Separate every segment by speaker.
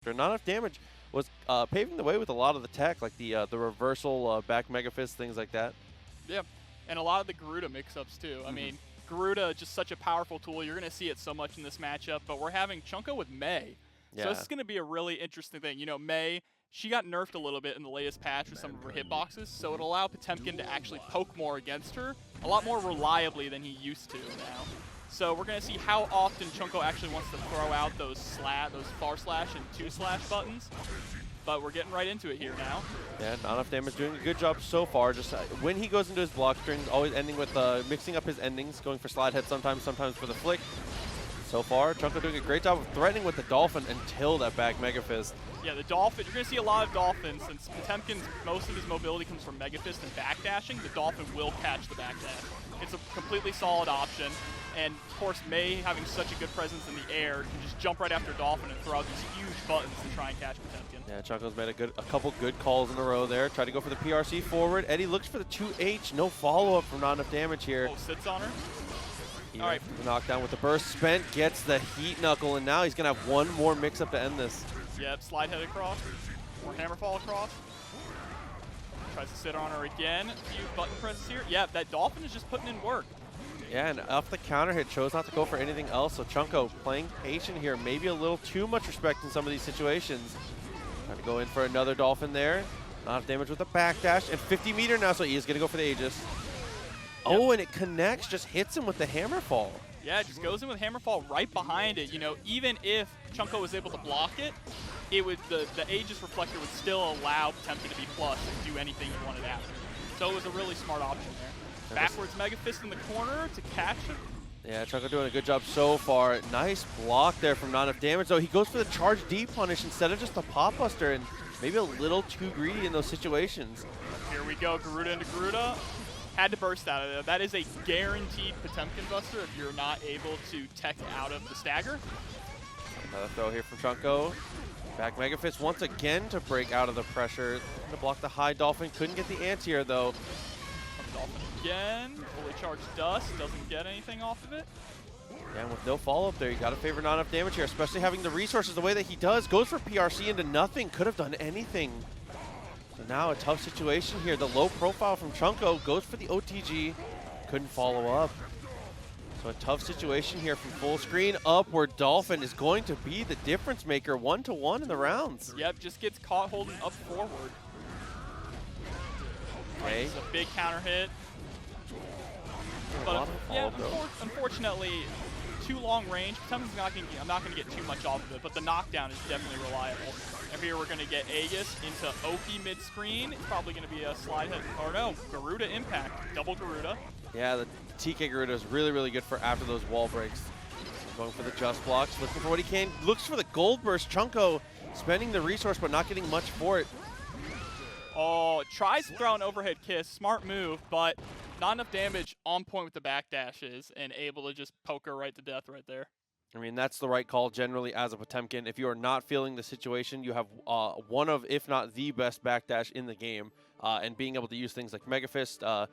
Speaker 1: Not enough damage was paving the way with a lot of the tech, like the reversal back Mega Fist, things like that.
Speaker 2: Yeah, and a lot of the Garuda mix-ups too. I mean, Garuda, just such a powerful tool. You're going to see it so much in this matchup, but we're having Chunko with Mei.
Speaker 1: Yeah.
Speaker 2: So this is going to be a really interesting thing. You know, Mei, she got nerfed a little bit in the latest patch with some of her hitboxes, so it'll allow Potemkin to actually poke more against her, a lot more reliably than he used to now. So we're going to see how often Chunko actually wants to throw out those far slash and 2-slash buttons. But we're getting right into it here now.
Speaker 1: Yeah, Not Enough Damage doing a good job so far. Just when he goes into his block strings, always ending with mixing up his endings, going for slide head sometimes for the flick. So far, Chunko doing a great job of threatening with the Dolphin until that back Mega Fist.
Speaker 2: Yeah, the Dolphin, you're going to see a lot of Dolphins. Since Potemkin's, most of his mobility comes from Mega Fist and backdashing, the Dolphin will catch the backdash. It's a completely solid option. And of course, Mei, having such a good presence in the air, can just jump right after Dolphin and throw out these huge buttons to try and catch Potemkin.
Speaker 1: Yeah, Chunko's made a couple good calls in a row there. Tried to go for the PRC forward. Eddie looks for the 2H. No follow-up from Not Enough Damage here.
Speaker 2: Oh, sits on her.
Speaker 1: All right. The knockdown with the burst. Spent gets the heat knuckle, and now he's going to have one more mix-up to end this.
Speaker 2: Yep, slide head across, or hammer fall across. Tries to sit on her again. A few button presses here. Yeah, that Dolphin is just putting in work.
Speaker 1: Yeah, and off the counter hit, chose not to go for anything else. So Chunko playing patient here, maybe a little too much respect in some of these situations. Trying to go in for another Dolphin there. Not enough damage with the backdash, and 50 meter now, so he is going to go for the Aegis. Yep. Oh, and it connects, just hits him with the hammer fall.
Speaker 2: Yeah, it just goes in with hammer fall right behind it. You know, even if Chunko was able to block it, it would the Aegis reflector would still allow Potemkin to be plus and do anything you wanted after. So it was a really smart option there. Backwards Mega Fist in the corner to catch him.
Speaker 1: Yeah, Chunko doing a good job so far. Nice block there from Not Enough Damage, though. He goes for the charge D punish instead of just a pop buster, and maybe a little too greedy in those situations.
Speaker 2: Here we go, Garuda into Garuda. Had to burst out of there. That is a guaranteed Potemkin buster if you're not able to tech out of the stagger.
Speaker 1: Another throw here from Chunko. Back Mega Fist once again to break out of the pressure. To block the high Dolphin. Couldn't get the anti-air, though.
Speaker 2: Dolphin again. Fully charged dust. Doesn't get anything off of it.
Speaker 1: Yeah, and with no follow-up there, you got to favor Not Enough Damage here, especially having the resources the way that he does. Goes for PRC into nothing. Could have done anything. So now a tough situation here. The low profile from Chunko goes for the OTG. Couldn't follow up. So a tough situation here from full screen up where Dolphin is going to be the difference maker 1-to-1 in the rounds.
Speaker 2: Yep, just gets caught holding up forward.
Speaker 1: Okay.
Speaker 2: It's a big counter hit. But yeah, unfortunately, too long range. I'm not going to get too much off of it, but the knockdown is definitely reliable. And here we're going to get Aegis into Oki mid-screen. It's probably going to be a slide hit. Or no, Garuda impact. Double Garuda.
Speaker 1: Yeah, the TK Garuda is really, really good for after those wall breaks. Going for the just blocks, looking for what he can. Looks for the gold burst. Chunko spending the resource, but not getting much for it.
Speaker 2: Oh, tries to throw an overhead kiss. Smart move, but not enough damage on point with the backdashes and able to just poke her right to death right there.
Speaker 1: I mean, that's the right call generally as a Potemkin. If you are not feeling the situation, you have one of, if not the best backdash in the game. And being able to use things like Mega Fist to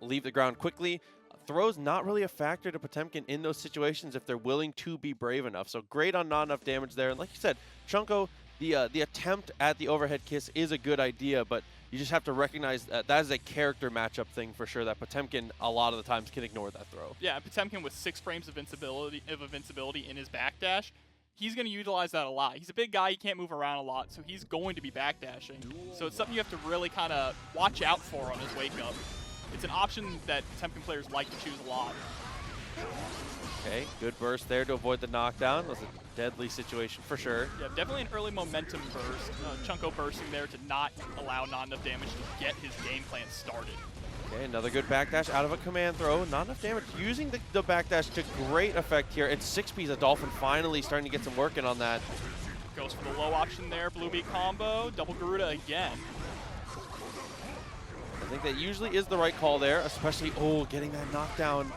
Speaker 1: leave the ground quickly. Throw's not really a factor to Potemkin in those situations if they're willing to be brave enough. So great on Not Enough Damage there. And like you said, Chunko, the attempt at the overhead kiss is a good idea, but you just have to recognize that is a character matchup thing for sure, that Potemkin a lot of the times can ignore that throw.
Speaker 2: Yeah, Potemkin with 6 frames of invincibility in his backdash, he's going to utilize that a lot. He's a big guy, he can't move around a lot, so he's going to be backdashing. So it's something you have to really kind of watch out for on his wake up. It's an option that Potemkin players like to choose a lot.
Speaker 1: Okay, good burst there to avoid the knockdown. That was a deadly situation for sure.
Speaker 2: Yeah, definitely an early momentum burst. Chunko bursting there to not allow Not Enough Damage to get his game plan started.
Speaker 1: Okay, another good backdash out of a command throw. Not enough damage. Using the backdash to great effect here. And 6B's a Dolphin finally starting to get some work in on that.
Speaker 2: Goes for the low option there. Blue beat combo. Double Garuda again.
Speaker 1: I think that usually is the right call there, especially, getting that knockdown.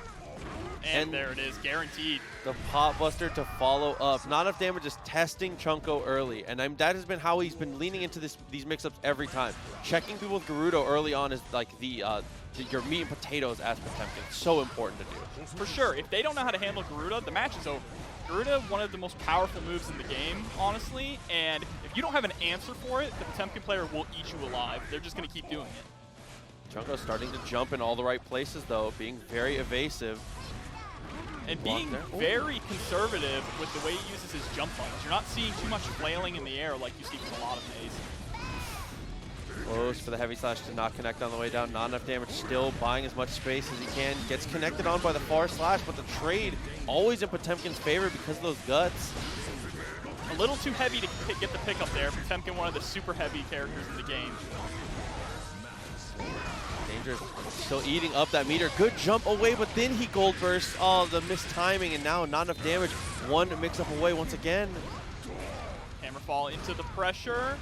Speaker 2: And there it is, guaranteed.
Speaker 1: The pop buster to follow up. Not enough damage, just testing Chunko early. And that has been how he's been leaning into these mix-ups every time. Checking people with Garuda early on is like your meat and potatoes as Potemkin. It's so important to do.
Speaker 2: For sure. If they don't know how to handle Garuda, the match is over. Garuda, one of the most powerful moves in the game, honestly, and if you don't have an answer for it, the Potemkin player will eat you alive. They're just going to keep doing it.
Speaker 1: Chunko starting to jump in all the right places, though, being very evasive.
Speaker 2: And being very conservative with the way he uses his jump buttons. You're not seeing too much flailing in the air like you see from a lot of Mays.
Speaker 1: Close for the heavy slash to not connect on the way down. Not enough damage, still buying as much space as he can. Gets connected on by the far slash, but the trade always in Potemkin's favor because of those guts.
Speaker 2: A little too heavy to get the pickup there. Potemkin, one of the super heavy characters in the game.
Speaker 1: Dangerous, still eating up that meter. Good jump away, but then he gold bursts. Oh, the missed timing, and now not enough damage. One mix-up away once again.
Speaker 2: Hammerfall into the pressure.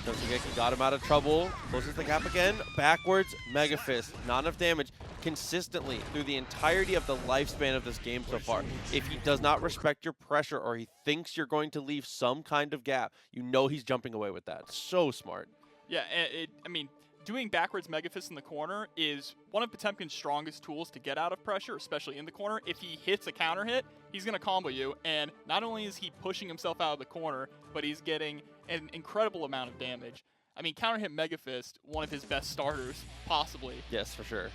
Speaker 1: Stealthy got him out of trouble. Closes the gap again. Backwards, Mega Fist. Not enough damage. Consistently through the entirety of the lifespan of this game so far. If he does not respect your pressure or he thinks you're going to leave some kind of gap, you know he's jumping away with that. So smart.
Speaker 2: Yeah, I mean, doing backwards Mega Fist in the corner is one of Potemkin's strongest tools to get out of pressure, especially in the corner. If he hits a counter hit, he's going to combo you, and not only is he pushing himself out of the corner, but he's getting an incredible amount of damage. I mean, counter hit Mega Fist, one of his best starters, possibly.
Speaker 1: Yes, for sure.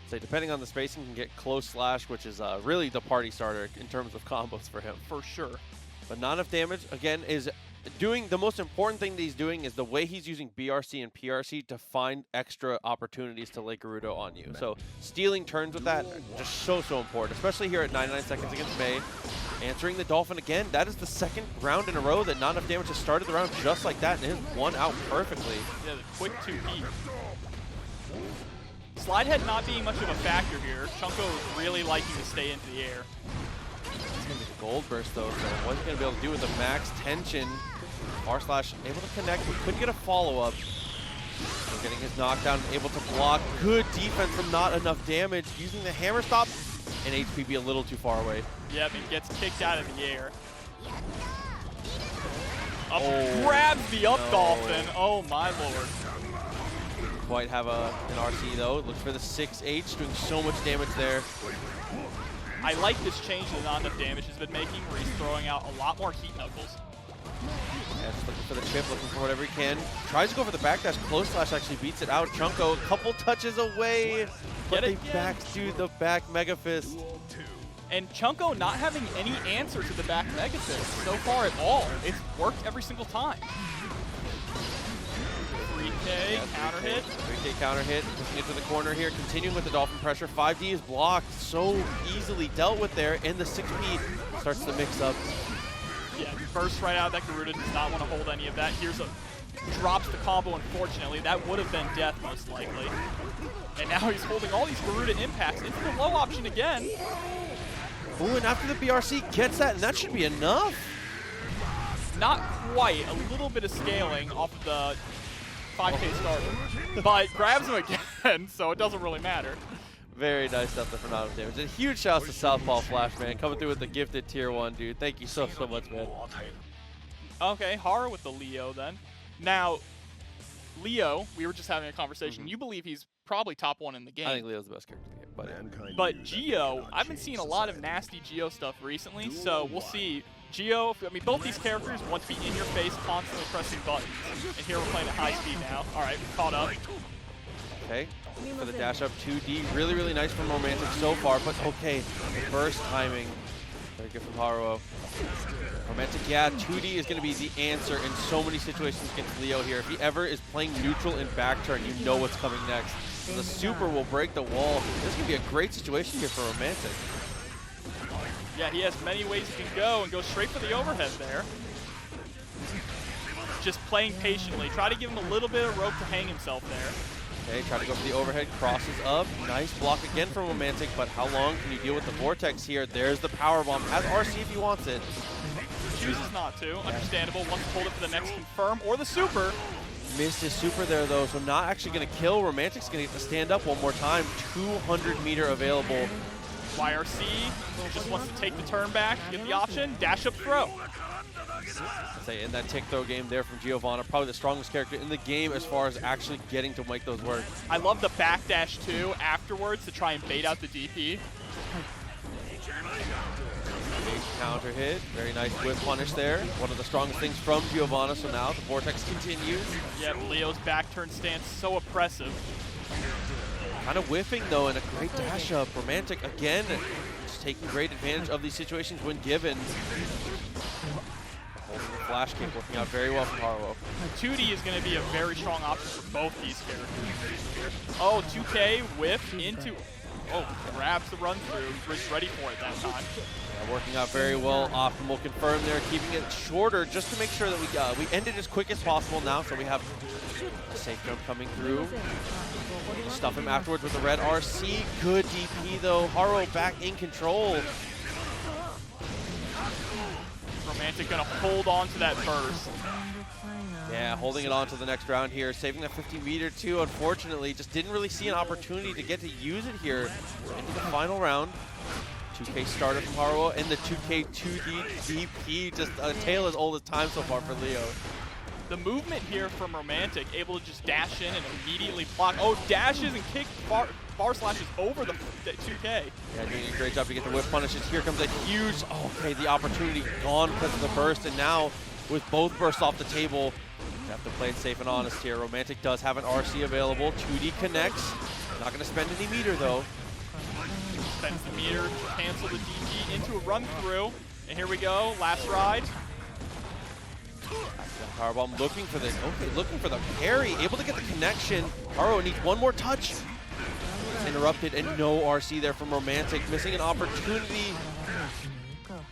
Speaker 1: So depending on the spacing, you can get close slash, which is really the party starter in terms of combos for him.
Speaker 2: For sure.
Speaker 1: But not enough damage, again, is doing the most important thing that he's doing is the way he's using BRC and PRC to find extra opportunities to lay Gerudo on you. So stealing turns with that, just so important, especially here at 99 seconds against May. Answering the Dolphin again. That is the second round in a row that not enough damage has started the round just like that, and it has won out perfectly.
Speaker 2: Yeah, the quick 2P. Slide head not being much of a factor here. Chunko is really liking to stay into the air.
Speaker 1: It's going to be the gold burst, though, so what's he going to be able to do with the max tension? R slash able to connect, but couldn't get a follow-up. So getting his knockdown, able to block. Good defense from not enough damage. Using the hammer stop, and HPB a little too far away.
Speaker 2: Yep, he gets kicked out of the air. Up, grabs the up dolphin. Oh my lord.
Speaker 1: Quite have an RC though. Looks for the 6H, doing so much damage there.
Speaker 2: I like this change that not enough damage has been making, where he's throwing out a lot more heat knuckles.
Speaker 1: Yeah, just looking for the chip, looking for whatever he can. Tries to go for the backdash. Close slash actually beats it out. Chunko, a couple touches away, but they backdo the back Mega Fist.
Speaker 2: And Chunko not having any answer to the back Mega Fist so far at all. It's worked every single time. 3K counter hit.
Speaker 1: 3K counter hit. Pushing it to the corner here. Continuing with the Dolphin pressure. 5D is blocked. So easily dealt with there. And the 6P starts to mix up.
Speaker 2: Yeah, bursts right out of that. Garuda does not want to hold any of that. Here's a drops the combo, unfortunately. That would have been death, most likely. And now he's holding all these Garuda impacts into the low option again.
Speaker 1: Ooh, and after the BRC gets that, and that should be enough.
Speaker 2: Not quite. A little bit of scaling off of the 5K starter. But grabs him again, so it doesn't really matter.
Speaker 1: Very nice stuff there for not enough damage. And huge shouts to Southpaw Flash, man. Coming through with the gifted tier 1, dude. Thank you so much, man.
Speaker 2: Okay, Hara with the Leo then. Now, Leo, we were just having a conversation. You believe he's probably top 1 in the game.
Speaker 1: I think Leo's the best character in the game.
Speaker 2: But Geo, I've been seeing a lot of nasty Geo stuff recently, so we'll see. Geo, I mean, both these characters want to be in your face, constantly pressing buttons. And here we're playing at high speed now. All right, we've caught up.
Speaker 1: Okay, for the dash up 2D. Really, really nice from Romantic so far, but okay, the burst timing. Very good from Haruo. Romantic, yeah, 2D is going to be the answer in so many situations against Leo here. If he ever is playing neutral in back turn, you know what's coming next. So the super will break the wall. This is going to be a great situation here for Romantic.
Speaker 2: Yeah, he has many ways he can go and go straight for the overhead there. Just playing patiently. Try to give him a little bit of rope to hang himself there.
Speaker 1: Okay, try to go for the overhead, crosses up. Nice block again from Romantic, but how long can you deal with the Vortex here? There's the power bomb. Has RC if he wants it.
Speaker 2: Chooses not to. Understandable. Wants to hold it for the next confirm or the super.
Speaker 1: Missed his super there, though, so not actually going to kill. Romantic's going to get to stand up one more time. 200 meter available.
Speaker 2: YRC just wants to take the turn back, get the option, dash up throw.
Speaker 1: Say in that tick throw game there from Giovanna, probably the strongest character in the game as far as actually getting to make those work.
Speaker 2: I love the backdash too afterwards to try and bait out the DP.
Speaker 1: Big counter hit. Very nice whip punish there. One of the strongest things from Giovanna, so now the Vortex continues.
Speaker 2: Yeah, Leo's back turn stance so oppressive.
Speaker 1: Kind of whiffing though, and a great dash up. Romantic again, just taking great advantage of these situations when given. Holding the flash kick, working out very well from Haro.
Speaker 2: 2D is going to be a very strong option for both these characters. Oh, 2K whiff into... Oh, grabs the run through. Was ready for it that time.
Speaker 1: Yeah, working out very well. Optimal confirm there, keeping it shorter just to make sure that we end it as quick as possible now. So we have a safe jump coming through. Stuff him afterwards with the red RC. Good DP though. Haro back in control.
Speaker 2: Romantic gonna hold on to that burst.
Speaker 1: Yeah, holding it on to the next round here, saving that 50-meter too. Unfortunately, just didn't really see an opportunity to get to use it here into the final round. 2K starter from Haro and the 2K 2D DP, just a tale as old as time so far for Leo.
Speaker 2: The movement here from Romantic, able to just dash in and immediately block. Oh, dashes and kick bar slashes over the 2K.
Speaker 1: Yeah, doing a great job to get the whip punishes. Here comes a huge, okay, the opportunity gone because of the burst, and now with both bursts off the table, you have to play it safe and honest here. Romantic does have an RC available. 2D connects. Not going to spend any meter though.
Speaker 2: Spends the meter to cancel the DP into a run through. And here we go, last ride.
Speaker 1: Powerbomb looking for this. Okay, looking for the parry. Able to get the connection. Haro needs one more touch. Interrupted and no RC there from Romantic. Missing an opportunity.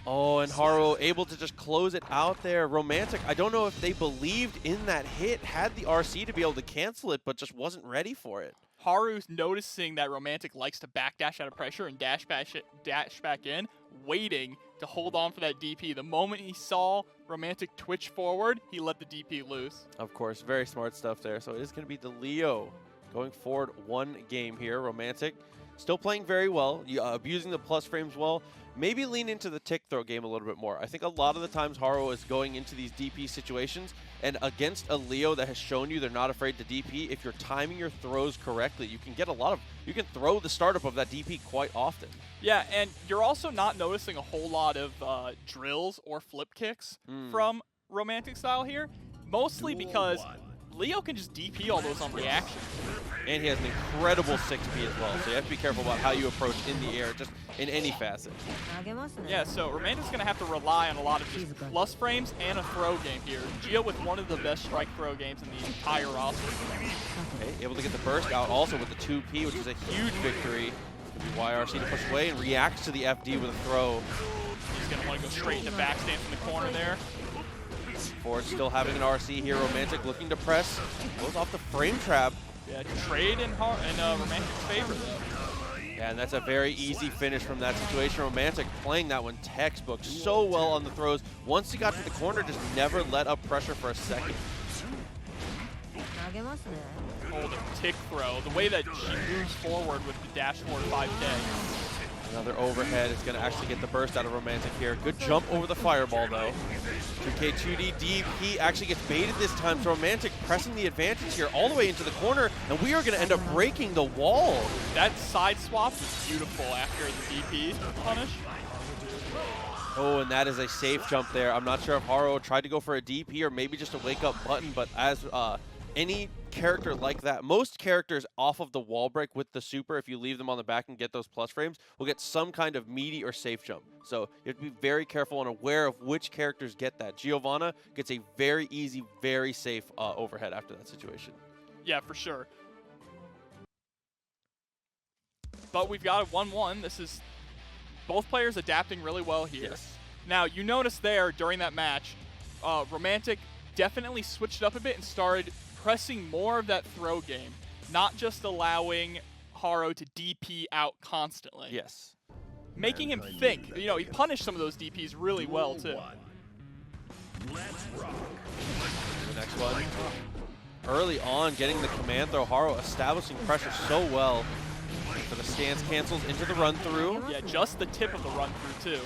Speaker 1: Oh, and Haro able to just close it out there. Romantic, I don't know if they believed in that hit, had the RC to be able to cancel it, but just wasn't ready for it.
Speaker 2: Haru's noticing that Romantic likes to backdash out of pressure and dash back in, waiting to hold on for that DP. The moment he saw Romantic twitch forward, he let the DP loose.
Speaker 1: Of course, very smart stuff there. So it is going to be the Leo going forward one game here. Romantic still playing very well, abusing the plus frames well. Maybe lean into the tick throw game a little bit more. I think a lot of the times Haro is going into these DP situations, and against a Leo that has shown you they're not afraid to DP, if you're timing your throws correctly, you can get you can throw the startup of that DP quite often.
Speaker 2: Yeah, and you're also not noticing a whole lot of drills or flip kicks from RomanticStyle here, mostly because Leo can just DP all those on reaction.
Speaker 1: And he has an incredible 6P as well, so you have to be careful about how you approach in the air, just in any facet.
Speaker 2: Yeah, so Romantic's going to have to rely on a lot of just plus frames and a throw game here. Gio with one of the best strike throw games in the entire roster.
Speaker 1: Okay, able to get the burst out also with the 2P, which is a huge victory. It's going to be YRC to push away and reacts to the FD with a throw.
Speaker 2: He's going to want to go straight into backstand from the corner there.
Speaker 1: Ford still having an RC here. Romantic looking to press. Goes off the frame trap.
Speaker 2: Yeah, trade in Romantic's favor, though.
Speaker 1: Yeah, and that's a very easy finish from that situation. Romantic playing that one textbook so well on the throws. Once he got to the corner, just never let up pressure for a second.
Speaker 2: Oh, the tick throw. The way that she moves forward with the dash forward 5K.
Speaker 1: Another overhead is going to actually get the burst out of Romantic here. Good jump over the fireball, though. 2K 2D DP actually gets baited this time. So Romantic pressing the advantage here all the way into the corner, and we are going to end up breaking the wall.
Speaker 2: That side swap is beautiful after the DP punish.
Speaker 1: Oh, and that is a safe jump there. I'm not sure if Haro tried to go for a DP or maybe just a wake-up button, but as any character like that, most characters off of the wall break with the super, if you leave them on the back and get those plus frames, will get some kind of meaty or safe jump. So you have to be very careful and aware of which characters get that. Giovanna gets a very easy, very safe overhead after that situation.
Speaker 2: Yeah, for sure. But we've got a 1-1. This is both players adapting really well here.
Speaker 1: Yes.
Speaker 2: Now, you notice there during that match, Romantic definitely switched it up a bit and started pressing more of that throw game, not just allowing Haro to DP out constantly.
Speaker 1: Yes.
Speaker 2: Making him think. You know, he punished some of those DPs really well, too.
Speaker 1: The next one. Early on, getting the command throw, Haro establishing pressure so well. For the stance cancels into the run-through.
Speaker 2: Yeah, just the tip of the run-through, too.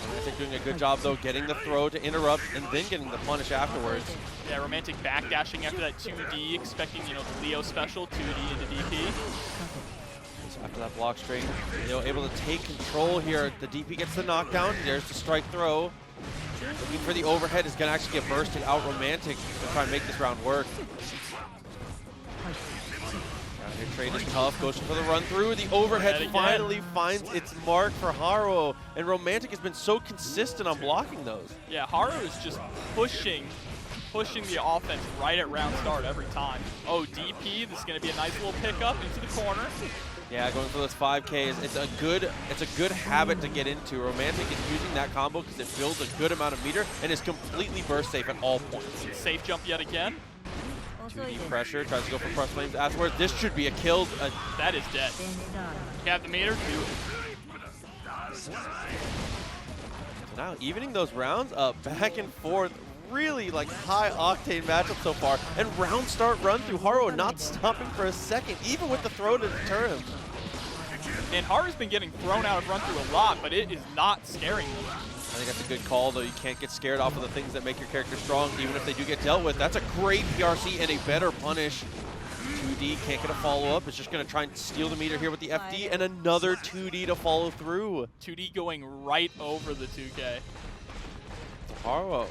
Speaker 1: Romantic doing a good job, though, getting the throw to interrupt and then getting the punish afterwards.
Speaker 2: Yeah, Romantic backdashing after that 2D, expecting, you know, the Leo special, 2D into DP.
Speaker 1: So after for that block string. Able to take control here. The DP gets the knockdown. There's the strike throw. Looking for the overhead is going to actually get bursted out. Romantic to try and make this round work. Your trade is tough. Goes for the run through. The overhead finally finds its mark for Haro. And Romantic has been so consistent on blocking those.
Speaker 2: Yeah, Haro is just pushing the offense right at round start every time. Oh, DP, this is going to be a nice little pickup into the corner.
Speaker 1: Yeah, going for those 5Ks. It's a good habit to get into. Romantic is using that combo because it builds a good amount of meter and is completely burst safe at all points.
Speaker 2: Safe jump yet again.
Speaker 1: 2D pressure, tries to go for press flames afterwards. This should be a kill.
Speaker 2: That is dead. You have the meter, do it.
Speaker 1: So now evening those rounds up, back and forth. Really like high octane matchup so far. And round start run through. Haro not stopping for a second, even with the throw to deter him.
Speaker 2: And Haru's been getting thrown out of run through a lot, but it is not scaring him.
Speaker 1: I think that's a good call, though. You can't get scared off of the things that make your character strong, even if they do get dealt with. That's a great PRC and a better punish. 2D can't get a follow-up. It's just going to try and steal the meter here with the FD, and another 2D to follow through.
Speaker 2: 2D going right over the 2K.
Speaker 1: Haro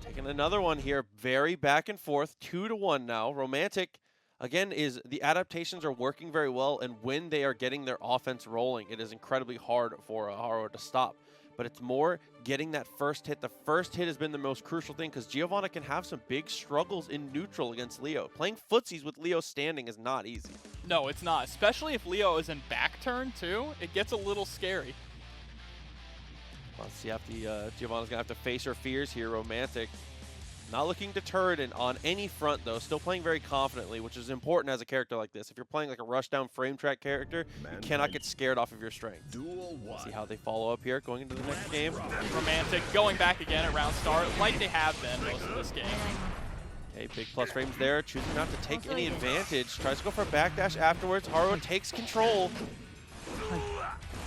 Speaker 1: taking another one here. Very back and forth. 2-1 now. Romantic, again, is the adaptations are working very well, and when they are getting their offense rolling, it is incredibly hard for Haro to stop. But it's more getting that first hit. The first hit has been the most crucial thing because Giovanna can have some big struggles in neutral against Leo. Playing footsies with Leo standing is not easy.
Speaker 2: No, it's not. Especially if Leo is in back turn, too. It gets a little scary.
Speaker 1: Let's see if Giovanna's going to have to face her fears here. Romantic. Not looking deterred on any front, though. Still playing very confidently, which is important as a character like this. If you're playing like a rush-down frame track character, you cannot get scared off of your strength. Let's see how they follow up here, going into the next game.
Speaker 2: Romantic going back again at round start, like they have been most of this game.
Speaker 1: Okay, big plus frames there, choosing not to take any advantage. Tries to go for a backdash afterwards. Haro takes control.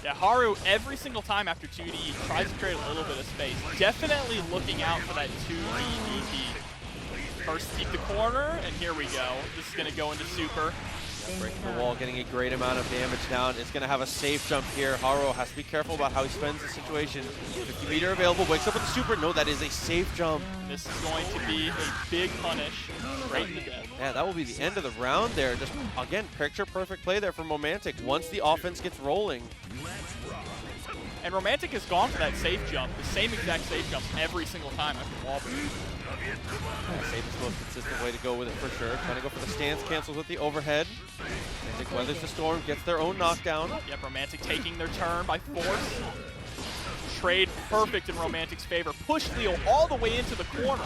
Speaker 2: Yeah, Haru, every single time after 2D, tries to create a little bit of space. Definitely looking out for that 2D DP. First keep the corner, and here we go. This is going to go into super.
Speaker 1: Yeah, breaking the wall, getting a great amount of damage down. It's going to have a safe jump here. Haru has to be careful about how he spends the situation. 50 meter available, wakes up with the super. No, that is a safe jump.
Speaker 2: This is going to be a big punish, right in the death.
Speaker 1: Yeah, that will be the end of the round there. Just, again, picture-perfect play there from Romantic once the offense gets rolling.
Speaker 2: And Romantic has gone for that safe jump, the same exact safe jump every single time after wall break.
Speaker 1: Yeah, safe is the most consistent way to go with it for sure. Trying to go for the stance cancels with the overhead. Romantic weathers the storm, gets their own knockdown.
Speaker 2: Yep, Romantic taking their turn by force. Trade perfect in Romantic's favor. Push Leo all the way into the corner.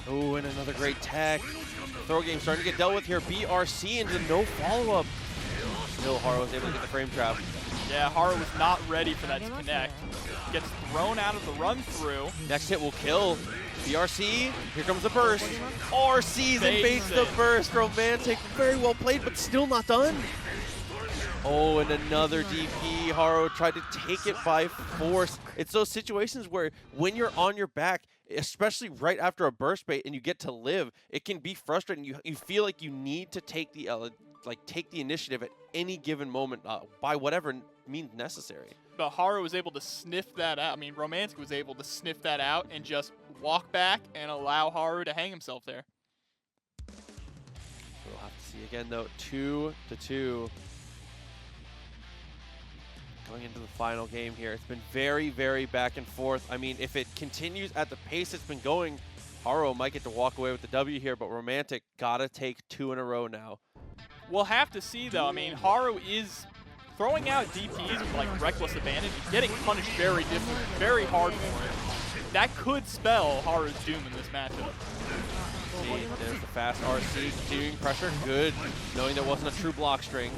Speaker 1: Oh, and another great tech. Throw game starting to get dealt with here. BRC into no follow-up. Still, Haro was able to get the frame trap.
Speaker 2: Yeah, Haru was not ready for that to connect. Gets thrown out of the run-through.
Speaker 1: Next hit will kill. BRC, here comes the burst. RC's and baits the burst. Romantic, very well played, but still not done. Oh, and another DP. Haro tried to take it by force. It's those situations where when you're on your back, especially right after a burst bait and you get to live, it can be frustrating. You feel like you need to take the initiative at any given moment by whatever means necessary.
Speaker 2: But Haru was able to sniff that out. I mean, Romantic was able to sniff that out and just walk back and allow Haru to hang himself there.
Speaker 1: We'll have to see again, though. 2-2. Going into the final game here. It's been very, very back and forth. I mean, if it continues at the pace it's been going, Haro might get to walk away with the W here, but Romantic gotta take 2 in a row now.
Speaker 2: We'll have to see, though. I mean, Haru is throwing out DPs with, like, reckless abandon and getting punished very hard for it. That could spell Haru's doom in this matchup.
Speaker 1: See, there's the fast RC, continuing pressure, good, knowing there wasn't a true block string.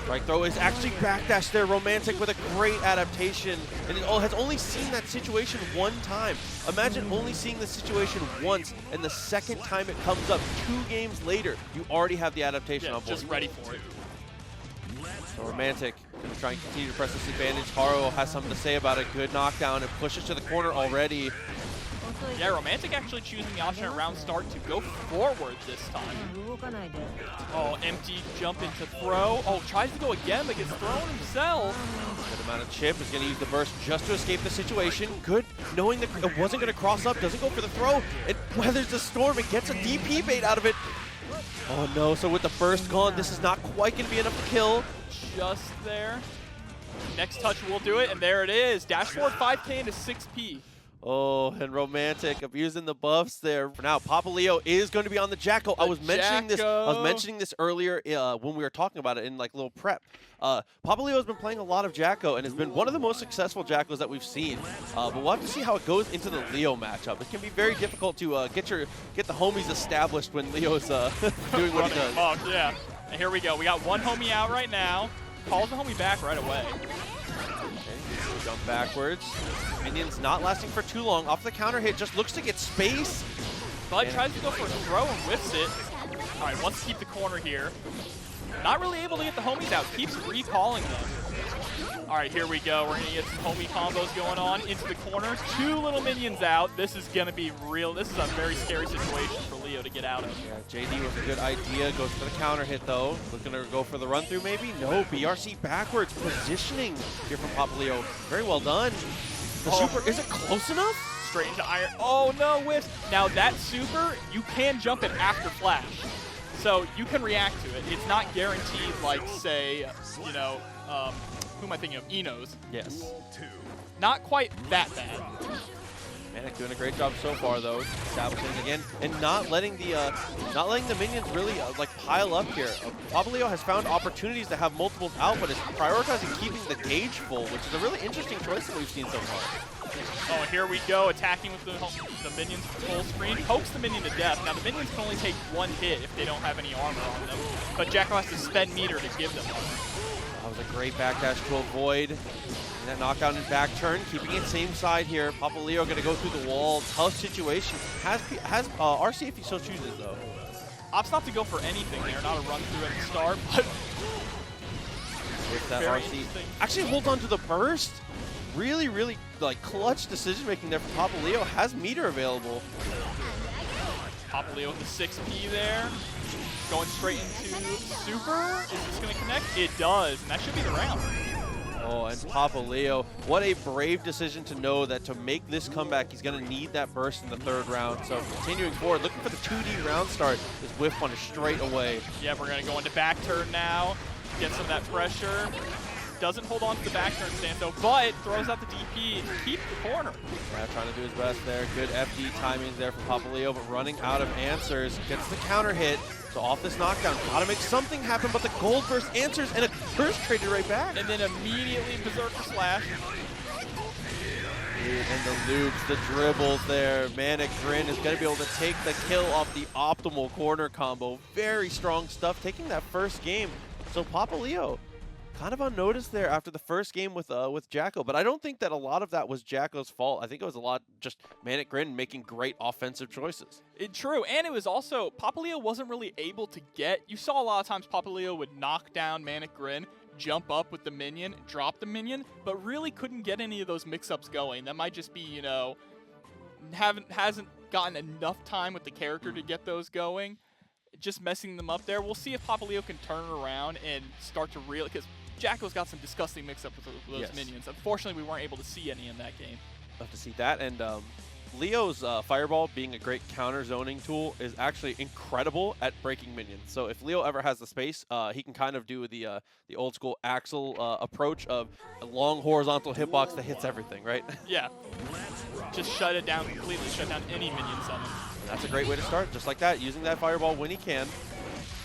Speaker 1: Strike throw is actually backdash there. Romantic with a great adaptation, and it has only seen that situation one time. Imagine only seeing the situation once, and the second time it comes up 2 games later, you already have the adaptation on board.
Speaker 2: Just ready for it.
Speaker 1: So Romantic going to try and continue to press this advantage. Haro has something to say about it. Good knockdown and pushes to the corner already.
Speaker 2: Yeah, Romantic actually choosing the option at round start to go forward this time. Oh, empty jump into throw. Oh, tries to go again, but gets thrown himself.
Speaker 1: Good amount of chip, is going to use the burst just to escape the situation. Good, knowing that it wasn't going to cross up, doesn't go for the throw. It weathers the storm, it gets a DP bait out of it. Oh no, so with the burst gone, this is not quite going to be enough to kill.
Speaker 2: Just there. Next touch will do it, and there it is. Dash forward 5K into 6P.
Speaker 1: Oh, and Romantic abusing the buffs there. For now, Papa Leo is going to be on the Jacko. I was mentioning this earlier when we were talking about it in like little prep. Papa Leo has been playing a lot of Jacko and has been one of the most successful Jackos that we've seen. But we'll have to see how it goes into the Leo matchup. It can be very difficult to get the homies established when Leo's doing what he does.
Speaker 2: Amok, yeah. And here we go. We got one homie out right now. Calls the homie back right away.
Speaker 1: Okay, jump backwards. Minion's not lasting for too long. Off the counter hit, just looks to get space.
Speaker 2: Bud tries to go for a throw and whiffs it. All right, wants to keep the corner here. Not really able to get the homies out. Keeps recalling them. All right, here we go. We're going to get some homie combos going on into the corner. 2 little minions out. This is going to be real. This is a very scary situation for Leo to get out of.
Speaker 1: Yeah, JD with a good idea. Goes for the counter hit, though. Looking to go for the run-through, maybe? No, BRC backwards. Positioning here from Papa Leo. Very well done. The super, is it close enough?
Speaker 2: Straight into iron. Oh, no, whiff. Now, that super, you can jump it after flash. So you can react to it. It's not guaranteed like, say, you know, who am I thinking of? Enos.
Speaker 1: Yes.
Speaker 2: Not quite that bad.
Speaker 1: Manic doing a great job so far, though, establishing again and not letting the minions really like pile up here. Papa Leo has found opportunities to have multiples out, but is prioritizing keeping the gauge full, which is a really interesting choice that we've seen so far.
Speaker 2: Oh, here we go, attacking with the minions full screen. Pokes the minion to death. Now, the minions can only take 1 hit if they don't have any armor on them, but Jacko has to spend meter to give them armor.
Speaker 1: That was a great backdash to avoid. And that knockdown and back turn, keeping it same side here. Papa Leo going to go through the wall. Tough situation. Has RC if he so chooses, though.
Speaker 2: Opts not to go for anything there, not a run through at the start, but
Speaker 1: with that RC. Actually holds on to the burst. Really, really like clutch decision making there for Papa Leo. Has meter available.
Speaker 2: Papa Leo with the 6P there. Going straight into super. Is this going to connect? It does, and that should be the round.
Speaker 1: Oh, and Papa Leo, what a brave decision to know that to make this comeback, he's going to need that burst in the 3rd round. So continuing forward, looking for the 2D round start, is whiff punish straight away.
Speaker 2: Yeah, we're going to go into back turn now. Get some of that pressure. Doesn't hold on to the back turn stance though, but throws out the DP to keep the corner.
Speaker 1: Yeah, trying to do his best there. Good FD timings there from Papa Leo, but running out of answers. Gets the counter hit. So off this knockdown, gotta make something happen, but the gold burst answers, and a burst traded right back.
Speaker 2: And then immediately Berserker Slash.
Speaker 1: Dude, and the loops, the dribbles there. Manic Grin is gonna be able to take the kill off the optimal corner combo. Very strong stuff, taking that first game. So Papa Leo, kind of unnoticed there after the first game with Jacko, but I don't think that a lot of that was Jacko's fault. I think it was a lot just Manic Grin making great offensive choices.
Speaker 2: True, and it was also, Papa Leo wasn't really able to get, you saw a lot of times Papa Leo would knock down Manic Grin, jump up with the minion, drop the minion, but really couldn't get any of those mix-ups going. That might just be, you know, hasn't gotten enough time with the character to get those going, just messing them up there. We'll see if Papa Leo can turn it around and start to really, because Jacko's got some disgusting mix-up with those minions. Unfortunately, we weren't able to see any in that game.
Speaker 1: Love to see that, and Leo's Fireball, being a great counter zoning tool, is actually incredible at breaking minions. So if Leo ever has the space, he can kind of do the old school Axel approach of a long horizontal hitbox that hits everything, right?
Speaker 2: Yeah. Just shut it down completely, shut down any minion summon.
Speaker 1: And that's a great way to start, just like that, using that Fireball when he can.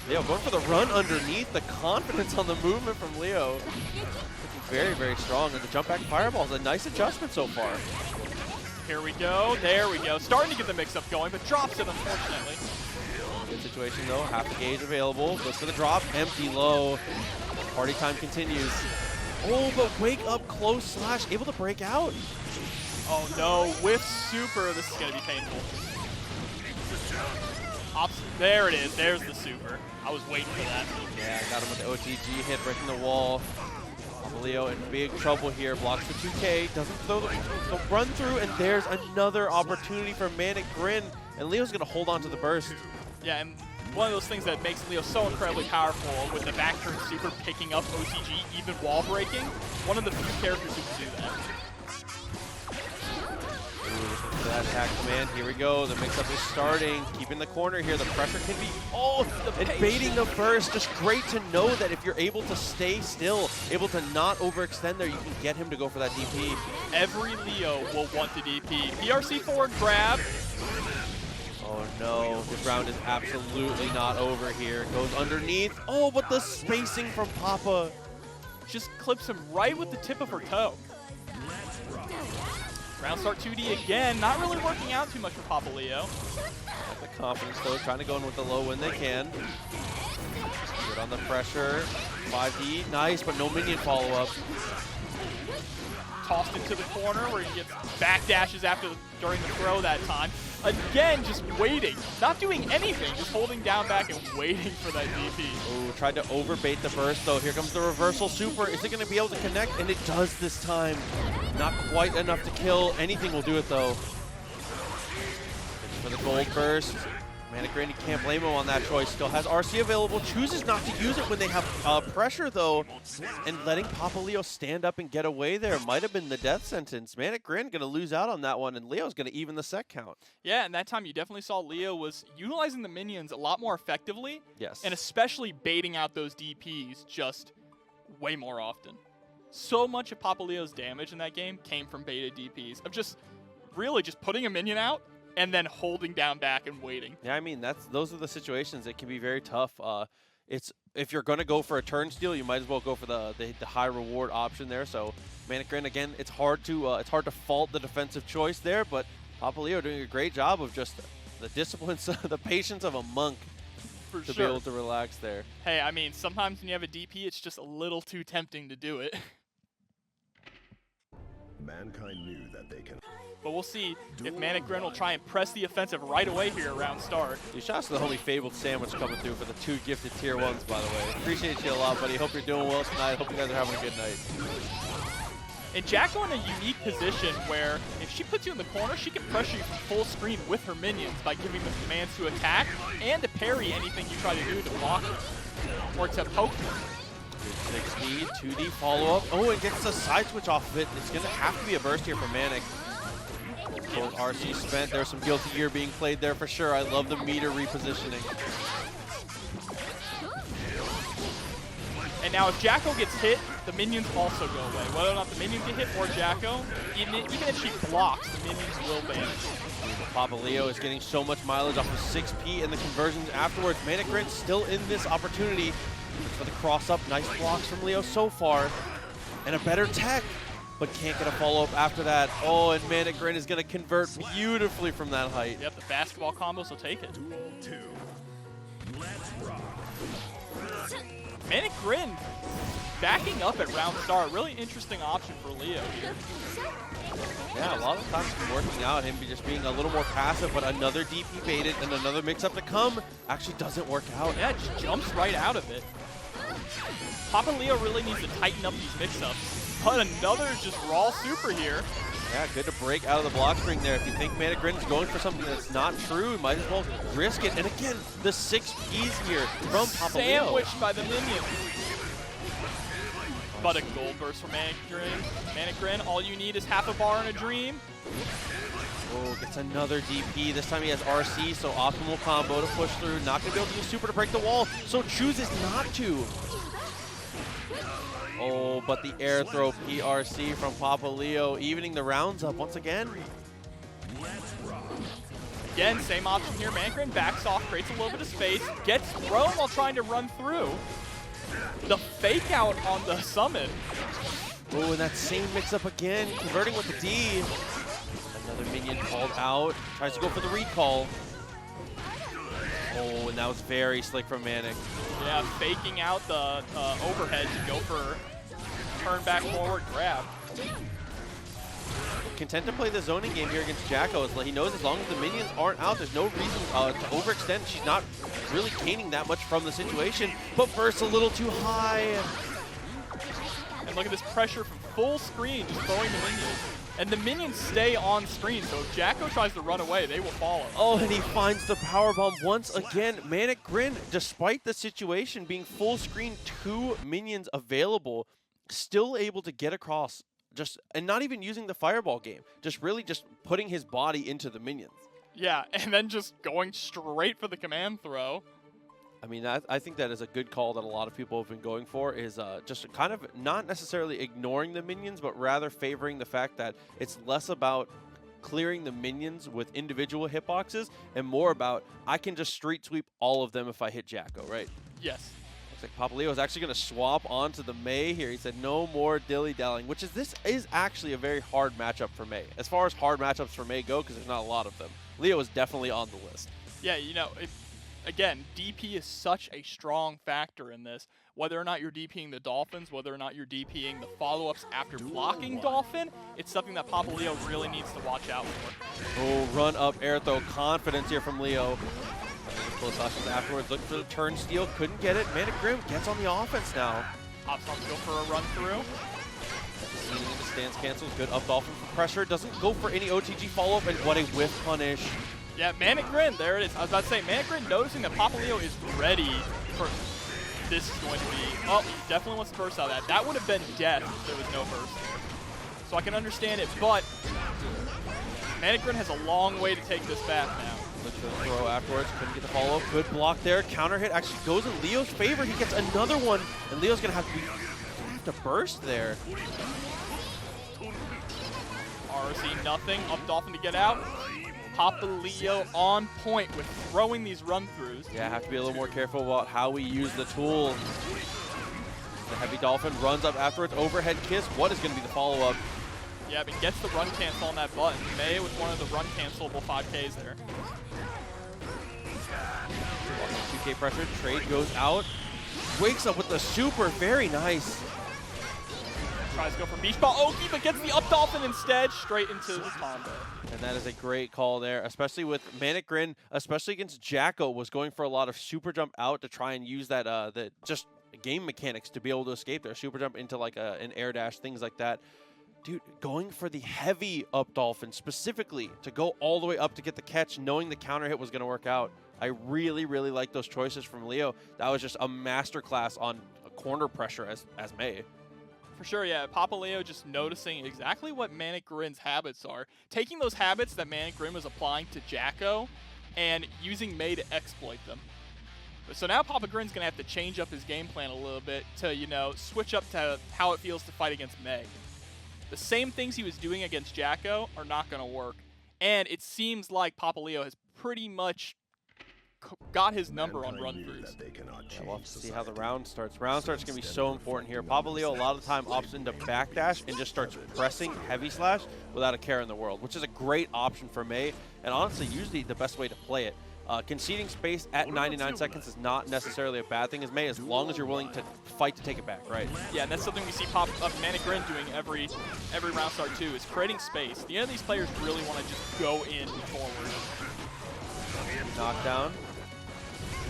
Speaker 1: Leo going for the run underneath, the confidence on the movement from Leo. Looking very, very strong, and the jump back Fireball is a nice adjustment so far.
Speaker 2: Here we go, there we go. Starting to get the mix-up going, but drops it, unfortunately.
Speaker 1: Good situation though, half the gauge available. Goes for the drop, empty low. Party time continues. Oh, but wake up close slash, able to break out.
Speaker 2: Oh no, with super, this is gonna be painful. There it is, there's the super. I was waiting for that.
Speaker 1: Yeah, got him with the OTG hit, breaking the wall. Leo in big trouble here. Blocks the 2K, doesn't throw the run through, and there's another opportunity for Manic Grin. And Leo's going to hold on to the burst.
Speaker 2: Yeah, and one of those things that makes Leo so incredibly powerful with the back turn super picking up OTG, even wall breaking. One of the few characters who can do that.
Speaker 1: Ooh, that attack command. Here we go. The mix-up is starting. Keeping the corner here. The pressure can be... Oh, and baiting the burst. Just great to know that if you're able to stay still, able to not overextend there, you can get him to go for that DP.
Speaker 2: Every Leo will want the DP. PRC forward grab.
Speaker 1: Oh no, this round is absolutely not over here. Goes underneath. Oh, but the spacing from Papa.
Speaker 2: Just clips him right with the tip of her toe. Round start 2D again. Not really working out too much for Papa Leo.
Speaker 1: Got the confidence though, trying to go in with the low when they can. Good on the pressure. 5D, nice, but no minion follow-up.
Speaker 2: Tossed into the corner where he gets backdashes during the throw that time. Again, just waiting. Not doing anything, just holding down back and waiting for that DP.
Speaker 1: Oh, tried to overbait the burst though. Here comes the reversal super. Is it going to be able to connect? And it does this time. Not quite enough to kill. Anything will do it though. For the gold burst. Manic Grin, you can't blame him on that choice. Still has RC available. Chooses not to use it when they have pressure, though. And letting Papa Leo stand up and get away there might have been the death sentence. Manic Grin going to lose out on that one, and Leo's going to even the set count.
Speaker 2: Yeah, and that time you definitely saw Leo was utilizing the minions a lot more effectively.
Speaker 1: Yes.
Speaker 2: And especially baiting out those DPs just way more often. So much of Papa Leo's damage in that game came from baited DPs. Of just really just putting a minion out and then holding down back and waiting.
Speaker 1: Yeah, I mean, those are the situations that can be very tough. It's if you're going to go for a turn steal, you might as well go for the high reward option there. So Manic Grin, again, it's hard to fault the defensive choice there, but Papa Leo doing a great job of just the discipline, the patience of a monk to be able to relax there.
Speaker 2: Hey, I mean, sometimes when you have a DP, it's just a little too tempting to do it.
Speaker 3: Mankind knew that they can.
Speaker 2: But we'll see if Manic Grin will try and press the offensive right away here around start.
Speaker 1: Shouts to the homie Fabled Sandwich coming through for the 2 gifted tier 1s, by the way. Appreciate you a lot, buddy. Hope you're doing well tonight. Hope you guys are having a good night.
Speaker 2: And Jacko in a unique position where if she puts you in the corner, she can pressure you from full screen with her minions by giving them commands to attack and to parry anything you try to do to block them or to poke them.
Speaker 1: 6D, 2D follow-up. Oh, it gets a side switch off of it. It's going to have to be a burst here for Manic. Both RC spent. There's some Guilty Gear being played there for sure. I love the meter repositioning.
Speaker 2: And now if Jacko gets hit, the minions also go away. Whether or not the minions get hit or Jacko, even if she blocks, the minions will vanish.
Speaker 1: Papa Leo is getting so much mileage off of 6P and the conversions afterwards. Manic Grin still in this opportunity for the cross-up. Nice blocks from Leo so far. And a better tech, but can't get a follow-up after that. Oh, and Manic Grin is going to convert beautifully from that height.
Speaker 2: Yep, the basketball combos will take it. Manic Grin backing up at round start. Really interesting option for Leo here.
Speaker 1: Yeah, a lot of times it's working out. Him just being a little more passive, but another DP baited and another mix-up to come actually doesn't work out.
Speaker 2: Yeah, just jumps right out of it. Papa Leo really needs to tighten up these mix-ups. But another just raw super here.
Speaker 1: Yeah, good to break out of the block string there. If you think Manic Grin is going for something that's not true, you might as well risk it. And again, the 6 Ps here from Papa Leo.
Speaker 2: Sandwiched by the minion. But a gold burst for Manic Grin. Manic Grin, all you need is half a bar and a dream.
Speaker 1: Oh, gets another DP. This time he has RC, so optimal combo to push through. Not going to be able to use super to break the wall, so chooses not to. Oh, but the air throw PRC from Papa Leo, evening the rounds up once again.
Speaker 2: Again, same option here. Manic Grin backs off, creates a little bit of space, gets thrown while trying to run through. The fake out on the summon.
Speaker 1: Oh, and that same mix up again, converting with the D. Another minion called out, tries to go for the recall. Oh, and that was very slick from Manic.
Speaker 2: Yeah, faking out the overhead to go for turn back forward grab.
Speaker 1: Content to play the zoning game here against Jacko. He knows as long as the minions aren't out, there's no reason to overextend. She's not really gaining that much from the situation, but bursts a little too high.
Speaker 2: And look at this pressure from full screen, just throwing the minions. And the minions stay on screen, so if Jacko tries to run away, they will follow.
Speaker 1: Oh, and he finds the powerbomb once again. Manic Grin, despite the situation being full screen, 2 minions available, still able to get across, and not even using the fireball game, just really just putting his body into the minions.
Speaker 2: Yeah, and then just going straight for the command throw.
Speaker 1: I mean, I think that is a good call that a lot of people have been going for, is just kind of not necessarily ignoring the minions, but rather favoring the fact that it's less about clearing the minions with individual hitboxes and more about I can just street sweep all of them if I hit Jacko, right?
Speaker 2: Yes.
Speaker 1: Looks like Papaleo is actually going to swap onto the Mei here. He said no more dilly-dallying, which is this is actually a very hard matchup for Mei. As far as hard matchups for Mei go, because there's not a lot of them, Leo is definitely on the list.
Speaker 2: Yeah, you know, again, DP is such a strong factor in this. Whether or not you're DPing the Dolphins, whether or not you're DPing the follow-ups after blocking Dolphin, it's something that Papaleo really needs to watch out for.
Speaker 1: Oh, run up air throw. Confidence here from Leo. Close options afterwards. Looking for the turn steal. Couldn't get it. Manic Grin gets on the offense now.
Speaker 2: Hops on to go for a run through.
Speaker 1: The stance cancels. Good up Dolphin for pressure. Doesn't go for any OTG follow-up, and what a whiff punish.
Speaker 2: Yeah, Manic Grin, there it is. I was about to say, Manic Grin noticing that Papaleo is ready for this is going to be, oh, he definitely wants to burst out of that. That would have been death if there was no burst there. So I can understand it, but Manic Grin has a long way to take this back now.
Speaker 1: Look for the throw afterwards. Couldn't get the follow-up. Good block there. Counter hit actually goes in Leo's favor. He gets another one, and Leo's going to have to burst there.
Speaker 2: RC nothing. Up Dolphin to get out. Papaleo on point with throwing these run-throughs.
Speaker 1: Yeah, have to be a little more careful about how we use the tool. The heavy Dolphin runs up afterwards. Overhead kiss. What is going to be the follow-up?
Speaker 2: Yeah, but gets the run cancel on that button. Mei with one of the run cancelable 5Ks there.
Speaker 1: 2K pressure. Trade goes out. Wakes up with the super. Very nice.
Speaker 2: Tries to go for beach ball Oki, but gets the up Dolphin instead, straight into the combo.
Speaker 1: And that is a great call there, especially with Manic Grin, especially against Jacko, was going for a lot of super jump out to try and use that the just game mechanics to be able to escape there. Super jump into like an air dash, things like that. Dude, going for the heavy up Dolphin specifically to go all the way up to get the catch, knowing the counter hit was going to work out. I really, really like those choices from Leo. That was just a masterclass on corner pressure as Mei.
Speaker 2: For sure, yeah. Papaleo just noticing exactly what Manic Grin's habits are. Taking those habits that Manic Grin was applying to Jacko and using Mei to exploit them. So now Papa Grin's going to have to change up his game plan a little bit to, you know, switch up to how it feels to fight against Mei. The same things he was doing against Jacko are not going to work. And it seems like Papaleo has pretty much got his number on run-throughs.
Speaker 1: Yeah, we'll have to see how the round starts. Round starts going to be so important here. Papaleo a lot of the time opts into backdash and just starts pressing heavy slash without a care in the world, which is a great option for Mei, and honestly usually the best way to play it. Conceding space at 99 seconds is not necessarily a bad thing as Mei, as long as you're willing to fight to take it back, right? Yeah,
Speaker 2: and that's something we see Manic Grin doing every round start too, is creating space. The end of these players really want to just go in forward.
Speaker 1: Knockdown.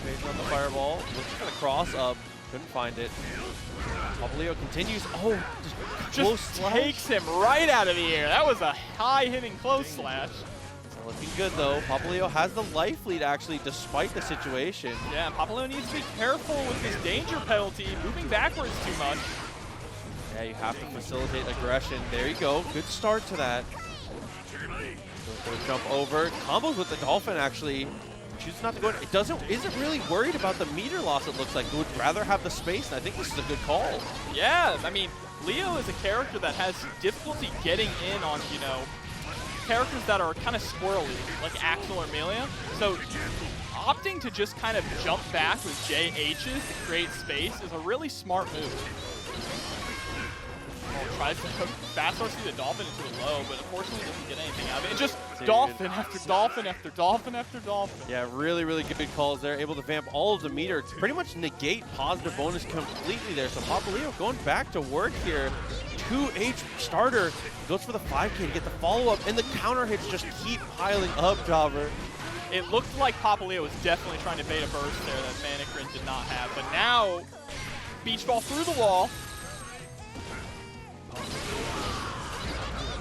Speaker 1: Based on the fireball, looking for the cross up, couldn't find it. Papaleo continues. Oh, just
Speaker 2: takes him right out of the air. That was a high-hitting close slash.
Speaker 1: It's looking good though. Papaleo has the life lead actually, despite the situation.
Speaker 2: Yeah, Papaleo needs to be careful with his danger penalty, moving backwards too much.
Speaker 1: Yeah, you have to facilitate aggression. There you go. Good start to that. Jump over. Combos with the Dolphin actually. Chooses not to go in. It isn't really worried about the meter loss, it looks like. It would rather have the space, and I think this is a good call.
Speaker 2: Yeah, I mean, Leo is a character that has difficulty getting in on, you know, characters that are kind of squirrely, like Axel or Millia. So opting to just kind of jump back with JHs to create space is a really smart move. Tries to fast RC the Dolphin into a low, but unfortunately doesn't get anything out of it. It's just Dolphin after Dolphin after Dolphin after Dolphin.
Speaker 1: Yeah, really, really good calls there. Able to vamp all of the meter. Pretty much negate positive bonus completely there. So Papaleo going back to work here. 2H starter. Goes for the 5K to get the follow-up, and the counter hits just keep piling up, Jobber.
Speaker 2: It looked like Papaleo was definitely trying to bait a burst there that Manic Grin did not have. But now, beach ball through the wall.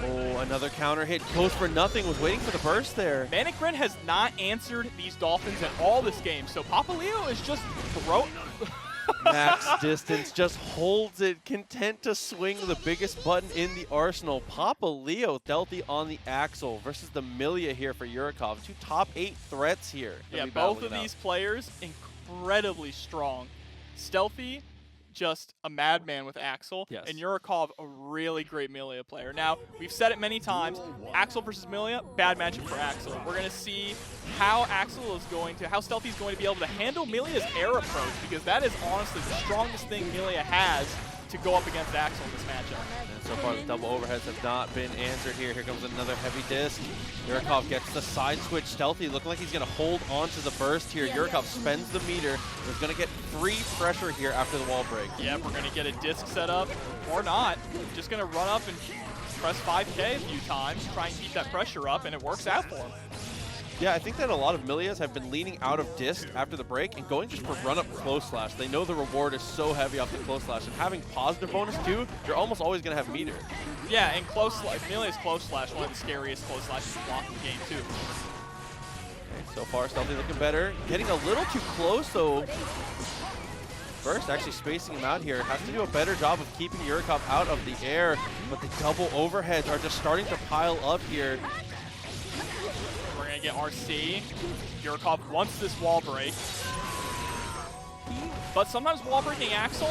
Speaker 1: Oh, another counter hit. Goes for nothing. Was waiting for the burst there.
Speaker 2: Manic Grin has not answered these Dolphins at all this game, so Papa Leo is just throwing.
Speaker 1: Max distance, just holds it, content to swing the biggest button in the arsenal. Papa Leo, Stealthy on the Axel versus the Millia here for Yurikov. 2 top 8 threats here.
Speaker 2: Yeah, both of these players incredibly strong. Stealthy, just a madman with Axel,
Speaker 1: yes.
Speaker 2: and Yurikov, a really great Millia player. Now, we've said it many times, Axel versus Millia, bad matchup for Axel. We're going to see how Stealthy's going to be able to handle Millia's air approach, because that is honestly the strongest thing Millia has to go up against Axel in this matchup.
Speaker 1: And so far, the double overheads have not been answered here. Here comes another heavy disc. Yurikov gets the side switch. Stealthy looking like he's going to hold on to the burst here. Yurikov spends the meter. He's going to get free pressure here after the wall break.
Speaker 2: Yeah, we're going to get a disc set up, or not. Just going to run up and press 5K a few times, try and keep that pressure up, and it works out for him.
Speaker 1: Yeah, I think that a lot of Millias have been leaning out of disc after the break and going just for run-up close slash. They know the reward is so heavy off the close slash, and having positive bonus too, you're almost always going to have meter.
Speaker 2: Yeah, and close slash, Millia's close slash, one of the scariest close slashes blocked in the game too.
Speaker 1: Okay, so far, Stealthy looking better. Getting a little too close, though. Burst actually spacing him out here. Has to do a better job of keeping Yurikov out of the air, but the double overheads are just starting to pile up here.
Speaker 2: We're going to get RC. Yurikov wants this wall break. But sometimes wall breaking Axel,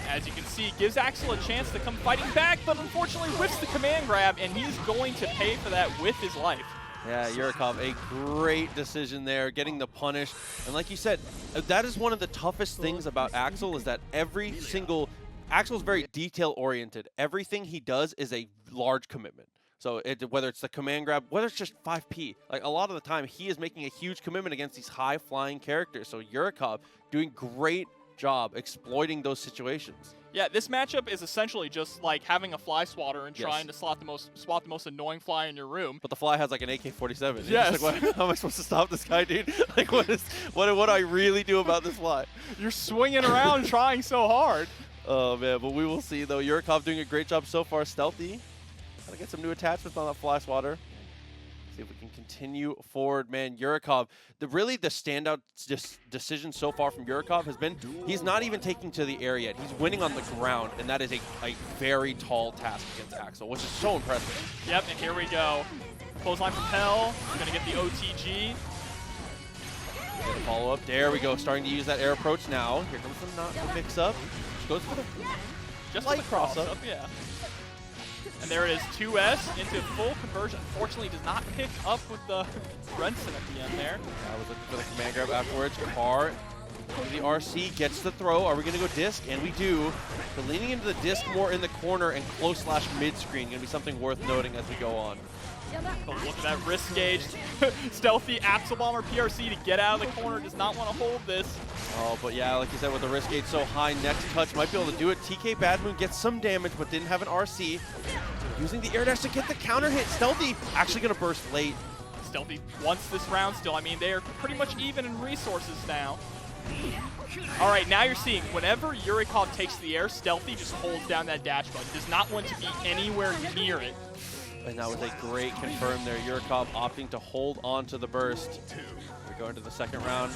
Speaker 2: as you can see, gives Axel a chance to come fighting back, but unfortunately whiffs the command grab, and he's going to pay for that with his life.
Speaker 1: Yeah, Yurikov, a great decision there, getting the punish. And like you said, that is one of the toughest things about Axel, is that Axel's very detail-oriented. Everything he does is a large commitment. So whether it's the command grab, whether it's just 5P, like a lot of the time he is making a huge commitment against these high-flying characters. So Yurikov doing great job exploiting those situations.
Speaker 2: Yeah, this matchup is essentially just like having a fly swatter and trying to swat the most annoying fly in your room.
Speaker 1: But the fly has like an AK-47.
Speaker 2: Yes.
Speaker 1: Like, how am I supposed to stop this guy, dude? Like, what do I really do about this fly?
Speaker 2: You're swinging around trying so hard.
Speaker 1: Oh man, but we will see though. Yurikov doing a great job so far. Stealthy. Gotta get some new attachments on that fly swatter. See if we can continue forward, man. Yurikov, the standout decision so far from Yurikov has been he's not even taking to the air yet. He's winning on the ground, and that is a very tall task against Axel, which is so impressive.
Speaker 2: Yep, and here we go. Clothesline propel. We're gonna get the OTG.
Speaker 1: Follow up. There we go. Starting to use that air approach now. Here comes the mix up. Goes for the
Speaker 2: just
Speaker 1: light
Speaker 2: the cross up.
Speaker 1: up.
Speaker 2: Yeah. And there it is, 2S into full conversion. Unfortunately, does not pick up with the Renson at the end there.
Speaker 1: I was looking for the command grab afterwards. Carr to the RC, gets the throw. Are we going to go disc? And we do. But leaning into the disc more in the corner and close slash mid-screen. Going to be something worth noting as we go on.
Speaker 2: Oh, look at that wrist gauge. Stealthy Axel Bomber PRC to get out of the corner. Does not want to hold this.
Speaker 1: Oh, but yeah, like you said, with the wrist gauge so high, next touch might be able to do it. TK Bad Moon gets some damage, but didn't have an RC. Using the air dash to get the counter hit. Stealthy actually going to burst late.
Speaker 2: Stealthy wants this round still. I mean, they are pretty much even in resources now. All right, now you're seeing whenever Yurikov takes the air, Stealthy just holds down that dash button. Does not want to be anywhere near it.
Speaker 1: And that was a great confirm there. Yurikov opting to hold on to the burst. We go into the second round.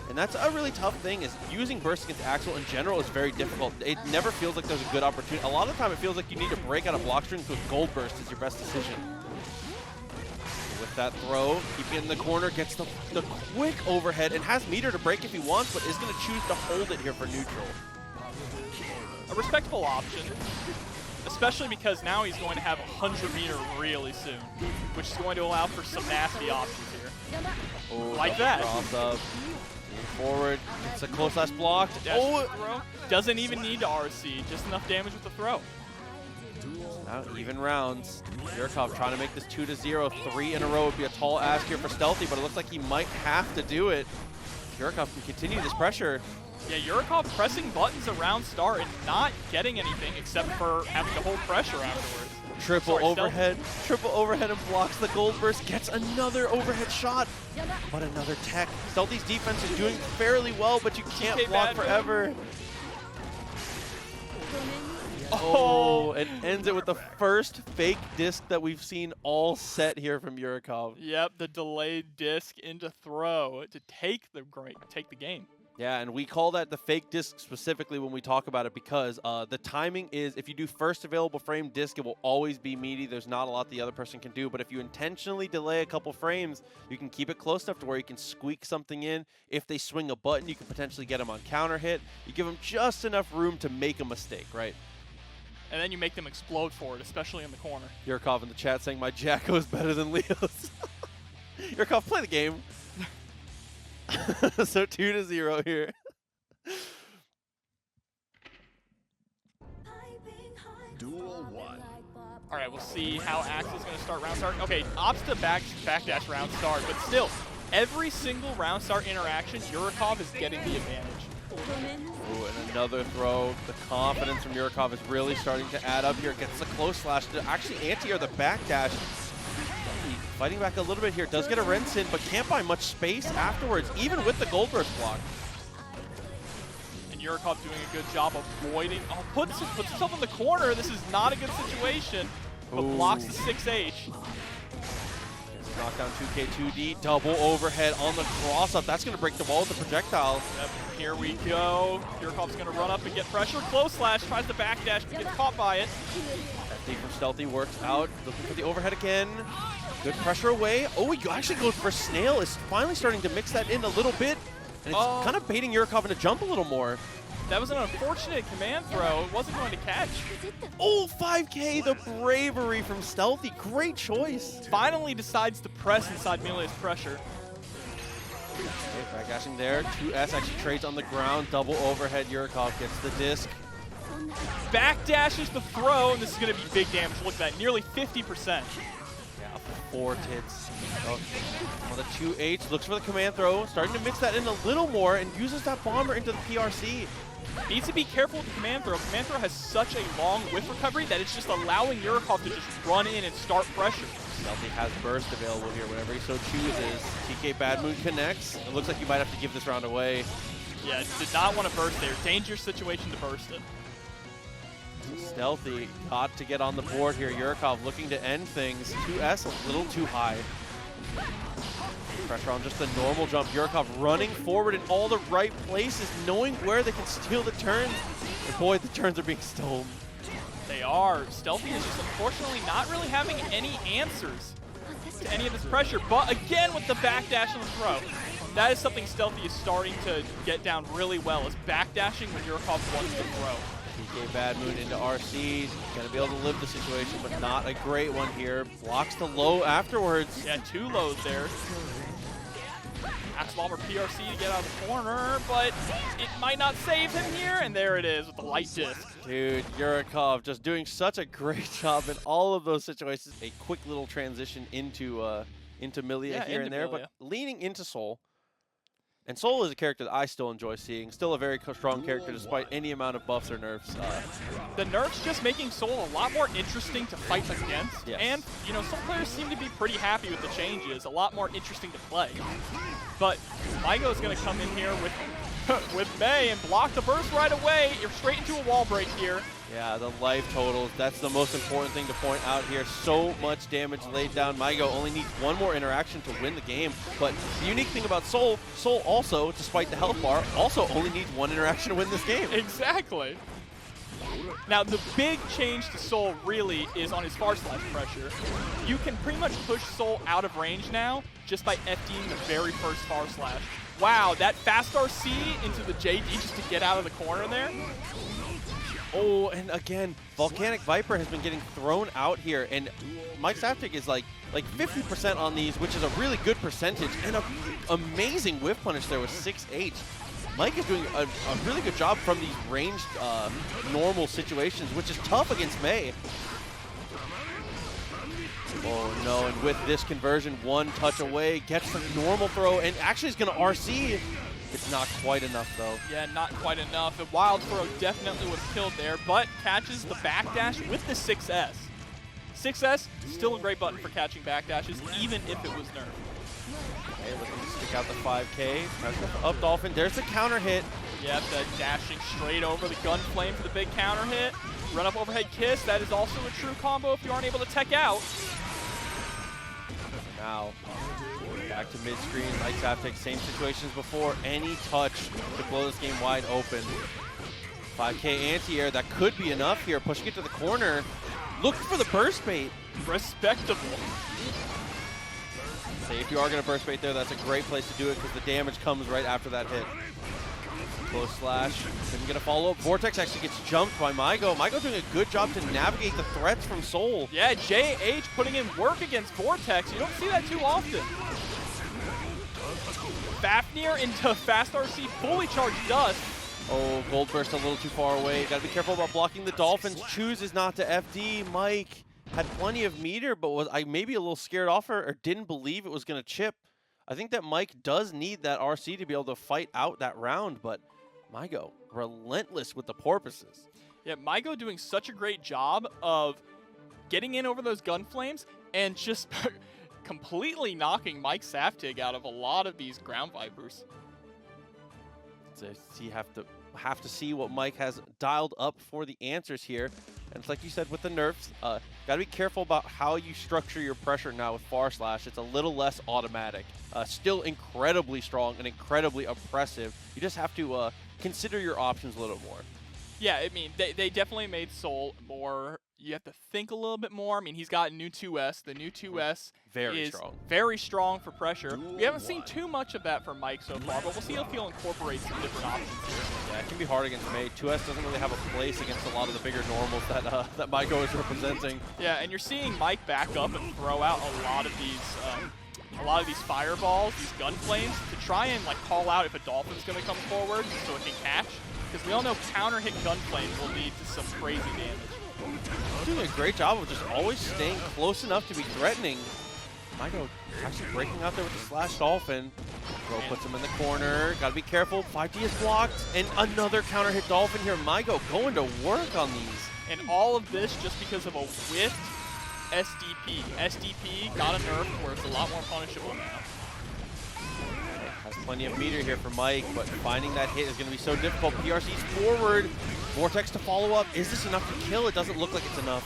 Speaker 1: And that's a really tough thing, is using burst against Axel in general is very difficult. It never feels like there's a good opportunity. A lot of the time it feels like you need to break out of block strings with gold burst is your best decision. With that throw, keeping it in the corner, gets the quick overhead and has meter to break if he wants, but is going to choose to hold it here for neutral.
Speaker 2: A respectable option. Especially because now he's going to have 100 meter really soon, which is going to allow for some nasty options here.
Speaker 1: Oh,
Speaker 2: like that.
Speaker 1: Cross up, forward, it's a close slash blocked.
Speaker 2: Oh, throw. Doesn't even need to RC, just enough damage with the throw.
Speaker 1: Now even rounds. Yurikov trying to make this 2-0. 3 in a row would be a tall ask here for Stealthy, but it looks like he might have to do it. Yurikov can continue this pressure.
Speaker 2: Yeah, Yurikov pressing buttons around start and not getting anything except for having to hold pressure afterwards.
Speaker 1: Triple overhead and blocks the gold burst, gets another overhead shot, but another tech. Stealthy's defense is doing fairly well, but you can't block forever. Oh, and ends it with the first fake disc that we've seen all set here from Yurikov.
Speaker 2: Yep, the delayed disc into throw to take the game.
Speaker 1: Yeah, and we call that the fake disc specifically when we talk about it because the timing is, if you do first available frame disc, it will always be meaty. There's not a lot the other person can do, but if you intentionally delay a couple frames, you can keep it close enough to where you can squeak something in. If they swing a button, you can potentially get them on counter hit. You give them just enough room to make a mistake, right?
Speaker 2: And then you make them explode for it, especially in the corner.
Speaker 1: Yurikov in the chat saying, my Jacko is better than Leo's. Yurikov, play the game. So 2-0 here.
Speaker 3: Duel 1.
Speaker 2: All right, we'll see how Axel's going to start round start. Okay, ops to backdash round start, but still, every single round start interaction, Yurikov is getting the advantage.
Speaker 1: Ooh, and another throw. The confidence from Yurikov is really starting to add up here. Gets the close slash to actually anti-air the backdash. Fighting back a little bit here. Does get a rinse in, but can't buy much space afterwards, even with the gold burst block.
Speaker 2: And Yurikov doing a good job avoiding. Oh, puts himself in the corner. This is not a good situation, but blocks the 6H.
Speaker 1: Knockdown 2K 2D, double overhead on the cross-up. That's going to break the wall with the projectile.
Speaker 2: Yep, here we go. Yurikov's going to run up and get pressure. Close slash, tries to backdash, but gets caught by it.
Speaker 1: FD from Stealthy works out, looking for the overhead again. Good pressure away. Oh, he actually goes for Snail. Is finally starting to mix that in a little bit. And it's kind of baiting Yurikov into jump a little more.
Speaker 2: That was an unfortunate command throw. It wasn't going to catch.
Speaker 1: Oh, 5K, the bravery from Stealthy. Great choice.
Speaker 2: Finally decides to press inside Millia's pressure.
Speaker 1: Okay, backdashing there. 2S actually trades on the ground. Double overhead. Yurikov gets the disc.
Speaker 2: Backdashes the throw, and this is going to be big damage. Look at that, nearly 50%.
Speaker 1: 4 tits. Oh, the 2H looks for the command throw, starting to mix that in a little more and uses that bomber into the PRC.
Speaker 2: Needs to be careful with the command throw. Command throw has such a long whiff recovery that it's just allowing Yurikov to just run in and start pressure.
Speaker 1: Stealthy has burst available here whenever he so chooses. TK Bad Moon connects. It looks like you might have to give this round away.
Speaker 2: Yeah, did not want to burst there. Dangerous situation to burst it.
Speaker 1: Stealthy got to get on the board here. Yurikov looking to end things. 2S a little too high. Pressure on just the normal jump. Yurikov running forward in all the right places, knowing where they can steal the turns. And boy, the turns are being stolen.
Speaker 2: They are. Stealthy is just unfortunately not really having any answers to any of this pressure. But again, with the backdash on the throw, that is something Stealthy is starting to get down really well, is backdashing when Yurikov wants to throw.
Speaker 1: TK Bad Moon into RC. Gonna be able to live the situation, but not a great one here. Blocks the low afterwards.
Speaker 2: Yeah, 2 lows there. Axelbomber PRC to get out of the corner, but it might not save him here, and there it is with the light disc.
Speaker 1: Dude, Yurikov just doing such a great job in all of those situations. A quick little transition into Millia here and there,
Speaker 2: Millia.
Speaker 1: but leaning into Soul. And Soul is a character that I still enjoy seeing. Still a very strong character despite any amount of buffs or nerfs.
Speaker 2: The nerfs just making Soul a lot more interesting to fight against.
Speaker 1: Yes.
Speaker 2: And, you know, Soul players seem to be pretty happy with the changes. A lot more interesting to play. But Maigo is going to come in here with May and block the burst right away. You're straight into a wall break here.
Speaker 1: Yeah, the life totals. That's the most important thing to point out here. So much damage laid down. Maigo only needs one more interaction to win the game. But the unique thing about Soul also, despite the health bar, also only needs one interaction to win this game.
Speaker 2: Exactly. Now, the big change to Soul really is on his far slash pressure. You can pretty much push Soul out of range now just by FDing the very first far slash. Wow, that fast RC into the JD just to get out of the corner there.
Speaker 1: Oh, and again, Volcanic Viper has been getting thrown out here, and Mike Saftig is like 50% on these, which is a really good percentage, and an amazing whiff punish there with 6H. Mike is doing a really good job from these ranged normal situations, which is tough against May. Oh no, and with this conversion, one touch away, gets the normal throw, and actually is going to RC. It's not quite enough, though. Yeah,
Speaker 2: not quite enough. The wild throw definitely was killed there, but catches the backdash with the 6S. 6S, still a great button for catching backdashes, even if it was nerfed.
Speaker 1: Okay, looking to stick out the 5K. Up Dolphin, there's the counter hit.
Speaker 2: Yep, the dashing straight over the gun flame for the big counter hit. Run up overhead kiss, that is also a true combo if you aren't able to tech out.
Speaker 1: Now, back to mid-screen. Mike's have to take same situation as before. Any touch to blow this game wide open. 5K anti-air, that could be enough here. Pushing it to the corner. Look for the burst bait.
Speaker 2: Respectable.
Speaker 1: Say if you are going to burst bait there, that's a great place to do it because the damage comes right after that hit. Close slash. Couldn't get a follow-up. Vortex actually gets jumped by Maigo. Maigo doing a good job to navigate the threats from Soul.
Speaker 2: Yeah, JH putting in work against Vortex. You don't see that too often. Fafnir into Fast RC, fully charged Dust.
Speaker 1: Oh, Gold Burst a little too far away. Got to be careful about blocking the Dolphins. Chooses not to FD. Mike had plenty of meter, but was maybe a little scared off or didn't believe it was going to chip. I think that Mike does need that RC to be able to fight out that round, but Maigo, relentless with the porpoises.
Speaker 2: Yeah, Maigo doing such a great job of getting in over those gun flames and just completely knocking Mike Saftig out of a lot of these ground vipers.
Speaker 1: So you have to see what Mike has dialed up for the answers here. And it's like you said with the nerfs, got to be careful about how you structure your pressure now with Far Slash. It's a little less automatic. Still incredibly strong and incredibly oppressive. You just have to consider your options a little more.
Speaker 2: Yeah, I mean, they definitely made Soul more, you have to think a little bit more. I mean, he's got new 2S. The new 2S is very strong for pressure. We haven't seen too much of that from Mike so far, but we'll see if he'll incorporate some different options here.
Speaker 1: Yeah, it can be hard against May. 2S doesn't really have a place against a lot of the bigger normals that Maigo is representing.
Speaker 2: Yeah, and you're seeing Mike back up and throw out a lot of these fireballs, these gun flames, to try and like call out if a Dolphin's going to come forward so it can catch. Because we all know counter hit gun flames will lead to some crazy damage.
Speaker 1: Doing a great job of just always staying close enough to be threatening. Maigo actually breaking out there with the slash Dolphin. Bro puts him in the corner. Gotta be careful. 5D is blocked. And another counter hit Dolphin here. Maigo going to work on these.
Speaker 2: And all of this just because of a whiffed SDP. SDP got a nerf where it's a lot more punishable now.
Speaker 1: Has plenty of meter here for Mike, but finding that hit is going to be so difficult. PRC's forward. Vortex to follow up. Is this enough to kill? It doesn't look like it's enough.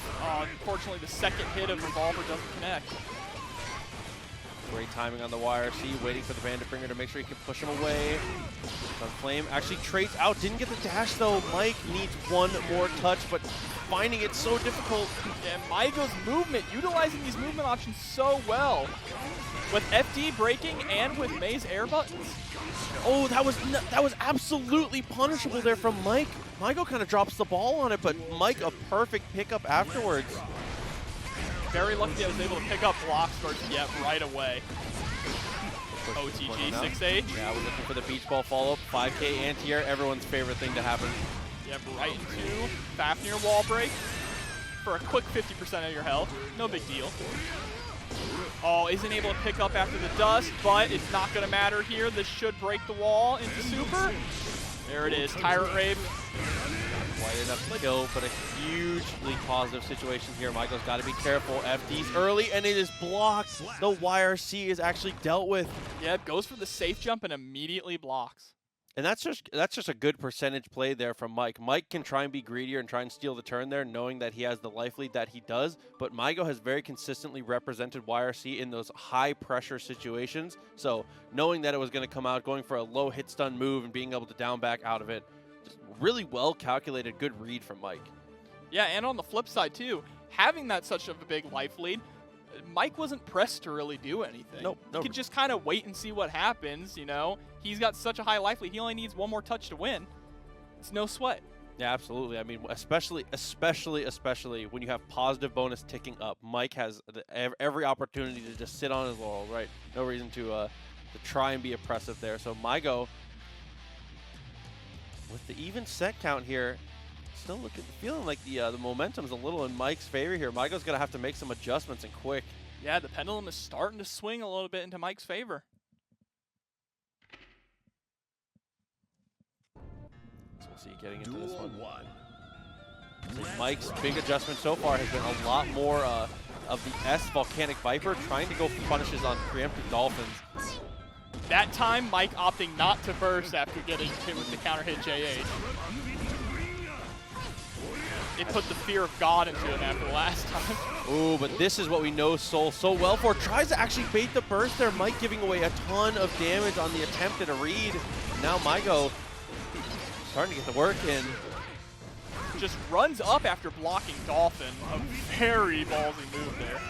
Speaker 2: Unfortunately, the second hit of Revolver doesn't connect.
Speaker 1: Great timing on the YRC, waiting for the Bandit Bringer to make sure he can push him away. On Flame actually trades out. Didn't get the dash though. Mike needs one more touch, but finding it so difficult.
Speaker 2: Yeah, Maigo's movement, utilizing these movement options so well. With FD breaking and with May's air buttons.
Speaker 1: Oh, that was absolutely punishable there from Mike. Maigo kind of drops the ball on it, but Mike a perfect pickup afterwards.
Speaker 2: Very lucky I was able to pick up blocks first, yeah, right away. OTG 6H.
Speaker 1: Yeah, we're looking for the beach ball follow-up. 5K anti-air, everyone's favorite thing to happen.
Speaker 2: Yep, right into Fafnir wall break for a quick 50% of your health. No big deal. Oh, isn't able to pick up after the dust, but it's not going to matter here. This should break the wall into super. There it is, Tyrant Rape.
Speaker 1: Quite enough to kill, but a hugely positive situation here. Maigo's got to be careful. FD's early, and it is blocked. The YRC is actually dealt with.
Speaker 2: Yep, goes for the safe jump and immediately blocks.
Speaker 1: And that's just a good percentage play there from Mike. Mike can try and be greedier and try and steal the turn there, knowing that he has the life lead that he does. But Maigo has very consistently represented YRC in those high-pressure situations. So knowing that it was going to come out, going for a low hit-stun move and being able to down back out of it, just really well-calculated, good read from Mike.
Speaker 2: Yeah, and on the flip side, too, having that such of a big life lead, Mike wasn't pressed to really do anything.
Speaker 1: Nope.
Speaker 2: He could just kind of wait and see what happens, you know. He's got such a high life lead. He only needs one more touch to win. It's no sweat.
Speaker 1: Yeah, absolutely. I mean, especially when you have positive bonus ticking up. Mike has every opportunity to just sit on his laurels, right? No reason to try and be oppressive there. So Maigo, with the even set count here, still feeling like the momentum's a little in Mike's favor here. Maigo's going to have to make some adjustments and quick.
Speaker 2: Yeah, the pendulum is starting to swing a little bit into Mike's favor.
Speaker 1: So we'll see getting into this one. So Mike's big adjustment so far has been a lot more of the S Volcanic Viper, trying to go for punishes on preemptive Dolphins.
Speaker 2: That time, Mike opting not to burst after getting hit with the counter hit JH. It put the fear of God into him after the last time.
Speaker 1: Ooh, but this is what we know Soul so well for. Tries to actually bait the burst there. Mike giving away a ton of damage on the attempt at a read. Now Maigo starting to get the work in.
Speaker 2: Just runs up after blocking Dolphin. A very ballsy move there.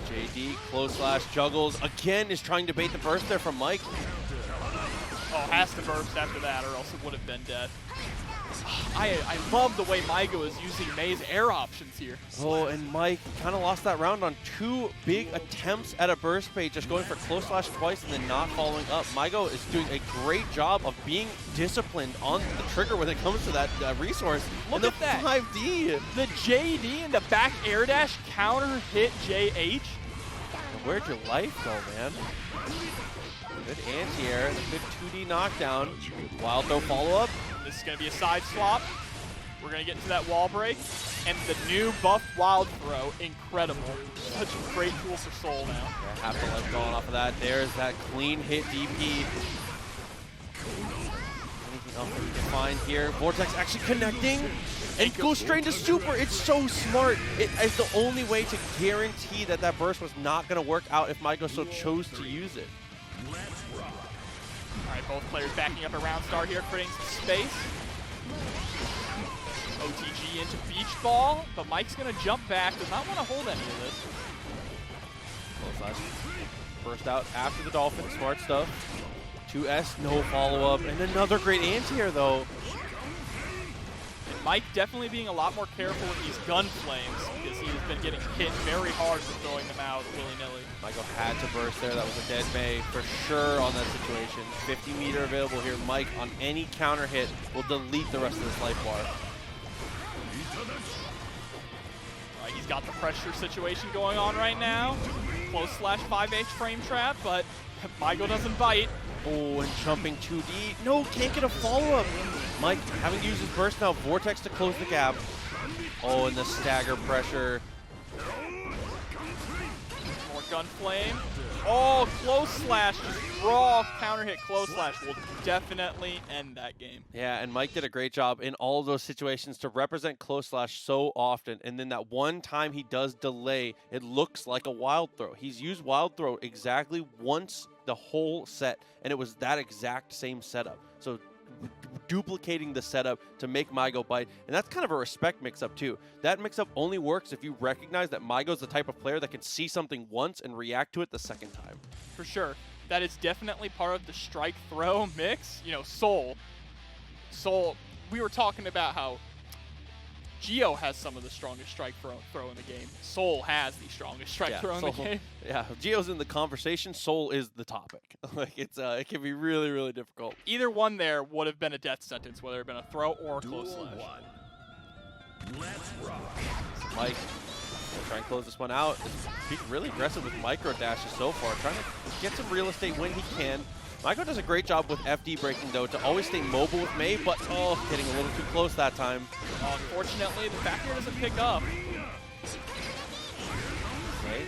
Speaker 1: JD, close slash, juggles. Again is trying to bait the burst there from Mike.
Speaker 2: Oh, has to burst after that or else it would have been dead. I love the way Maigo is using May's air options here.
Speaker 1: Oh, and Mike kind of lost that round on 2 big attempts at a burst bait, just going for close slash twice and then not following up. Maigo is doing a great job of being disciplined on the trigger when it comes to that resource.
Speaker 2: Look at that.
Speaker 1: 5D.
Speaker 2: The JD and the back air dash counter hit JH.
Speaker 1: Where'd your life go, man? Good anti-air and a good 2D knockdown. Wild throw follow-up.
Speaker 2: This is going to be a side swap. We're going to get into that wall break. And the new buffed wild throw, incredible. Such a great tool for Soul now.
Speaker 1: Yeah, half the life gone off of that. There's that clean hit DP. Anything else that we can find here? Vortex actually connecting. And goes straight into super. It's so smart. It's the only way to guarantee that that burst was not going to work out if Maigo so chose to use it.
Speaker 2: All right, both players backing up around Star here, creating some space. OTG into beach ball, but Mike's going to jump back. Does not want to hold any of this.
Speaker 1: Close slash. Burst out after the Dolphin. Smart stuff. 2S, no follow-up. And another great anti-air, though.
Speaker 2: Mike definitely being a lot more careful with these gun flames because he's been getting hit very hard for throwing them out willy-nilly.
Speaker 1: Maigo had to burst there. That was a dead May for sure on that situation. 50 meter available here. Mike on any counter hit will delete the rest of this life bar.
Speaker 2: Right, he's got the pressure situation going on right now. Close slash 5H frame trap, but Maigo doesn't bite.
Speaker 1: Oh, and jumping 2D. No, can't get a follow-up. Mike having to use his burst now. Vortex to close the gap. Oh, and the stagger pressure.
Speaker 2: More gun flame. Oh, close slash. Just raw counter hit close slash will definitely end that game.
Speaker 1: Yeah, and Mike did a great job in all of those situations to represent close slash so often. And then that one time he does delay, it looks like a wild throw. He's used wild throw exactly once the whole set, and it was that exact same setup. So duplicating the setup to make Maigo bite, and that's kind of a respect mix-up too. That mix-up only works if you recognize that Maigo's the type of player that can see something once and react to it the second time.
Speaker 2: For sure. That is definitely part of the strike throw mix. You know, Soul, we were talking about how Geo has some of the strongest strike throw in the game. Soul has the strongest strike throw in the game.
Speaker 1: Yeah, if Geo's in the conversation, Soul is the topic. Like it can be really, really difficult.
Speaker 2: Either one there would have been a death sentence, whether it had been a throw or a close slash.
Speaker 3: Let's rock.
Speaker 1: Mike will try and close this one out. He's really aggressive with micro dashes so far, trying to get some real estate when he can. Maigo does a great job with FD breaking, though, to always stay mobile with May, but, oh, getting a little too close that time.
Speaker 2: Unfortunately, the back air doesn't pick up.
Speaker 1: Okay,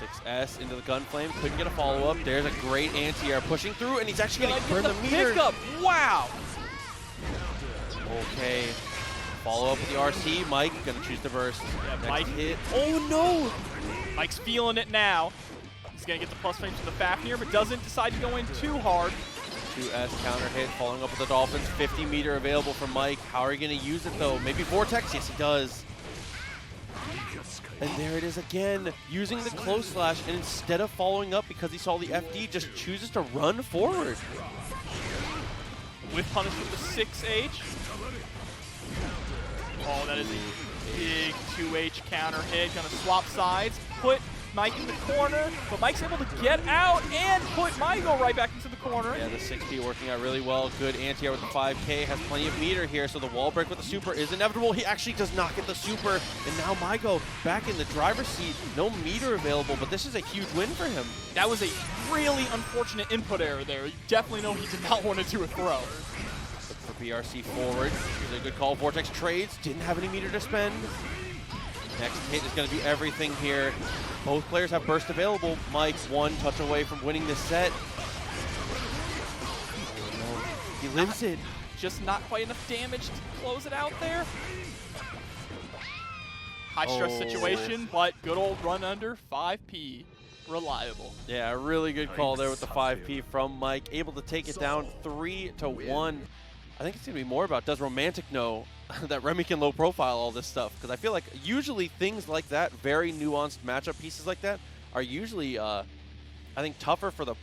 Speaker 1: 6S into the gun flame, couldn't get a follow-up. There's a great anti-air pushing through, and he's actually going to burn the meter.
Speaker 2: Pickup. Wow!
Speaker 1: Okay, follow-up with the RC. Mike going to choose to burst.
Speaker 2: Yeah,
Speaker 1: Next
Speaker 2: Mike
Speaker 1: hit. Oh, no!
Speaker 2: Mike's feeling it now. He's going to get the plus frame to the Fafnir, but doesn't decide to go in too hard.
Speaker 1: 2S counter hit, following up with the Dolphins. 50 meter available for Mike. How are you going to use it, though? Maybe Vortex? Yes, he does. And there it is again, using the close slash, and instead of following up because he saw the FD, just chooses to run forward.
Speaker 2: With punish with the 6H. Oh, that is a big 2H counter hit. Going to swap sides, put Mike in the corner, but Mike's able to get out and put Maigo right back into the corner.
Speaker 1: Yeah, the 6P working out really well. Good anti-air with the 5K, has plenty of meter here, so the wall break with the super is inevitable. He actually does not get the super, and now Maigo back in the driver's seat. No meter available, but this is a huge win for him.
Speaker 2: That was a really unfortunate input error there. You definitely know he did not want to do a throw.
Speaker 1: Look for BRC forward. Here's a good call. Vortex trades, didn't have any meter to spend. Next hit is going to do everything here. Both players have burst available. Mike one touch away from winning this set. He lives it.
Speaker 2: Just not quite enough damage to close it out there. High stress situation, but good old run under 5P. Reliable.
Speaker 1: Yeah, a really good call there with the 5P from Mike. Able to take it down 3-1. I think it's going to be more about, does Romantic know that Remy can low profile all this stuff? Because I feel like usually things like that, very nuanced matchup pieces like that, are usually, I think, tougher for the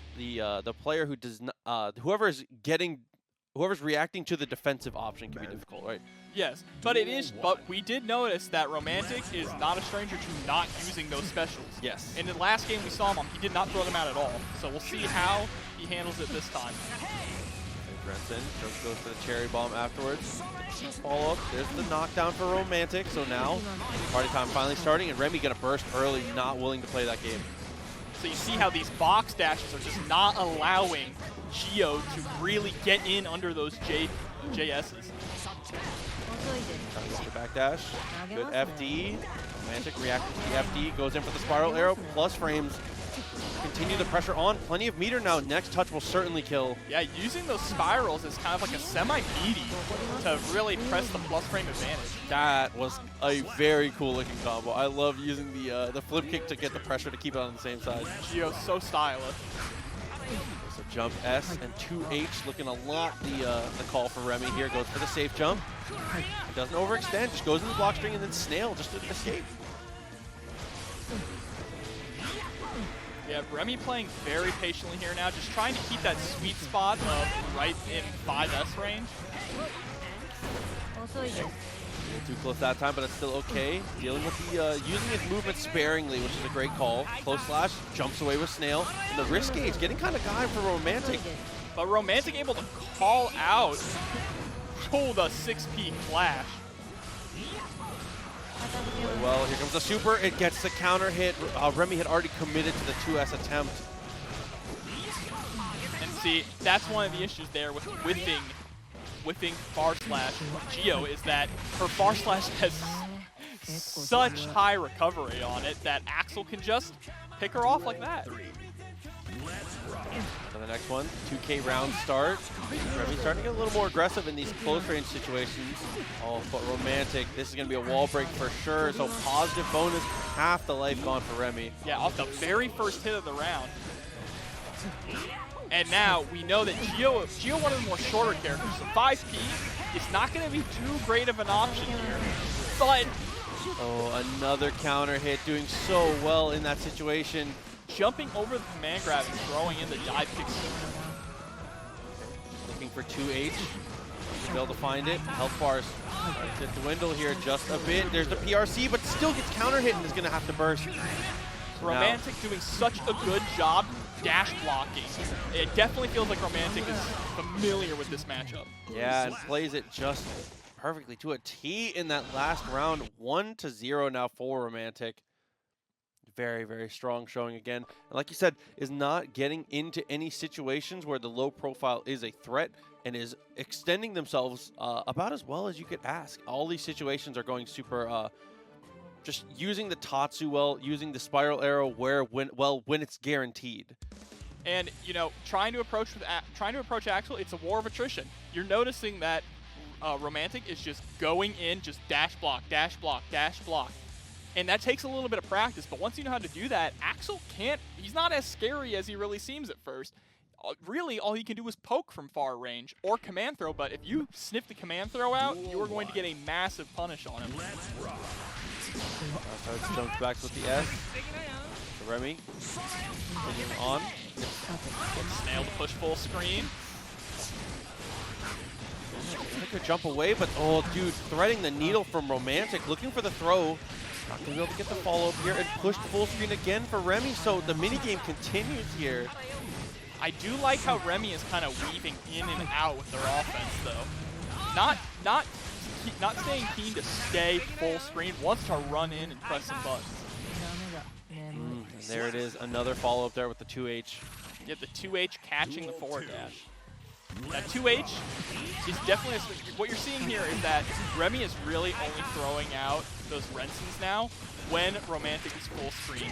Speaker 1: player who does not, whoever's reacting to the defensive option can be difficult, right?
Speaker 2: Yes, but we did notice that Romantic is not a stranger to not using those specials.
Speaker 1: Yes.
Speaker 2: In the last game we saw him on, he did not throw them out at all. So we'll see how he handles it this time.
Speaker 1: Brenton just goes for the cherry bomb afterwards. Follow up. There's the knockdown for Romantic. So now, party time finally starting, and Remy gonna burst early, not willing to play that game.
Speaker 2: So you see how these box dashes are just not allowing Gio to really get in under those JSs.
Speaker 1: Trying to get the backdash. Good FD. Romantic reacting to the FD. Goes in for the spiral arrow. Plus frames. Continue the pressure on. Plenty of meter now. Next touch will certainly kill.
Speaker 2: Yeah, using those spirals is kind of like a semi-beady to really press the plus frame advantage.
Speaker 1: That was a very cool looking combo. I love using the flip kick to get the pressure to keep it on the same side.
Speaker 2: Gio's so stylish.
Speaker 1: So jump S and 2H looking a lot the call for Remy here. Goes for the safe jump. Doesn't overextend, just goes in the block string and then snail just to escape.
Speaker 2: Yeah, Remy playing very patiently here now, just trying to keep that sweet spot of right in 5S range.
Speaker 1: A little too close that time, but it's still okay. Dealing with the using his movement sparingly, which is a great call. Close slash, jumps away with snail. And the wrist gauge getting kind of gone for Romantic.
Speaker 2: But Romantic able to call out the 6P flash.
Speaker 1: Well, here comes the super. It gets the counter hit. Remy had already committed to the 2S attempt.
Speaker 2: And see, that's one of the issues there with whiffing far slash Gio, is that her far slash has such high recovery on it that Axel can just pick her off like that.
Speaker 1: So the next one, 2K round start. Remy's starting to get a little more aggressive in these close range situations. Oh, but Romantic, this is going to be a wall break for sure. So positive bonus, half the life gone for Remy.
Speaker 2: Yeah, off the very first hit of the round. And now we know that Gio, one of the more shorter characters, so 5P is not going to be too great of an option here. But
Speaker 1: oh, another counter hit, doing so well in that situation.
Speaker 2: Jumping over the command grab and throwing in the dive kick.
Speaker 1: Looking for 2H. To be able to find it. Health bars start to dwindle here just a bit. There's the PRC, but still gets counter hit and is going to have to burst.
Speaker 2: Romantic doing such a good job dash blocking. It definitely feels like Romantic is familiar with this matchup.
Speaker 1: Yeah, and plays it just perfectly to a T in that last round. 1-0 now for Romantic. Very, very strong showing again. And like you said, is not getting into any situations where the low profile is a threat and is extending themselves about as well as you could ask. All these situations are going super, just using the Tatsu well, using the spiral arrow when it's guaranteed.
Speaker 2: And, you know, trying to approach Axel, it's a war of attrition. You're noticing that Romantic is just going in, just dash block, dash block, dash block. And that takes a little bit of practice, but once you know how to do that, Axel he's not as scary as he really seems at first. Really, all he can do is poke from far range or command throw, but if you sniff the command throw out, you are going to get a massive punish on him.
Speaker 1: Starts jumps back with the S. So Remy continuing on.
Speaker 2: Snail to push full screen.
Speaker 1: I could jump away, but oh, dude, threading the needle from Romantic, looking for the throw. Not going to be able to get the follow-up here, and pushed full screen again for Remy, so the minigame continues here.
Speaker 2: I do like how Remy is kind of weaving in and out with their offense, though. Not staying keen to stay full screen, wants to run in and press some buttons.
Speaker 1: And there it is, another follow-up there with the 2H.
Speaker 2: Yeah, the 2H catching the forward dash. That 2H is definitely, what you're seeing here is that Remy is really only throwing out those Rensons now when Romantic is full screen,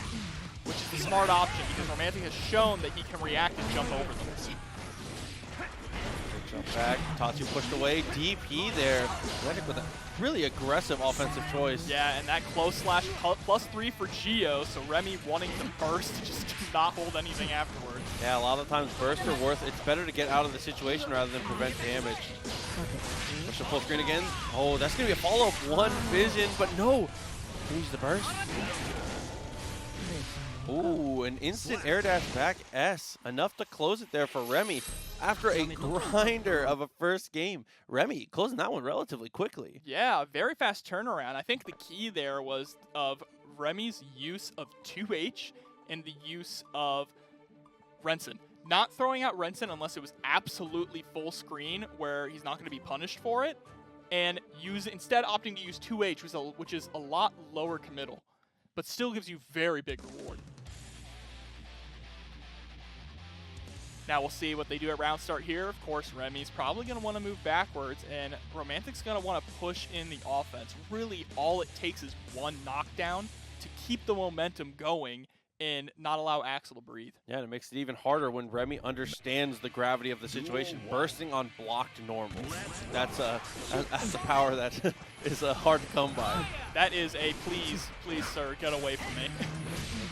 Speaker 2: which is the smart option because Romantic has shown that he can react and jump over them.
Speaker 1: Jump back, Tatsu pushed away, DP there. Manic with a really aggressive offensive choice.
Speaker 2: Yeah, and that close slash +3 for Geo, so Remy wanting to burst just to not hold anything afterwards.
Speaker 1: Yeah, a lot of times bursts are worth, it's better to get out of the situation rather than prevent damage. Push the full screen again. Oh, that's going to be a follow-up. One vision, but no. Use the burst. Ooh, an instant air dash back S. Enough to close it there for Remy. After a grinder of a first game, Remy closing that one relatively quickly.
Speaker 2: Yeah, very fast turnaround. I think the key there was of Remy's use of 2H and the use of Renson. Not throwing out Renson unless it was absolutely full screen where he's not going to be punished for it, and instead opting to use 2H, which is a lot lower committal, but still gives you very big reward. Now we'll see what they do at round start here. Of course, Remy's probably going to want to move backwards, and Romantic's going to want to push in the offense. Really, all it takes is one knockdown to keep the momentum going and not allow Axel to breathe.
Speaker 1: Yeah, and it makes it even harder when Remy understands the gravity of the situation, bursting on blocked normals. That's a power that is hard to come by.
Speaker 2: That is a please, sir, get away from me.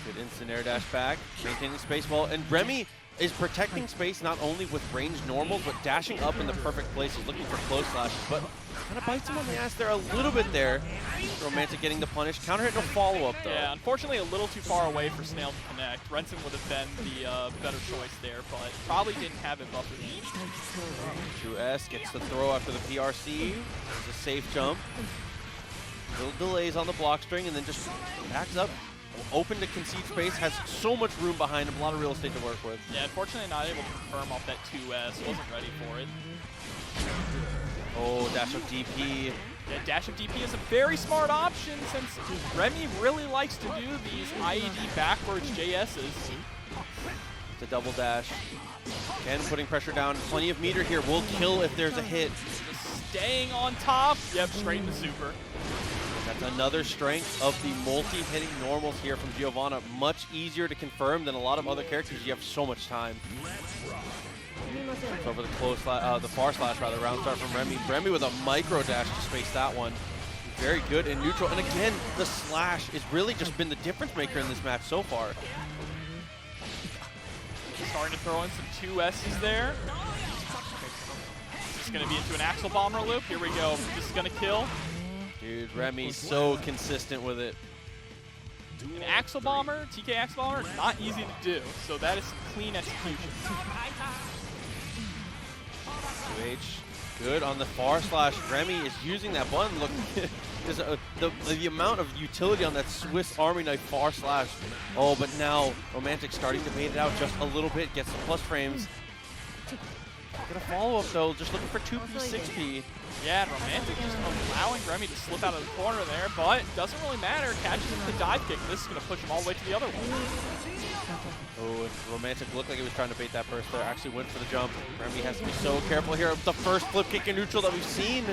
Speaker 1: Good instant air dash back, maintaining space well, and Remy is protecting space not only with ranged normals, but dashing up in the perfect places, looking for close slashes, but kind of bites him on the ass there a little bit there. Romantic getting the punish. Counter hit, no follow-up, though.
Speaker 2: Yeah, unfortunately a little too far away for Snail to connect. Renson would have been the better choice there, but probably didn't have it buffered in.
Speaker 1: 2S gets the throw after the PRC. There's a safe jump. Little delays on the block string, and then just backs up. Open to concede space, has so much room behind him, a lot of real estate to work with.
Speaker 2: Yeah, unfortunately not able to confirm off that 2S, wasn't ready for it.
Speaker 1: Oh, dash of DP.
Speaker 2: Yeah, dash of DP is a very smart option since Remy really likes to do these IED backwards JSs.
Speaker 1: The double dash. Again, putting pressure down. Plenty of meter here. Will kill if there's a hit.
Speaker 2: Just staying on top. Yep, straight in the super.
Speaker 1: That's another strength of the multi-hitting normals here from Giovanna. Much easier to confirm than a lot of other characters. You have so much time. Over the the far slash rather, round start from Remy. Remy with a micro dash to space that one. Very good in neutral. And again, the slash has really just been the difference maker in this match so far.
Speaker 2: Starting to throw in some 2S's there. This is going to be into an Axel Bomber loop. Here we go. This is going to kill.
Speaker 1: Dude, Remy's so consistent with it.
Speaker 2: An Axel Bomber, TK Axel Bomber, not easy to do. So that is some clean execution.
Speaker 1: 2H, good on the far slash. Remy is using that button. Look, the amount of utility on that Swiss Army knife far slash. Oh, but now Romantic starting to bait it out just a little bit. Gets some plus frames. Get a follow-up though, just looking for 2P, 6P.
Speaker 2: Yeah, and Romantic just allowing Remy to slip out of the corner there, but it doesn't really matter. Catches him with the dive kick. This is going to push him all the way to the other one.
Speaker 1: Oh, and Romantic looked like he was trying to bait that burst there. Actually went for the jump. Remy has to be so careful here. The first flip kick in neutral that we've seen.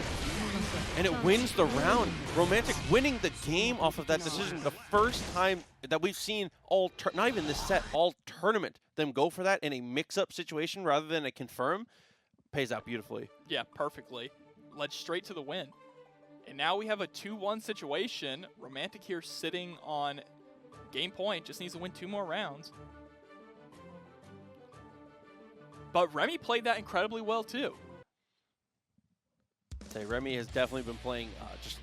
Speaker 1: And it wins the round. Romantic winning the game off of that decision. The first time that we've seen not even this set, all tournament, them go for that in a mix-up situation rather than a confirm. Pays out beautifully.
Speaker 2: Yeah, perfectly. Led straight to the win. And now we have a 2-1 situation. Romantic here sitting on game point. Just needs to win 2 more rounds. But Remy played that incredibly well, too.
Speaker 1: Say Remy has definitely been playing just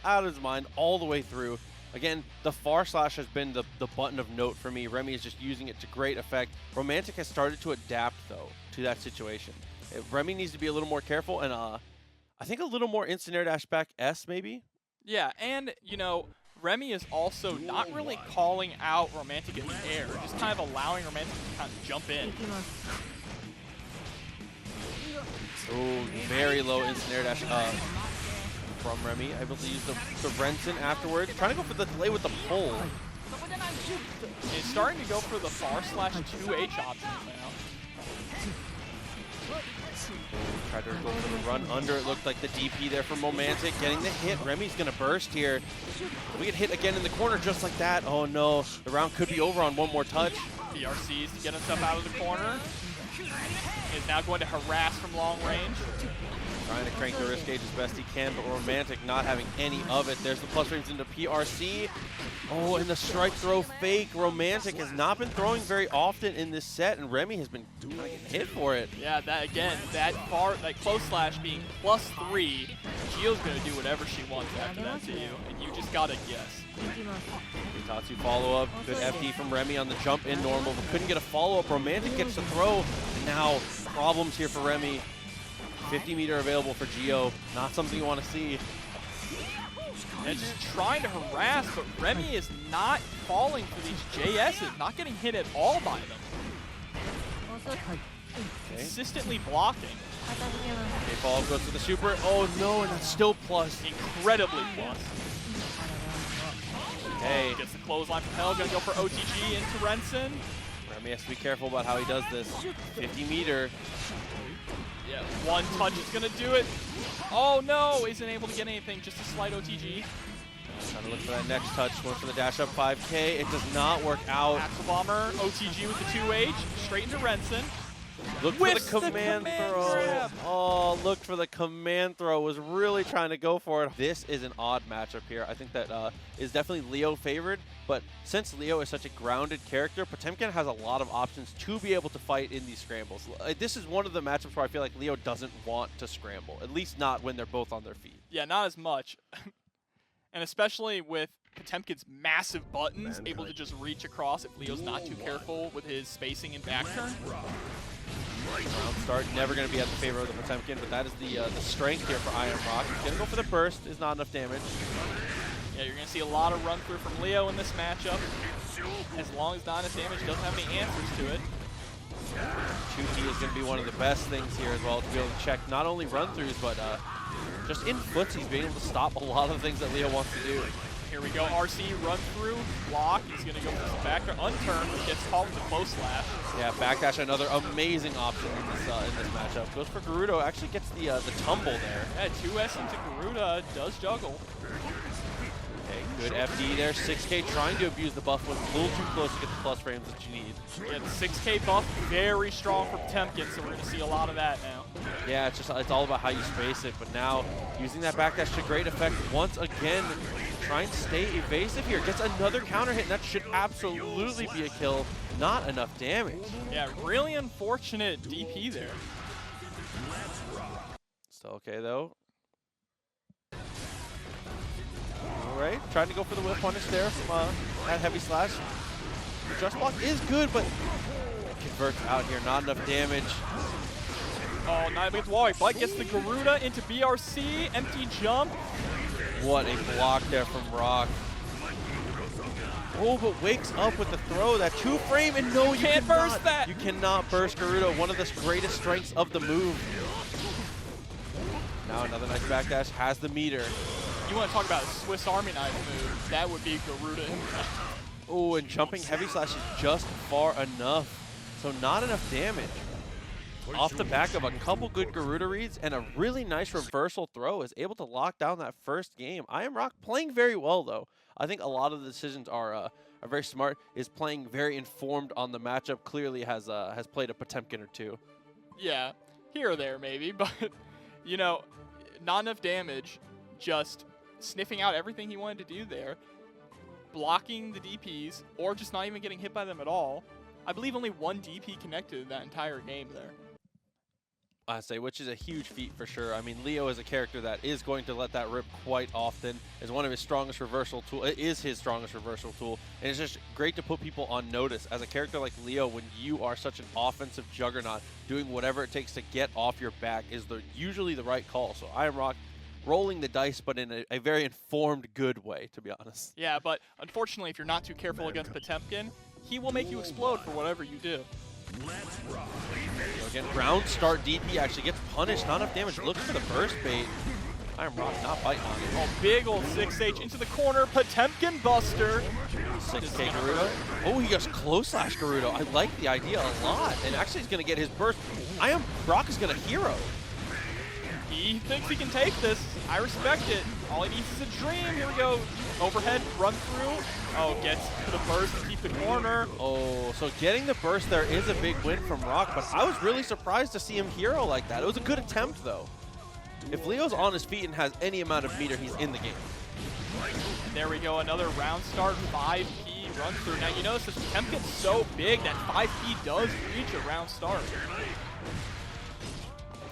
Speaker 1: out of his mind all the way through. Again, the far slash has been the button of note for me. Remy is just using it to great effect. Romantic has started to adapt, though, to that situation. Remy needs to be a little more careful and I think a little more instant air dash back S, maybe?
Speaker 2: Yeah, and, you know, Remy is also not really calling out Romantic in the air, just kind of allowing Romantic to kind of jump in.
Speaker 1: Oh, very low instant air dash from Remy. Able to use the Renson afterwards. Trying to go for the delay with the pull.
Speaker 2: It's starting to go for the far slash 2H options now.
Speaker 1: Tried to go for the run under. It looked like the DP there from Romantic. Getting the hit. Remy's going to burst here. If we get hit again in the corner just like that. Oh no. The round could be over on one more touch.
Speaker 2: PRCs to get himself out of the corner. Is now going to harass from long range.
Speaker 1: Trying to crank the risk gauge as best he can, but Romantic not having any of it. There's the plus frames into PRC. Oh, and the strike throw fake. Romantic has not been throwing very often in this set, and Remy has been kind of getting hit for it.
Speaker 2: Yeah, that again, that close slash being +3, Gio's gonna do whatever she wants after that to you, and you just gotta guess.
Speaker 1: Tatsu follow-up, good FD from Remy on the jump in normal, but couldn't get a follow-up. Romantic gets the throw, and now problems here for Remy. 50-meter available for Gio, not something you want to see.
Speaker 2: And just trying to harass, but Remy is not falling for these JSs, not getting hit at all by them.
Speaker 1: Okay.
Speaker 2: Consistently blocking.
Speaker 1: Okay, follow-up goes to the super. Oh no, and that's still plus.
Speaker 2: Incredibly plus.
Speaker 1: Okay.
Speaker 2: Gets the clothesline from Hell, gonna go for OTG into Renson.
Speaker 1: Remy has to be careful about how he does this. 50-meter.
Speaker 2: Yeah, one touch is gonna do it. Oh no, isn't able to get anything, just a slight OTG.
Speaker 1: Trying to look for that next touch, going for the dash up 5K. It does not work out.
Speaker 2: Axel Bomber, OTG with the 2H, straight into Renson.
Speaker 1: Look for the command throw.
Speaker 2: Grab.
Speaker 1: Oh, look for the command throw. Was really trying to go for it. This is an odd matchup here. I think that is definitely Leo favored. But since Leo is such a grounded character, Potemkin has a lot of options to be able to fight in these scrambles. This is one of the matchups where I feel like Leo doesn't want to scramble, at least not when they're both on their feet.
Speaker 2: Yeah, not as much. And especially with Potemkin's massive buttons, able to just reach across if Leo's not too careful with his spacing and back turn.
Speaker 1: Round start, never going to be at the favor of the Potemkin, but that is the strength here for Iron Rock. He's going to go for the burst, is not enough damage.
Speaker 2: Yeah, you're going to see a lot of run-through from Leo in this matchup, as long as not enough damage doesn't have any answers to it.
Speaker 1: 2P is going to be one of the best things here as well, to be able to check not only run-throughs, but just in footsies, being able to stop a lot of the things that Leo wants to do.
Speaker 2: Here we go, RC run-through, block, he's going to go for some back turn, unturn, gets caught with the close slash.
Speaker 1: Yeah, backdash, another amazing option in this matchup. Goes for Gerudo, actually gets the tumble there.
Speaker 2: Yeah, 2S into Garuda, does juggle.
Speaker 1: Okay, good FD there. 6K trying to abuse the buff, was a little too close to get the plus frames that you need.
Speaker 2: Yeah, the 6K buff, very strong for Potemkin, so we're going to see a lot of that now.
Speaker 1: Yeah, it's all about how you space it, but now using that backdash to great effect once again, trying to stay evasive here. Gets another counter hit, and that should absolutely be a kill. Not enough damage.
Speaker 2: Yeah, really unfortunate DP there.
Speaker 1: Still okay, though. All right, trying to go for the whip punish there from that heavy slash. The just block is good, but converts out here. Not enough damage.
Speaker 2: Oh, not against Wally, but gets the Garuda into BRC, empty jump.
Speaker 1: What a block there from Rock. Oh, but wakes up with the throw, that 2-frame, and no, you
Speaker 2: can't burst that.
Speaker 1: You cannot burst Garuda, one of the greatest strengths of the move. Now another nice backdash, has the meter.
Speaker 2: You want to talk about a Swiss Army knife move, that would be Garuda.
Speaker 1: Oh, and jumping heavy slash is just far enough, so not enough damage. Off the back of a couple good Garuda reads and a really nice reversal throw, is able to lock down that first game. I Am Rock playing very well, though. I think a lot of the decisions are very smart, is playing very informed on the matchup, clearly has played a Potemkin or two.
Speaker 2: Yeah, here or there maybe, but, you know, not enough damage, just sniffing out everything he wanted to do there, blocking the DPs, or just not even getting hit by them at all. I believe only one DP connected that entire game there.
Speaker 1: I say, which is a huge feat for sure. I mean, Leo is a character that is going to let that rip quite often. Is one of his strongest reversal tool. It is his strongest reversal tool, and it's just great to put people on notice. As a character like Leo, when you are such an offensive juggernaut, doing whatever it takes to get off your back is usually the right call. So I Am Rock rolling the dice, but in a very informed, good way, to be honest.
Speaker 2: Yeah, but unfortunately, if you're not too careful against Potemkin, he will make you explode for whatever you do.
Speaker 1: So again, round start DP actually gets punished, not enough damage. Looks for the burst bait. Iron Rock not biting on it.
Speaker 2: Oh, big old 6H into the corner, Potemkin buster.
Speaker 1: 6K Garudo. Oh, he just close slash Garudo. I like the idea a lot. And actually he's going to get his burst. Iron Rock is going to hero.
Speaker 2: He thinks he can take this. I respect it. All he needs is a dream. Here we go. Overhead, run through. Oh, gets to the burst to keep the corner.
Speaker 1: Oh, so getting the burst there is a big win from Rock, but I was really surprised to see him hero like that. It was a good attempt, though. If Leo's on his feet and has any amount of meter, he's in the game.
Speaker 2: And there we go, another round start, 5P run through. Now you notice this Potemkin's so big that 5P does reach a round start.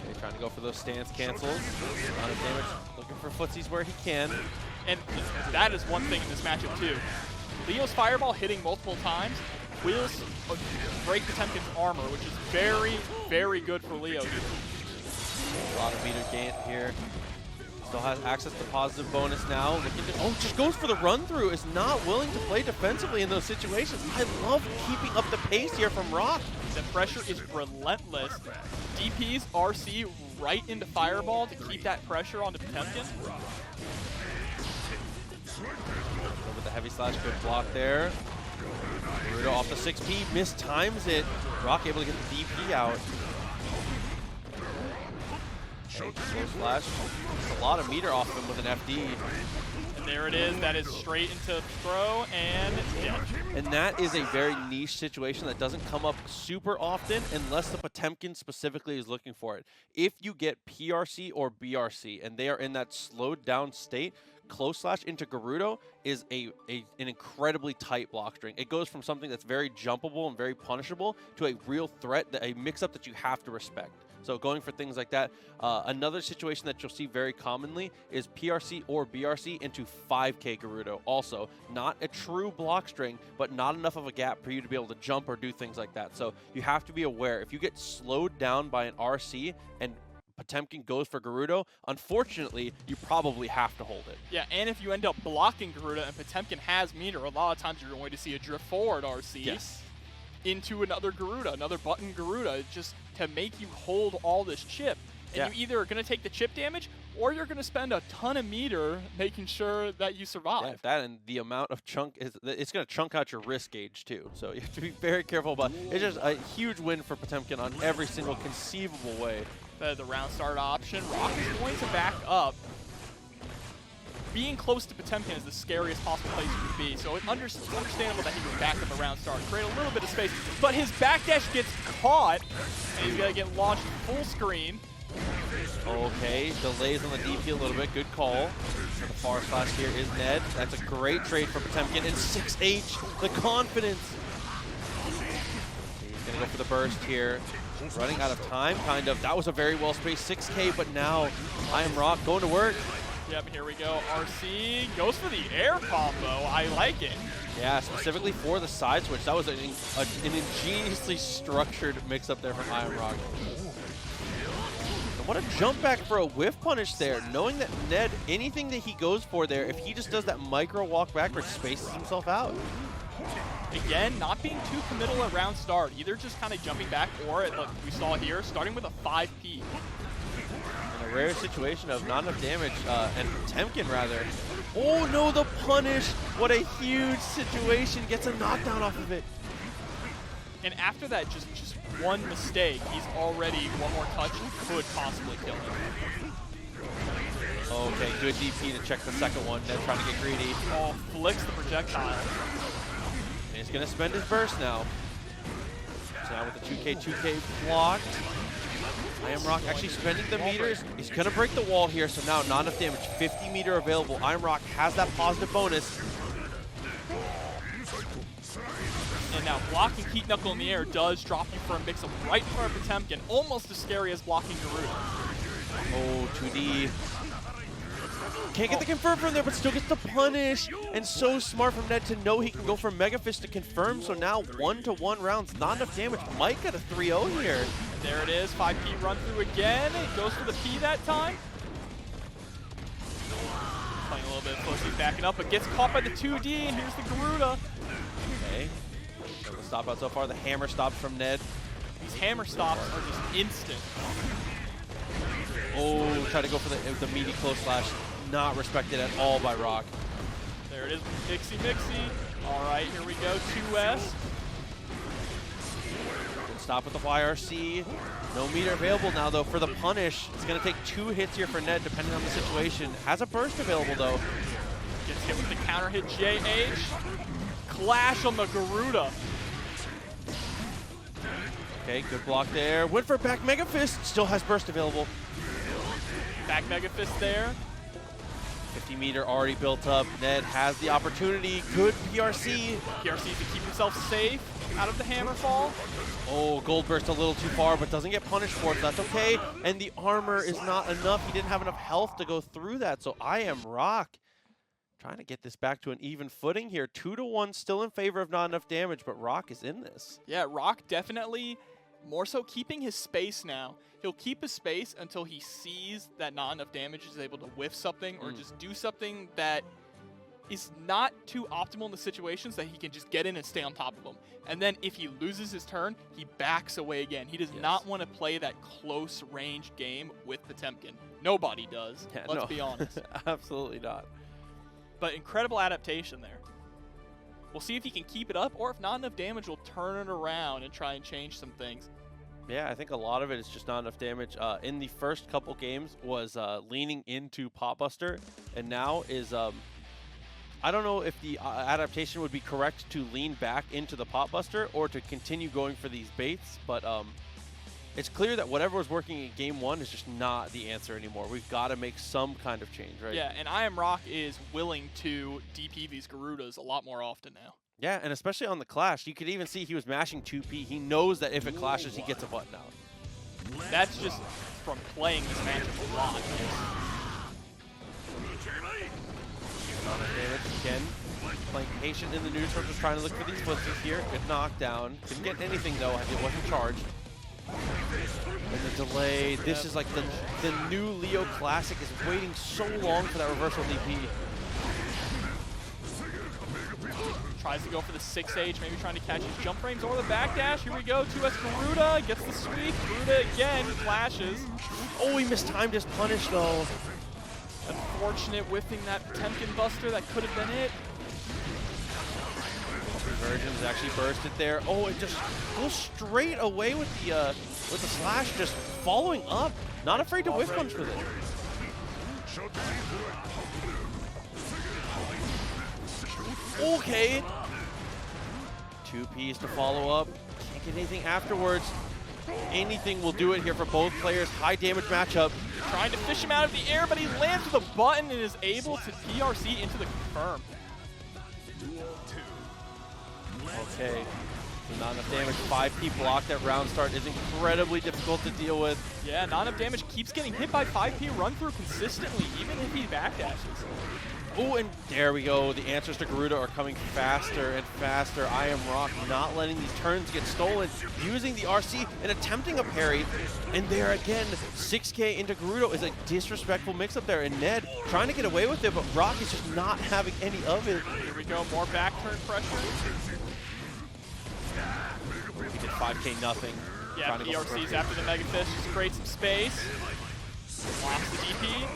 Speaker 1: Okay, trying to go for those stance cancels. Amount of damage, looking for footsies where he can.
Speaker 2: And that is one thing in this matchup too. Leo's fireball hitting multiple times will break Potemkin's armor, which is very, very good for Leo here.
Speaker 1: A lot of meter gain here. Still has access to positive bonus now. Looking to, oh, just goes for the run through. Is not willing to play defensively in those situations. I love keeping up the pace here from Rock.
Speaker 2: The pressure is relentless. DPs RC right into Fireball to keep that pressure on the Potemkin.
Speaker 1: Over the heavy slash, good block there. Naruto off the 6P, mistimes it. Rock able to get the DP out. Okay, slow slash. A lot of meter off him with an FD.
Speaker 2: And there it is. That is straight into throw and dead.
Speaker 1: And that is a very niche situation that doesn't come up super often unless the Potemkin specifically is looking for it. If you get PRC or BRC and they are in that slowed down state, close slash into Gerudo is an incredibly tight block string. It goes from something that's very jumpable and very punishable to a real threat, a mix-up that you have to respect. So going for things like that. Another situation that you'll see very commonly is PRC or BRC into 5K Gerudo. Also, not a true block string, but not enough of a gap for you to be able to jump or do things like that. So you have to be aware. If you get slowed down by an RC and Potemkin goes for Gerudo, unfortunately, you probably have to hold it.
Speaker 2: Yeah, and if you end up blocking Gerudo and Potemkin has meter, a lot of times you're going to see a drift forward RC.
Speaker 1: Yes.
Speaker 2: Into another Gerudo, another button Gerudo, just to make you hold all this chip. And
Speaker 1: Yeah.
Speaker 2: you either are going to take the chip damage, or you're going to spend a ton of meter making sure that you survive.
Speaker 1: Yeah, that and the amount of chunk, it's going to chunk out your risk gauge too. So you have to be very careful about it. It's just a huge win for Potemkin on every single conceivable way.
Speaker 2: The round start option, Rock is going to back up. Being close to Potemkin is the scariest possible place you can be, so it's understandable that he would back up a round start, create a little bit of space, but his backdash gets caught, and he's going to get launched full screen.
Speaker 1: Okay, delays on the DP a little bit. Good call. So the far slash here is Ned. That's a great trade for Potemkin. And 6H, the confidence. He's going to go for the burst here. Running out of time, kind of. That was a very well-spaced 6K, but now I Am Rock going to work.
Speaker 2: Yep, here we go. RC goes for the air combo. I like it.
Speaker 1: Yeah, specifically for the side switch. That was an ingeniously structured mix-up there from I Am Rock. What a jump back for a whiff punish there, knowing that Ned, anything that he goes for there, if he just does that micro walk backwards, spaces himself out.
Speaker 2: Again, not being too committal at round start, either just kind of jumping back or, like we saw here, starting with a 5P.
Speaker 1: In a rare situation of not enough damage, and Potemkin rather. Oh no, the punish! What a huge situation, gets a knockdown off of it.
Speaker 2: And after that, just one mistake, he's already one more touch and could possibly kill him.
Speaker 1: Okay, good DP to check the second one. Ned trying to get greedy.
Speaker 2: Oh, flicks the projectile.
Speaker 1: And he's going to spend his burst now. So now with the 2K blocked. I Am Rock actually spending the meters. He's going to break the wall here, so now not enough damage. 50 meter available. I Am Rock has that positive bonus.
Speaker 2: And now blocking Heat Knuckle in the air does drop you for a mix-up right in front of Potemkin, almost as scary as blocking Gerudo.
Speaker 1: Oh, 2D. Can't get the confirm from there, but still gets the punish. And so smart from Ned to know he can go for Mega Fist to confirm. So now 1-to-1 rounds, not enough damage. Mike got a 3-0 here.
Speaker 2: And there it is, 5P run through again. It goes for the P that time. Playing a little bit closely, backing up, but gets caught by the 2D, and here's the Gerudo.
Speaker 1: Okay. So the stop out so far, the hammer stops from Ned.
Speaker 2: These hammer stops are just instant.
Speaker 1: Oh, try to go for the meaty close slash. Not respected at all by Rock.
Speaker 2: There it is, Mixy. All right, here we go, 2S.
Speaker 1: stop with the YRC. No meter available now, though, for the punish. It's going to take 2 hits here for Ned, depending on the situation. Has a burst available, though.
Speaker 2: Gets hit with the counter hit JH. Clash on the Garuda.
Speaker 1: Okay, good block there. Went for back Mega Fist. Still has burst available.
Speaker 2: Back Mega Fist there.
Speaker 1: 50 meter already built up. Ned has the opportunity. Good PRC.
Speaker 2: PRC to keep himself safe out of the hammer fall.
Speaker 1: Oh, gold burst a little too far, but doesn't get punished for it, so that's okay. And the armor is not enough. He didn't have enough health to go through that, so I am Rock. Trying to get this back to an even footing here. 2-1 still in favor of not enough damage, but Rock is in this.
Speaker 2: Yeah, Rock definitely more so keeping his space now. He'll keep his space until he sees that not enough damage is able to whiff something or just do something that is not too optimal in the situations that he can just get in and stay on top of them. And then if he loses his turn, he backs away again. He does not want to play that close range game with Potemkin. Nobody does, let's be honest.
Speaker 1: Absolutely not.
Speaker 2: But incredible adaptation there. We'll see if he can keep it up, or if not enough damage, will turn it around and try and change some things.
Speaker 1: Yeah, I think a lot of it is just not enough damage. In the first couple games was leaning into Potbuster, and now is, I don't know if the adaptation would be correct to lean back into the Potbuster or to continue going for these baits, but it's clear that whatever was working in game 1 is just not the answer anymore. We've got to make some kind of change, right?
Speaker 2: Yeah, and I Am Rock is willing to DP these Garudas a lot more often now.
Speaker 1: Yeah, and especially on the clash, you could even see he was mashing 2P. He knows that if it clashes, he gets a button out.
Speaker 2: That's just from playing this matchup a lot.
Speaker 1: Damage again. Playing patient in the neutral, just trying to look for these flips here. Good knockdown. Couldn't get anything though, as it wasn't charged. And the delay. This is like the new Leo Classic is waiting so long for that reversal DP.
Speaker 2: Tries to go for the 6H, maybe trying to catch his jump frames or the backdash. Here we go, 2S Garuda, gets the sweep. Garuda again, flashes.
Speaker 1: Oh, he mistimed his punish though.
Speaker 2: Unfortunate whiffing that Potemkin Buster, that could have been it.
Speaker 1: Conversions actually bursted there. Oh, it just goes straight away with the slash, just following up. Not afraid to whiff punch with it. Okay. 2Ps to follow up. Can't get anything afterwards. Anything will do it here for both players. High damage matchup.
Speaker 2: Trying to fish him out of the air, but he lands with a button and is able to PRC into the confirm.
Speaker 1: Okay. So not enough damage. 5P block that round start is incredibly difficult to deal with.
Speaker 2: Yeah, not enough damage. Keeps getting hit by 5P run through consistently, even if he backdashes.
Speaker 1: Oh, and there we go. The answers to Garuda are coming faster and faster. I Am Rock not letting these turns get stolen, using the RC and attempting a parry. And there again, 6K into Garuda is a disrespectful mix-up there. And Ned trying to get away with it, but Rock is just not having any of it.
Speaker 2: Here we go, more back turn pressure.
Speaker 1: He did 5K nothing.
Speaker 2: Yeah, PRCs after the Mega Fist, just create some space. Blocks the DP.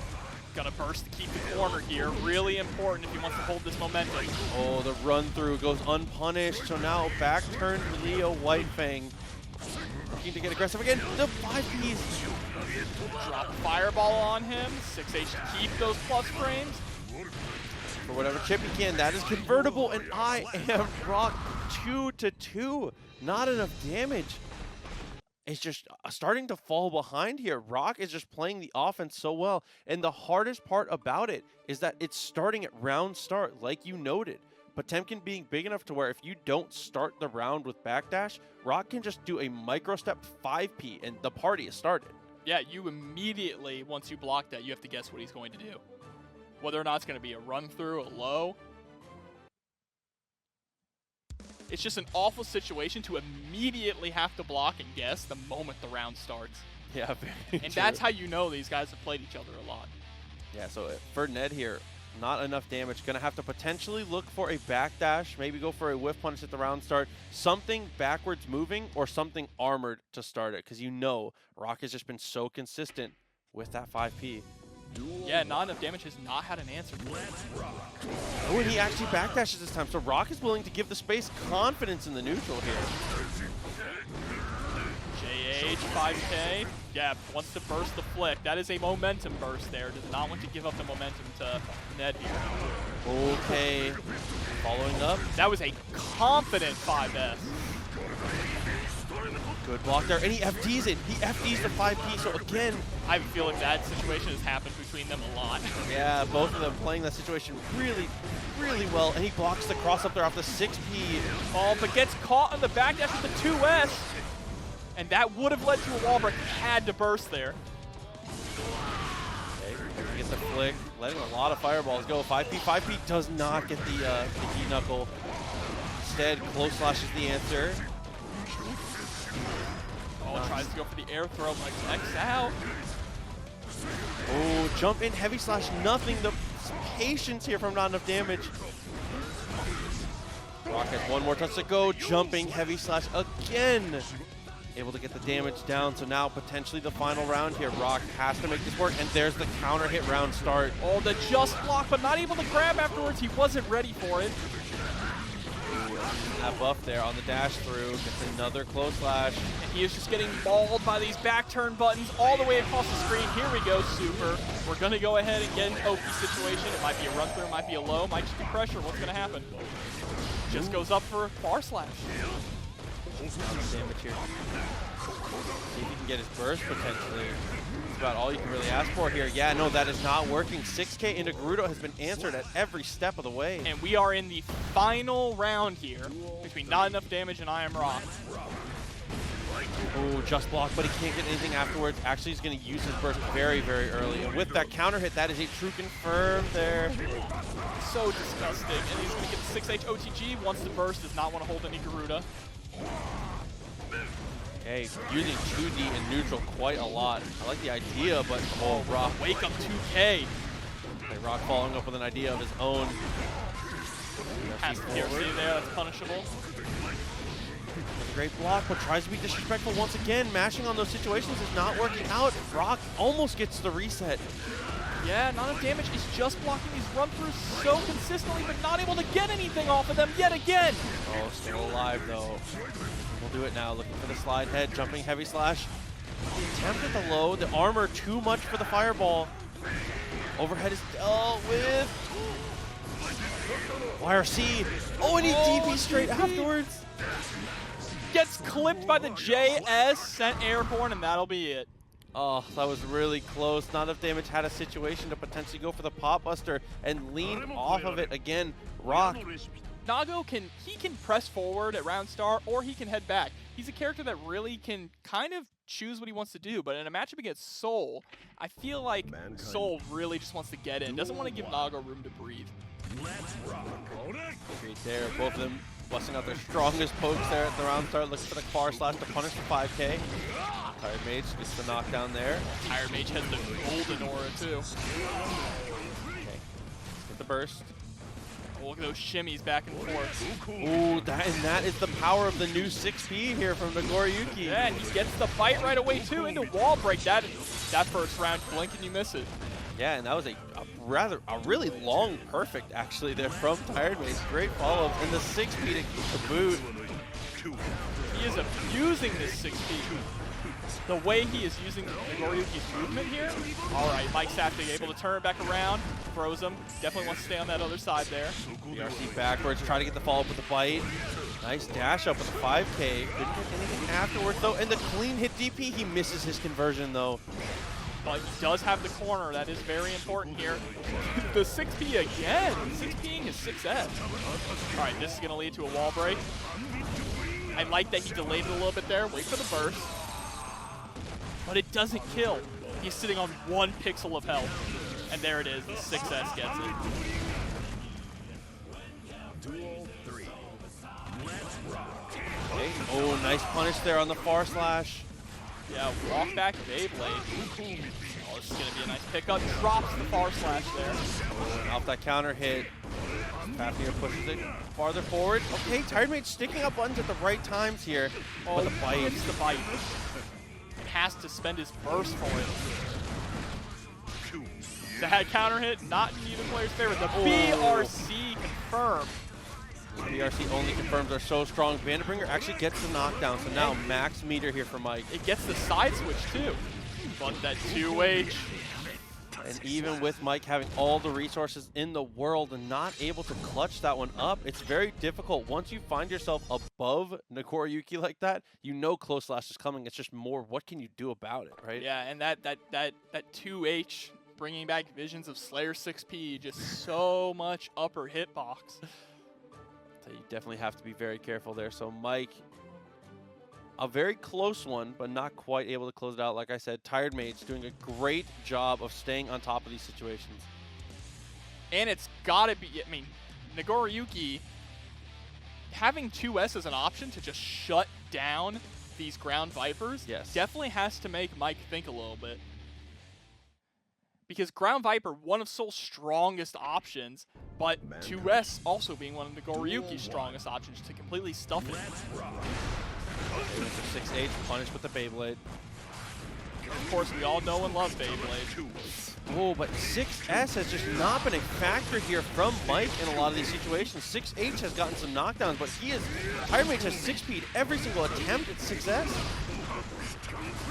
Speaker 2: Gonna burst to keep the corner here. Really important if he wants to hold this momentum.
Speaker 1: Oh, the run through goes unpunished. So now back turn Leo Whitefang. Looking to get aggressive again. The 5Ps.
Speaker 2: Drop a fireball on him. 6H to keep those plus frames.
Speaker 1: For whatever chip he can. That is convertible, and I Am Rock 2-2. Not enough damage. It's just starting to fall behind here. Rock is just playing the offense so well. And the hardest part about it is that it's starting at round start, like you noted. Potemkin being big enough to where if you don't start the round with backdash, Rock can just do a micro-step 5P and the party is started.
Speaker 2: Yeah, you immediately, once you block that, you have to guess what he's going to do. Whether or not it's going to be a run-through, a low. It's just an awful situation to immediately have to block and guess the moment the round starts.
Speaker 1: Yeah, very
Speaker 2: And
Speaker 1: true.
Speaker 2: that's how you know these guys have played each other a lot.
Speaker 1: Yeah, so for Ned here, not enough damage. Gonna have to potentially look for a backdash, maybe go for a whiff punch at the round start. Something backwards moving or something armored to start it, because you know Rock has just been so consistent with that 5P.
Speaker 2: Yeah, not enough damage has not had an answer.
Speaker 1: Oh, and he actually backdashes this time, so Rock is willing to give the space confidence in the neutral here.
Speaker 2: TiredMage 5K. Yeah, wants to burst the flick. That is a momentum burst there. Does not want to give up the momentum to Ned here.
Speaker 1: Okay. Following up.
Speaker 2: That was a confident 5S.
Speaker 1: Good block there. And he FDs it. He FDs the 5P. So again,
Speaker 2: I have a feeling that situation has happened between them a lot.
Speaker 1: yeah, both of them playing that situation really, really well. And he blocks the cross up there off the 6P.
Speaker 2: Oh, but gets caught on the backdash with the 2S. And that would have led to a wall break. He had to burst there.
Speaker 1: Okay, gets the flick, letting a lot of fireballs go. 5P. 5P does not get the heat knuckle. Instead, close slash is the answer.
Speaker 2: Oh, tries to go for the air throw, but X out.
Speaker 1: Oh, jump in, heavy slash, nothing. The patience here from NotEnoughDamage. Rock has one more touch to go, jumping, heavy slash again. Able to get the damage down, so now potentially the final round here. Rock has to make this work, and there's the counter hit round start.
Speaker 2: Oh, the just block, but not able to grab afterwards. He wasn't ready for it.
Speaker 1: That buff there on the dash through, gets another close slash.
Speaker 2: And he is just getting mauled by these back turn buttons all the way across the screen. Here we go, Super. We're going to go ahead and get an OP situation. It might be a run through, it might be a low, might just be pressure. What's going to happen? Just goes up for bar slash.
Speaker 1: Damage here. See if he can get his burst potentially. That's about all you can really ask for here. Yeah, no, that is not working. 6K into Gerudo has been answered at every step of the way.
Speaker 2: And we are in the final round here between NotEnoughDamage and I Am Rock.
Speaker 1: Oh, just blocked, but he can't get anything afterwards. Actually, he's going to use his burst very, very early. And with that counter hit, that is a true confirm there.
Speaker 2: So disgusting. And he's going to get the 6H OTG once the burst, does not want to hold any Garuda.
Speaker 1: Okay, using 2D in neutral quite a lot. I like the idea, but oh, Rock.
Speaker 2: Wake up 2K.
Speaker 1: Okay, Rock following up with an idea of his own.
Speaker 2: Has the PRC there, that's punishable.
Speaker 1: Great block, but tries to be disrespectful once again. Mashing on those situations is not working out. Rock almost gets the reset.
Speaker 2: Yeah, NotEnoughDamage is just blocking these run-throughs so consistently, but not able to get anything off of them yet again.
Speaker 1: Oh, still alive though. We'll do it now, looking for the slide head, jumping heavy slash. The attempt at the low, the armor too much for the fireball. Overhead is dealt with. YRC. Oh, and he DP straight afterwards.
Speaker 2: Gets clipped by the JS, sent airborne, and that'll be it.
Speaker 1: Oh, that was really close. NotEnoughDamage had a situation to potentially go for the pop buster and lean off of it again. Rock.
Speaker 2: Nago can press forward at round start, or he can head back. He's a character that really can kind of choose what he wants to do, but in a matchup against Soul, I feel like Soul really just wants to get in. Doesn't want to give Nago room to breathe.
Speaker 1: Great there, both of them busting out their strongest pokes there at the round start, looking for the bar slash to punish the 5K. TiredMage gets the knockdown there.
Speaker 2: TiredMage has the golden aura too.
Speaker 1: Okay, let's get the burst.
Speaker 2: Oh, look at those shimmies back and forth.
Speaker 1: Ooh, that is the power of the new 6P here from Nagoriyuki.
Speaker 2: Yeah, and he gets the bite right away too into wall break. That first round, blink and you miss it.
Speaker 1: Yeah, and that was a really long perfect actually there from TiredMage. Great follow-up, and the 6P to boot.
Speaker 2: He is abusing this 6P. The way he is using Nagoriyuki's movement here. All right, Mike Safdie able to turn it back around, throws him. Definitely wants to stay on that other side there.
Speaker 1: BRC backwards, try to get the follow-up with the bite. Nice dash up with the 5K. Couldn't get anything afterwards though, and the clean hit DP. He misses his conversion though.
Speaker 2: But he does have the corner. That is very important here. The 6P again. 6Ping his 6S. All right, this is going to lead to a wall break. I like that he delayed it a little bit there. Wait for the burst. But it doesn't kill. He's sitting on 1 pixel of health. And there it is. The 6S gets it.
Speaker 1: Okay. Oh, nice punish there on the far slash.
Speaker 2: Yeah, walk back Beyblade. Oh, this is going to be a nice pickup. Drops the far slash there.
Speaker 1: Off that counter hit. Fafnir pushes it farther forward. Okay, TiredMage sticking up buttons at the right times here.
Speaker 2: Oh,
Speaker 1: but the bite.
Speaker 2: It's the bite. And has to spend his burst for it. That counter hit, not in either player's favor. The BRC confirmed.
Speaker 1: PRC only confirms are so strong. Vanderbringer actually gets the knockdown, so now max meter here for Mike.
Speaker 2: It gets the side switch too. But that 2H.
Speaker 1: And even with Mike having all the resources in the world and not able to clutch that one up, it's very difficult. Once you find yourself above Nagoriyuki like that, you know close slash is coming. It's just more, what can you do about it, right?
Speaker 2: Yeah, and that 2H, bringing back visions of Slayer 6P, just so much upper hitbox.
Speaker 1: So you definitely have to be very careful there. So Mike, a very close one, but not quite able to close it out. Like I said, TiredMage doing a great job of staying on top of these situations.
Speaker 2: And it's got to be, I mean, Nagoriyuki, having 2S as an option to just shut down these ground Vipers definitely has to make Mike think a little bit. Because ground Viper, one of Soul's strongest options, but 2S also being one of Nagoriyuki's strongest options to completely stuff it.
Speaker 1: 6H punished with the Beyblade.
Speaker 2: Of course, we all know and love Beyblade.
Speaker 1: Oh, but 6S has just not been a factor here from Mike in a lot of these situations. 6H has gotten some knockdowns, but TiredMage has 6P'd every single attempt at 6S.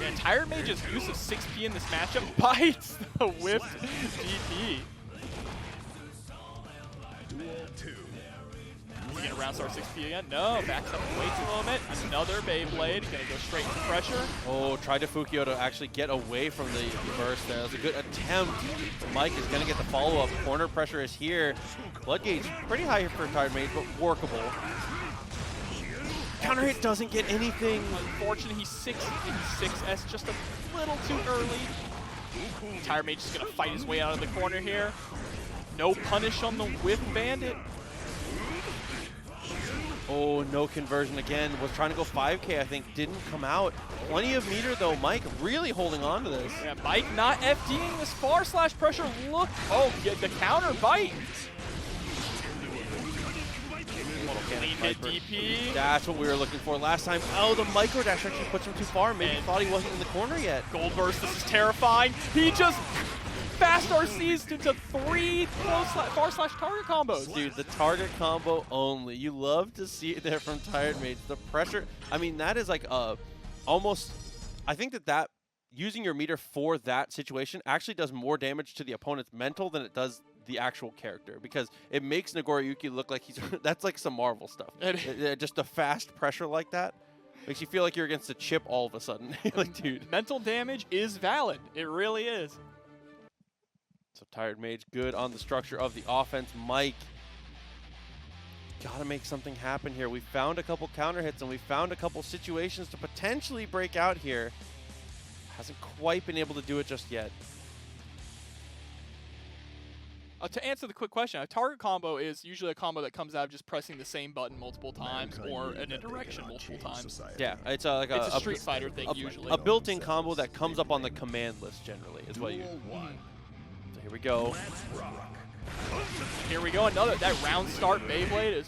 Speaker 2: Yeah, TiredMage's use of 6P in this matchup bites the whipped DP. Is he gonna round start 6P again? No, backs up and waits a little bit. Another Beyblade, gonna go straight into pressure.
Speaker 1: Oh, tried to Fukio to actually get away from the burst there. That was a good attempt. Mike is gonna get the follow-up. Corner pressure is here. Blood gauge pretty high for TiredMage, but workable. Counter hit doesn't get anything.
Speaker 2: Unfortunately, he's 6S just a little too early. TiredMage is gonna fight his way out of the corner here. No punish on the whip bandit.
Speaker 1: Oh, no conversion again. Was trying to go 5K, I think. Didn't come out. Plenty of meter, though. Mike really holding on to this.
Speaker 2: Yeah, Mike not FDing this far slash pressure. Look. Oh, yeah, the counter bite. Clean hit DP.
Speaker 1: That's what we were looking for last time. Oh, the micro dash actually puts him too far. Maybe thought he wasn't in the corner yet.
Speaker 2: Gold burst. This is terrifying. He just fast RCs into 3 far slash target combos.
Speaker 1: Dude, the target combo only. You love to see it there from TiredMage. The pressure, I mean, that is like almost, I think that using your meter for that situation actually does more damage to the opponent's mental than it does the actual character, because it makes Nagoriyuki look like he's, that's like some Marvel stuff. Just a fast pressure like that makes you feel like you're against a chip all of a sudden. Like, dude.
Speaker 2: Mental damage is valid. It really is.
Speaker 1: So TiredMage good on the structure of the offense. Mike, gotta make something happen here. We found a couple counter hits and we found a couple situations to potentially break out here. Hasn't quite been able to do it just yet.
Speaker 2: To answer the quick question, a target combo is usually a combo that comes out of just pressing the same button multiple times or in a direction multiple times.
Speaker 1: Yeah, it's like
Speaker 2: a Street Fighter thing usually.
Speaker 1: A built-in combo that comes up on the command list generally is what you. So here we go.
Speaker 2: Here we go, another, that round start Beyblade is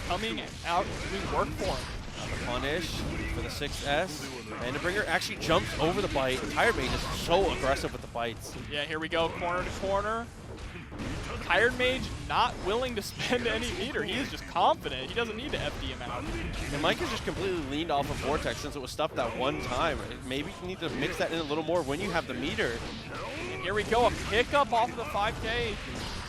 Speaker 2: coming out doing work for him.
Speaker 1: Punish for the 6S. Vanderbringer actually jumps over the bite. TiredMage is so aggressive with the bites.
Speaker 2: Yeah, here we go, corner to corner. TiredMage not willing to spend any meter. He is just confident. He doesn't need to FD him out.
Speaker 1: And Mike has just completely leaned off of Vortex since it was stuffed that one time. Maybe you need to mix that in a little more when you have the meter.
Speaker 2: And here we go, a pickup off of the 5K.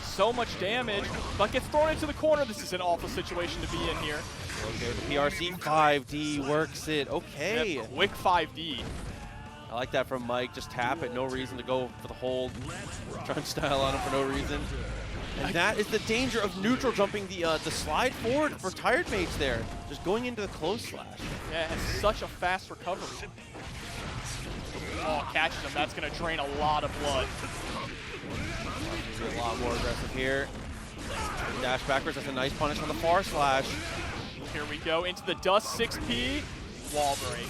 Speaker 2: So much damage, but gets thrown into the corner. This is an awful situation to be in here.
Speaker 1: Okay, the PRC 5D works it. Okay.
Speaker 2: Yeah, quick 5D.
Speaker 1: I like that from Mike. Just tap it. No reason to go for the hold. Chunko on him for no reason. And that is the danger of neutral jumping the slide forward for TiredMage there. Just going into the close slash.
Speaker 2: Yeah, it has such a fast recovery. Oh, catches him. That's going to drain a lot of blood.
Speaker 1: A lot more aggressive here. Dash backwards. That's a nice punish on the far slash.
Speaker 2: Here we go into the dust 6P. Wall break.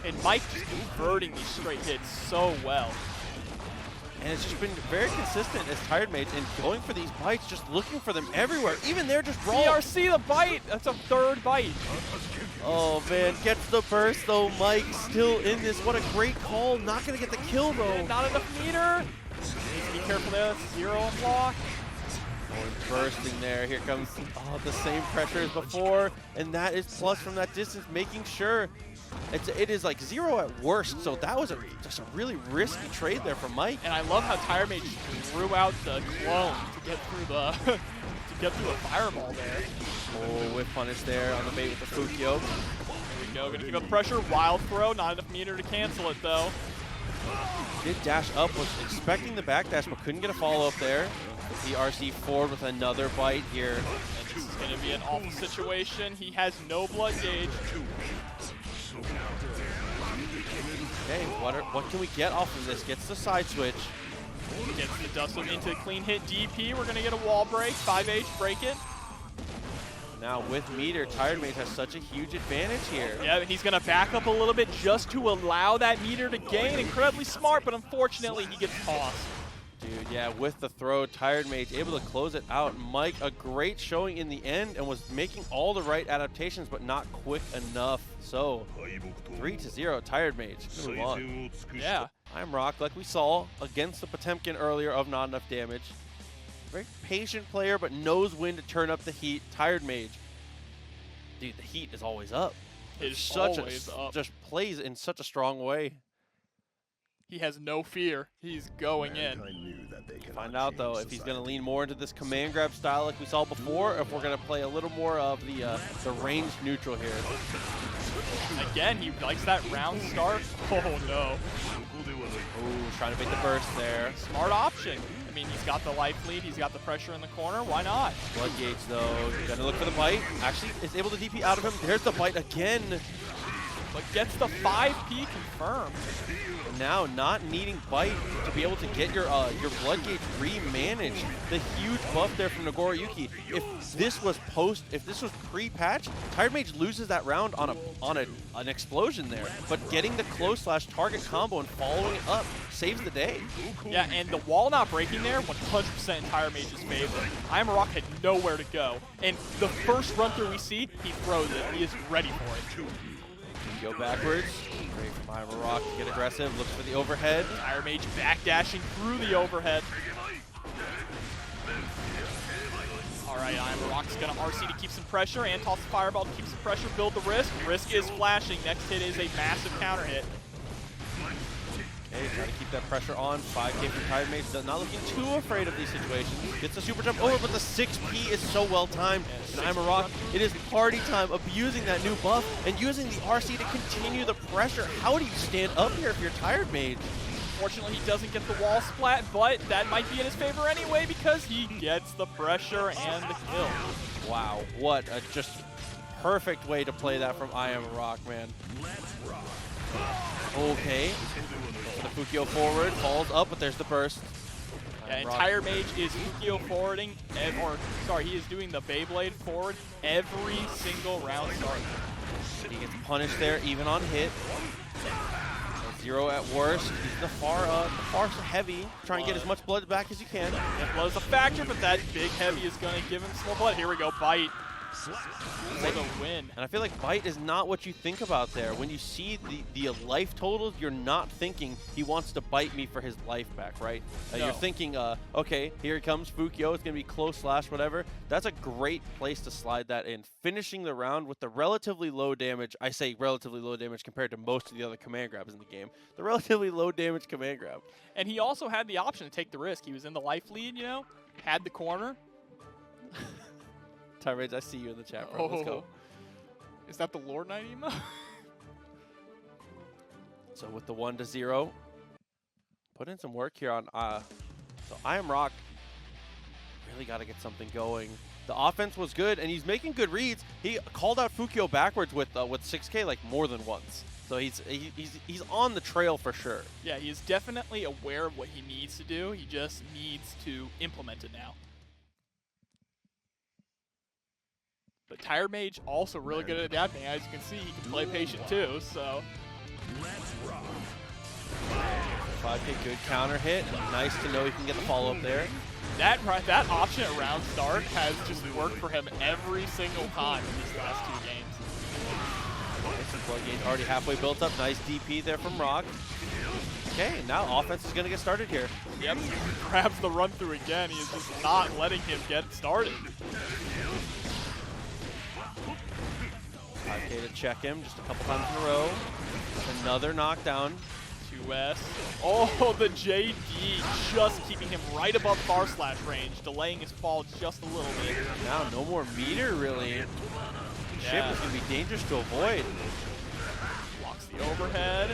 Speaker 2: And Mike just converting these straight hits so well.
Speaker 1: And it's just been very consistent as TiredMage in going for these bites, just looking for them everywhere. Even there, just raw.
Speaker 2: PRC the bite. That's a third bite.
Speaker 1: Oh, man. Gets the burst, though. Mike still in this. What a great call. Not going to get the kill, though.
Speaker 2: And not enough meter. Needs to be careful there. That's 0 on block.
Speaker 1: Bursting there. Here comes the same pressure as before, and that is plus from that distance, making sure it is like 0 at worst. So that was just a really risky trade there from Mike.
Speaker 2: And I love how TiredMage threw out the clone to get through the to get through a fireball there.
Speaker 1: Oh, whip punish there on the bait with the Fukyo.
Speaker 2: There we go. Gonna keep up the pressure. Wild throw. Not enough meter to cancel it though.
Speaker 1: Did dash up, was expecting the backdash, but couldn't get a follow-up there. The RC forward with another bite here.
Speaker 2: And this is going to be an awful situation. He has no blood gauge.
Speaker 1: Okay, what can we get off of this? Gets the side switch.
Speaker 2: Gets the Dustin into clean hit DP. We're going to get a wall break. 5H, break it.
Speaker 1: Now with meter, TiredMage has such a huge advantage here.
Speaker 2: Yeah, and he's going to back up a little bit just to allow that meter to gain. Incredibly smart, but unfortunately he gets tossed.
Speaker 1: Dude, yeah, with the throw, TiredMage able to close it out. Mike, a great showing in the end and was making all the right adaptations, but not quick enough. So, 3-0, TiredMage. Move on.
Speaker 2: Yeah.
Speaker 1: I'm Rock, like we saw against the Potemkin earlier of NotEnoughDamage. Very patient player, but knows when to turn up the heat. TiredMage. Dude, the heat is always up.
Speaker 2: It's always up.
Speaker 1: Just plays in such a strong way.
Speaker 2: He has no fear. He's going in.
Speaker 1: Find out though if he's going to lean more into this command grab style like we saw before, or if we're going to play a little more of the ranged neutral here.
Speaker 2: Again, he likes that round start. Oh no.
Speaker 1: Ooh, trying to make the burst there.
Speaker 2: Smart option. I mean, he's got the life lead, he's got the pressure in the corner, why not?
Speaker 1: Blood gauge though, gonna look for the bite. Actually, is able to DP out of him. There's the bite again.
Speaker 2: But gets the 5P confirmed.
Speaker 1: And now, not needing bite to be able to get your blood gauge re-managed. The huge buff there from Nagoriyuki. If this was pre-patch, TiredMage loses that round on an explosion there. But getting the close / target combo and following it up saves the day.
Speaker 2: Yeah, and the wall not breaking there, 100% in TiredMage's favor. I'm a Rock had nowhere to go. And the first run through we see, he throws it. He is ready for it.
Speaker 1: Go backwards. Great from I'm a Rock to get aggressive. Looks for the overhead.
Speaker 2: TiredMage backdashing through the overhead. Alright, I'm a Rock's gonna RC to keep some pressure and toss the fireball to keep some pressure, build the risk. Risk is flashing. Next hit is a massive counter hit.
Speaker 1: Okay, trying to keep that pressure on. 5K from TiredMage. Not looking too afraid of these situations. Gets the super jump over, but the 6P is so well timed. And I'm a Rock. It is party time, abusing that new buff and using the RC to continue the pressure. How do you stand up here if you're TiredMage?
Speaker 2: Fortunately, he doesn't get the wall splat, but that might be in his favor anyway because he gets the pressure and the kill.
Speaker 1: Wow, what a just perfect way to play that from I Am a Rock, man. Okay. The Fukyo forward, falls up, but there's the burst.
Speaker 2: Yeah, and TiredMage is Fukyo forwarding, he is doing the Beyblade forward every single round start.
Speaker 1: He gets punished there, even on hit. 0 at worst. He's the far heavy. Try and get as much blood back as you can.
Speaker 2: Yeah, blood is a factor, but that big heavy is going to give him some more blood. Here we go, bite. For the win.
Speaker 1: And I feel like bite is not what you think about there. When you see the life totals, you're not thinking he wants to bite me for his life back, right?
Speaker 2: No.
Speaker 1: You're thinking, okay, here he comes, Fukyo. It's going to be close / whatever. That's a great place to slide that in. Finishing the round with the relatively low damage. I say relatively low damage compared to most of the other command grabs in the game. The relatively low damage command grab.
Speaker 2: And he also had the option to take the risk. He was in the life lead, you know, had the corner.
Speaker 1: TiredMage, I see you in the chat, bro. Let's go.
Speaker 2: Is that the Lord Knight emo?
Speaker 1: So with the 1-0, put in some work here on. So I Am Rock really got to get something going. The offense was good, and he's making good reads. He called out Fukyo backwards with 6K like more than once. So he's on the trail for sure.
Speaker 2: Yeah, he is definitely aware of what he needs to do. He just needs to implement it now. But TiredMage also really good at adapting. As you can see, he can play patient too, so.
Speaker 1: 5K, good counter hit. Nice to know he can get the follow-up there.
Speaker 2: That option at round start has just worked for him every single time in these last 2 games.
Speaker 1: Some blood gauge already halfway built up. Nice DP there from Rock. Okay, now offense is going to get started here.
Speaker 2: Yep, grabs the run through again. He is just not letting him get started.
Speaker 1: 5K to check him just a couple times in a row. Another knockdown.
Speaker 2: 2S. Oh, the JD just keeping him right above bar slash range, delaying his fall just a little bit.
Speaker 1: Now no more meter really. Ship is going to be dangerous to avoid.
Speaker 2: Blocks the overhead.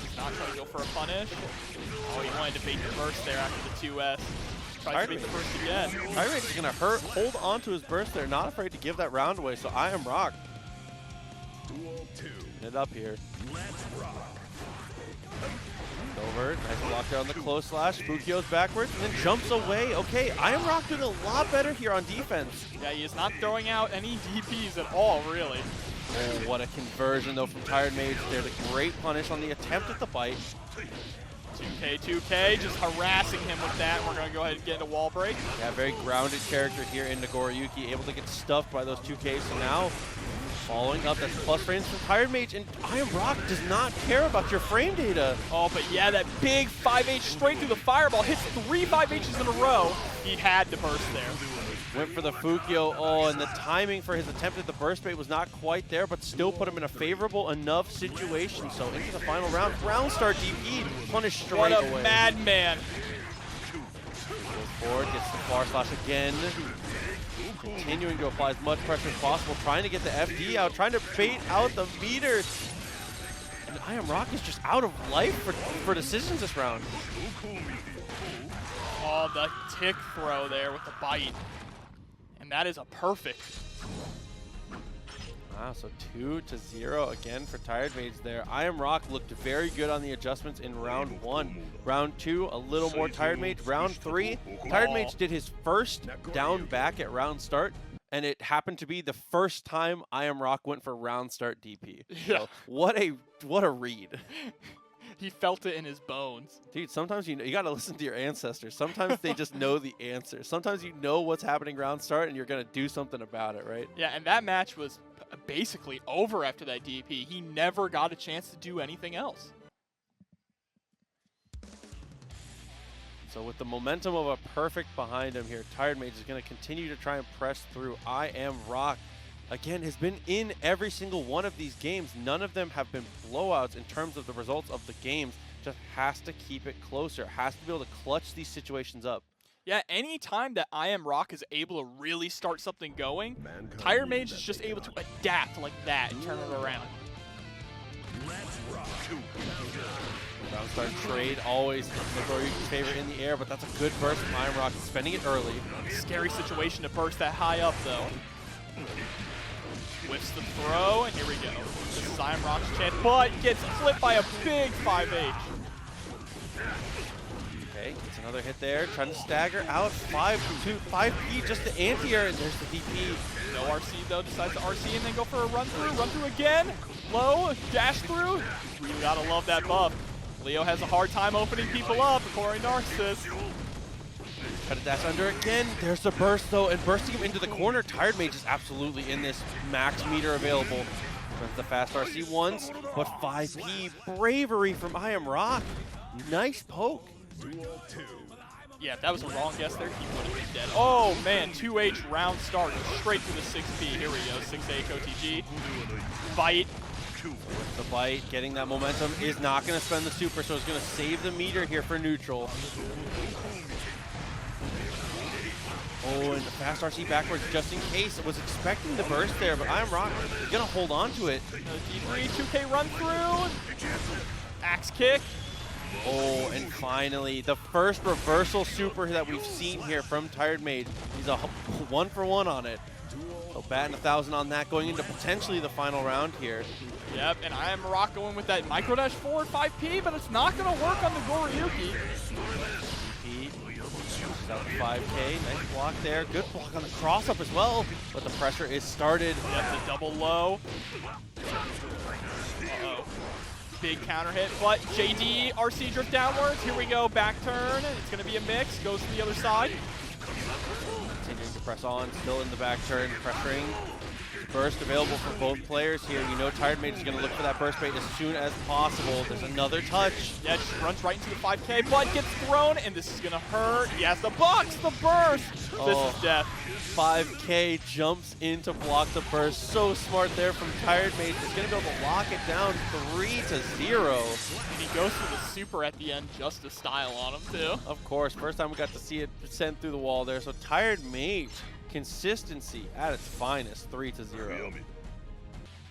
Speaker 2: He's not trying to go for a punish. Oh, he wanted to bait the burst there after the 2S. Tries to bait the burst again.
Speaker 1: TiredMage is going to hold on to his burst there, not afraid to give that round away, so I am Rock.
Speaker 3: Duel 2.
Speaker 1: It up here.
Speaker 3: Let's rock.
Speaker 1: Over, nice block there on the close slash. Fukio's backwards and then jumps away. Okay, I am Rock doing a lot better here on defense.
Speaker 2: Yeah, he is not throwing out any DPs at all, really.
Speaker 1: Oh, what a conversion though from TiredMage. There's a great punish on the attempt at the bite.
Speaker 2: 2K, just harassing him with that. We're going to go ahead and get into wall break.
Speaker 1: Yeah, very grounded character here in Nagoriyuki, able to get stuffed by those 2Ks. So now, following up, that's plus frames from TiredMage, and I am Rock does not care about your frame data.
Speaker 2: Oh, but yeah, that big 5H straight through the fireball hits 3 5Hs in a row. He had to burst there.
Speaker 1: Went for the Fukio. Oh, and the timing for his attempt at the burst bait was not quite there, but still put him in a favorable enough situation. So into the final round, ground star DP, punished straight away.
Speaker 2: What a madman.
Speaker 1: Goes forward, gets the far slash again. Continuing to apply as much pressure as possible, trying to get the FD out, trying to bait out the meter. And I Am Rock is just out of life for decisions this round.
Speaker 2: Oh, the tick throw there with the bite. And that is a perfect.
Speaker 1: Wow, so 2-0 again for TiredMage there. I Am Rock looked very good on the adjustments in round 1. Round 2, a little more TiredMage. Round 3, TiredMage did his first down back at round start, and it happened to be the first time I Am Rock went for round start DP.
Speaker 2: Yeah.
Speaker 1: So what a read.
Speaker 2: He felt it in his bones.
Speaker 1: Dude, sometimes you got to listen to your ancestors. Sometimes they just know the answer. Sometimes you know what's happening round start, and you're going to do something about it, right?
Speaker 2: Yeah, and that match was basically over after that DP. He never got a chance to do anything else.
Speaker 1: So with the momentum of a perfect behind him here, TiredMage is going to continue to try and press through. I Am Rock, again, has been in every single one of these games. None of them have been blowouts in terms of the results of the games. Just has to keep it closer. Has to be able to clutch these situations up.
Speaker 2: Yeah, any time that I Am Rock is able to really start something going, TiredMage is just able to adapt like that and turn it around.
Speaker 3: Let's rock.
Speaker 1: Round start trade, always Nagoriyuki's favorite in the air, but that's a good burst from I Am Rock, spending it early.
Speaker 2: Scary situation to burst that high up, though. Whiffs the throw, and here we go. This is I Am Rock's chance, but gets flipped by a big 5H.
Speaker 1: Okay, gets another hit there, trying to stagger out 5P, just the anti-air, and there's the DP.
Speaker 2: No RC though, decides to RC and then go for a run through again. Low, dash through. Really gotta love that buff. Leo has a hard time opening people up, according to Narcissus.
Speaker 1: Try to dash under again. There's the burst though, and bursting him into the corner. TiredMage is absolutely in this max meter available. Runs the fast RC once, but 5P bravery from I Am Rock. Nice poke.
Speaker 3: Duel 2.
Speaker 2: Yeah, if that was a wrong guess there, he would have been dead. Oh man, 2H round start, straight through the 6P. Here we go, 6H OTG. Bite.
Speaker 1: With the bite, getting that momentum, is not going to spend the super, so it's going to save the meter here for neutral. Oh, and the fast RC backwards just in case. I was expecting the burst there, but I Am Rock is going to hold on to it.
Speaker 2: D3, 2K run through. Axe kick.
Speaker 1: Oh, and finally, the first reversal super that we've seen here from TiredMage. He's a 1-for-1 on it. So batting 1,000 on that, going into potentially the final round here.
Speaker 2: Yep, and I Am Rock going with that micro dash forward 5P, but it's not going to work on the Nagoriyuki.
Speaker 1: Out 5K, nice block there. Good block on the cross up as well, but the pressure is started.
Speaker 2: Yep, the double low. Uh-oh. Big counter hit, but JD, RC drift downwards. Here we go, back turn. It's going to be a mix, goes to the other side.
Speaker 1: Continuing to press on, still in the back turn, pressuring. burst available for both players here. You know TiredMage is going to look for that burst bait as soon as possible. There's another touch.
Speaker 2: Yeah, just runs right into the 5K, but gets thrown, and this is going to hurt. He has the box, the burst. This is death.
Speaker 1: 5K jumps in to block the burst. So smart there from TiredMage. He's going to be able to lock it down 3-0.
Speaker 2: And he goes for the super at the end just to style on him, too.
Speaker 1: Of course, first time we got to see it send through the wall there. So TiredMage, consistency at its finest, 3-0.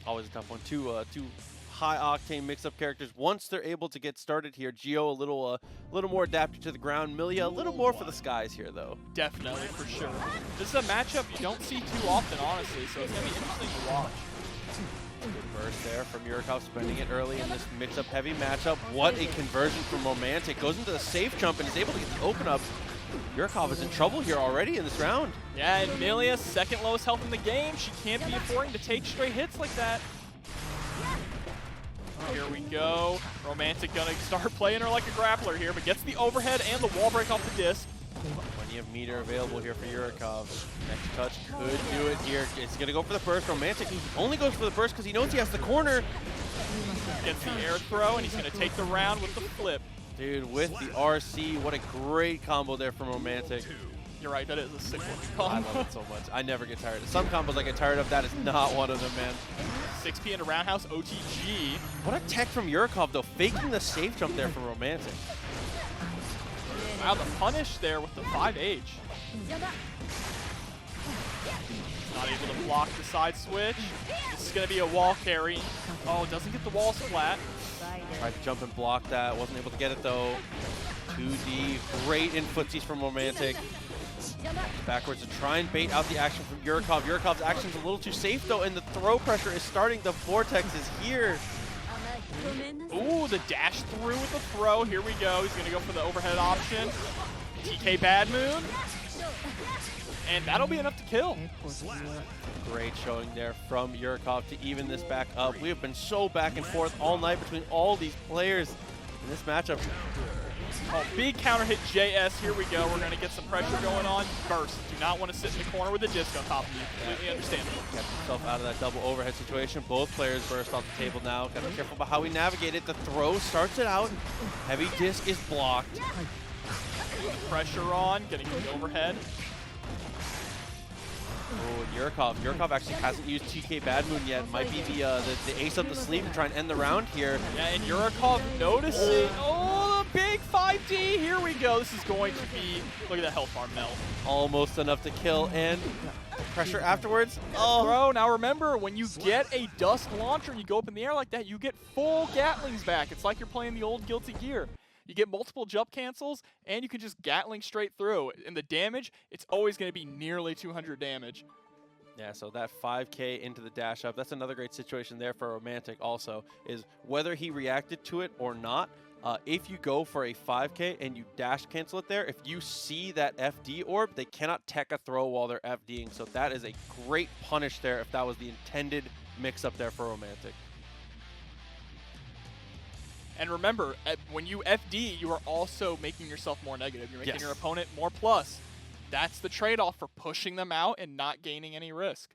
Speaker 1: Always a tough one. Two high-octane mix-up characters. Once they're able to get started here, Gio a little more adapted to the ground. Millia a little more for the skies here, though.
Speaker 2: Definitely, for sure. This is a matchup you don't see too often, honestly, so it's going to be interesting to watch.
Speaker 1: Good burst there from Yurikov, spending it early in this mix-up heavy matchup. What a conversion from Romantic. Goes into the safe jump and is able to get the open up. Yurikov is in trouble here already in this round.
Speaker 2: Yeah, and Millia, second lowest health in the game. She can't be affording to take straight hits like that. Here we go. Romantic gonna start playing her like a grappler here, but gets the overhead and the wall break off the disc.
Speaker 1: Plenty of meter available here for Yurikov. Next touch could do it here. It's gonna go for the burst. Romantic, he only goes for the burst because he knows he has the corner.
Speaker 2: Gets the air throw, and he's gonna take the round with the flip.
Speaker 1: Dude, with the RC, what a great combo there from Romantic.
Speaker 2: You're right, that is a sick looking
Speaker 1: I
Speaker 2: combo.
Speaker 1: love it so much. I never get tired. Some combos I get tired of. That is not one of them, man.
Speaker 2: 6P into roundhouse, OTG.
Speaker 1: What a tech from Yurikov, though, faking the safe jump there from Romantic.
Speaker 2: Wow, the punish there with the 5H. Not able to block the side switch. This is going to be a wall carry. Oh, doesn't get the wall splat.
Speaker 1: Tried to jump and block that. Wasn't able to get it, though. 2D. Great in footsies from Romantic. Backwards to try and bait out the action from Yurikov. Yurikov's action's a little too safe, though, and the throw pressure is starting. The vortex is here.
Speaker 2: Ooh, the dash through with the throw. Here we go. He's going to go for the overhead option. TK Bad Moon. And that'll be enough to kill.
Speaker 1: Great showing there from Yurikov to even this back up. We have been so back and forth all night between all these players in this matchup.
Speaker 2: Oh, big counter hit JS. Here we go. We're going to get some pressure going on. Burst. Do not want to sit in the corner with a disc on top of you. Completely understandable.
Speaker 1: Kept himself out of that double overhead situation. Both players burst off the table now. Got to be careful about how we navigate it. The throw starts it out. Heavy disc is blocked.
Speaker 2: Pressure on. Getting the overhead.
Speaker 1: Oh, Yurikov. Yurikov actually hasn't used TK Bad Moon yet. Might be the ace up the sleeve to try and end the round here.
Speaker 2: Yeah, and Yurikov noticing. Oh, the big 5D. Here we go. This is going to be, look at that health bar melt.
Speaker 1: Almost enough to kill, and pressure afterwards.
Speaker 2: Oh, bro, now remember, when you get a dust launcher and you go up in the air like that, you get full Gatlings back. It's like you're playing the old Guilty Gear. You get multiple jump cancels, and you can just Gatling straight through. And the damage, it's always going to be nearly 200 damage.
Speaker 1: Yeah, so that 5K into the dash up, that's another great situation there for Romantic also, is whether he reacted to it or not, if you go for a 5K and you dash cancel it there, if you see that FD orb, they cannot tech a throw while they're FDing. So that is a great punish there if that was the intended mix-up there for Romantic.
Speaker 2: And remember, when you FD, you are also making yourself more negative. You're making
Speaker 1: Yes.
Speaker 2: your opponent more plus. That's the trade-off for pushing them out and not gaining any risk.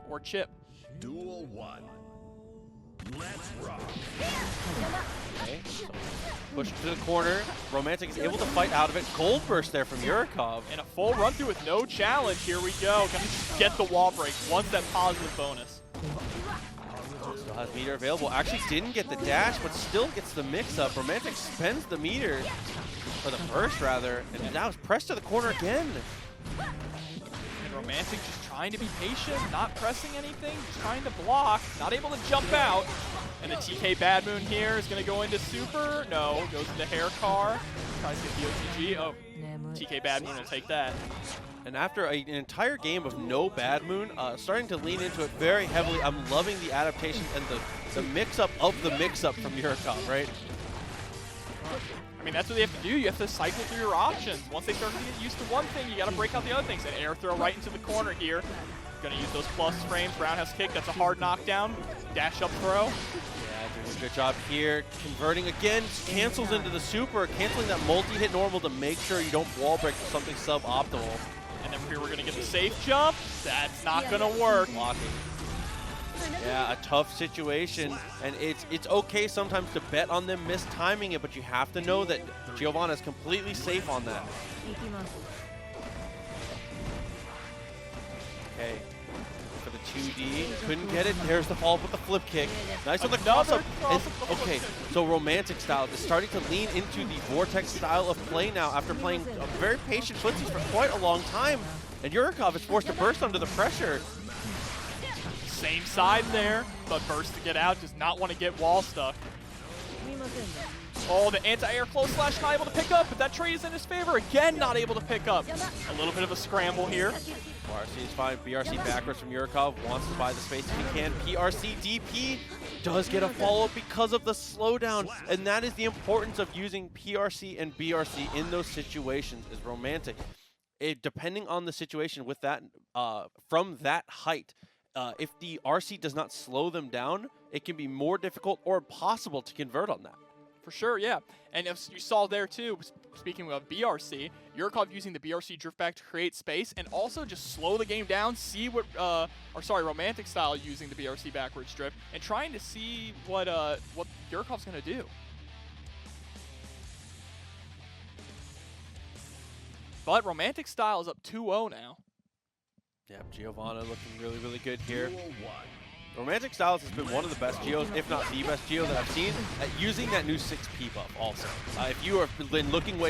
Speaker 2: Or chip.
Speaker 3: Duel 1. Let's rock.
Speaker 1: Okay, so push to the corner. Romantic is able to fight out of it. Gold burst there from Yurikov.
Speaker 2: And a full run through with no challenge. Here we go. Gonna get the wall break. Wants that positive bonus.
Speaker 1: Still has meter available. Actually didn't get the dash, but still gets the mix-up. Romantic spends the meter, or the burst rather, and now is pressed to the corner again.
Speaker 2: And Romantic just trying to be patient, not pressing anything, just trying to block, not able to jump out. And the TK Bad Moon here is going to go into super. No, goes into Hair Car. Tries to get the OTG. Oh, TK Bad Moon will take that.
Speaker 1: And after an entire game of no Bad Moon, starting to lean into it very heavily. I'm loving the adaptation and the mix-up of the mix-up from Yurikov, right?
Speaker 2: I mean, that's what they have to do. You have to cycle through your options. Once they start to get used to one thing, you got to break out the other things. And air throw right into the corner here. Going to use those plus frames. Roundhouse kick. That's a hard knockdown. Dash up throw.
Speaker 1: Yeah, doing a good job here. Converting again. Cancels into the super. Canceling that multi-hit normal to make sure you don't wall break for something suboptimal.
Speaker 2: And then here we're going to get the safe jump. That's not going to work.
Speaker 1: Blocking. Yeah, a tough situation, and it's okay sometimes to bet on them mistiming it, but you have to know that Giovanna is completely safe on that. Okay, for the 2D, couldn't get it. There's the follow-up with the flip kick. Nice on the cross-up. Okay, so RomanticStyle is starting to lean into the Vortex style of play now after playing a very patient footsies for quite a long time, and Yurikov is forced to burst under the pressure.
Speaker 2: Same side there, but burst to get out, does not want to get wall stuck. Oh, the anti-air close slash not able to pick up, but that trade is in his favor. Again, not able to pick up. A little bit of a scramble here.
Speaker 1: RC is fine. BRC backwards from Yurikov. Wants to buy the space if he can. PRC DP does get a follow-up because of the slowdown. And that is the importance of using PRC and BRC in those situations is Romantic. Depending on the situation with that, from that height, if the RC does not slow them down, it can be more difficult or impossible to convert on that.
Speaker 2: For sure, yeah. And if you saw there too, speaking of BRC, Yurikov using the BRC drift back to create space and also just slow the game down, see what, RomanticStyle using the BRC backwards drift and trying to see what Yurikov's gonna do. But RomanticStyle is up 2-0 now.
Speaker 1: Yeah, Giovanna looking really, really good here. RomanticStyle has been one of the best Geos, if not the best Geo that I've seen, at using that new 6P buff also. If you have been looking for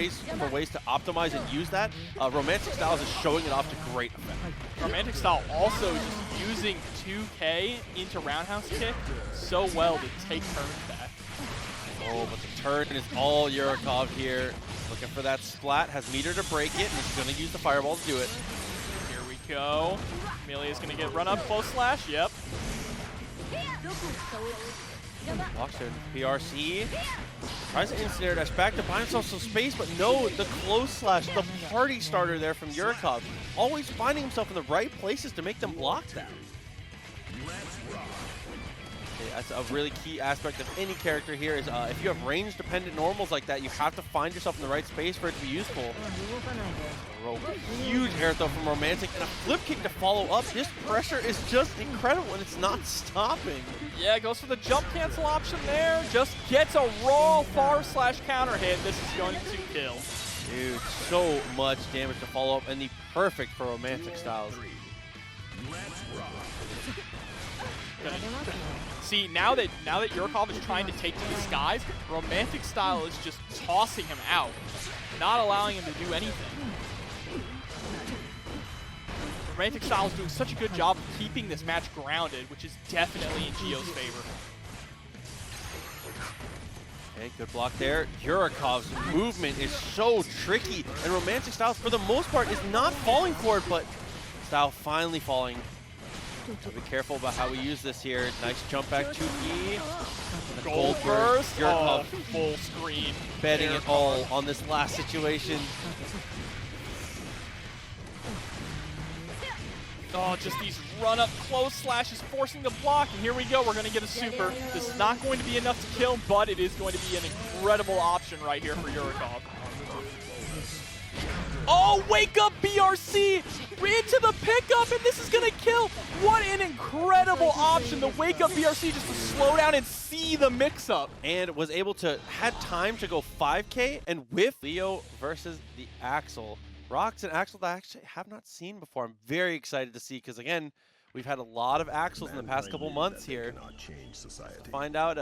Speaker 1: ways to optimize and use that, RomanticStyle is showing it off to great effect.
Speaker 2: RomanticStyle also just using 2K into roundhouse kick so well to take turns back.
Speaker 1: Oh, but the turn is all Yurikov here. Looking for that splat, has meter to break it, and he's going to use the fireball to do it.
Speaker 2: Here we go. Millia is going to get run up close slash, yep.
Speaker 1: Walks in PRC. Tries to instant dash back to buy himself some space, but no, the close slash, the party starter there from Yurikov. Always finding himself in the right places to make them block that. Okay, that's a really key aspect of any character here is if you have range-dependent normals like that, you have to find yourself in the right space for it to be useful. Huge air throw from Romantic and a flip kick to follow up. This pressure is just incredible and it's not stopping.
Speaker 2: Yeah, goes for the jump cancel option there. Just gets a raw far slash counter hit. This is going to kill.
Speaker 1: Dude, so much damage to follow up and the perfect for RomanticStyle.
Speaker 2: See, now that Yurikov is trying to take to the skies, RomanticStyle is just tossing him out, not allowing him to do anything. RomanticStyle is doing such a good job of keeping this match grounded, which is definitely in Gio's favor.
Speaker 1: Okay, good block there. Yurikov's movement is so tricky, and RomanticStyle, for the most part, is not falling for it, but Style finally falling. So be careful about how we use this here. Nice jump back 2P.
Speaker 2: Gold burst.
Speaker 1: Yurikov
Speaker 2: full screen.
Speaker 1: betting it all on this last situation.
Speaker 2: Oh, just these run-up close slashes forcing the block, and here we go. We're going to get a super. This is not going to be enough to kill, but it is going to be an incredible option right here for Yurikov. Oh, wake up BRC into the pickup, and this is going to kill. What an incredible option. The wake up BRC just to slow down and see the mix-up.
Speaker 1: And was able to, had time to go 5K and whiff Leo versus the Axel. Rox and Axel that I actually have not seen before. I'm very excited to see because, again, we've had a lot of Axels in the past couple months here. To find out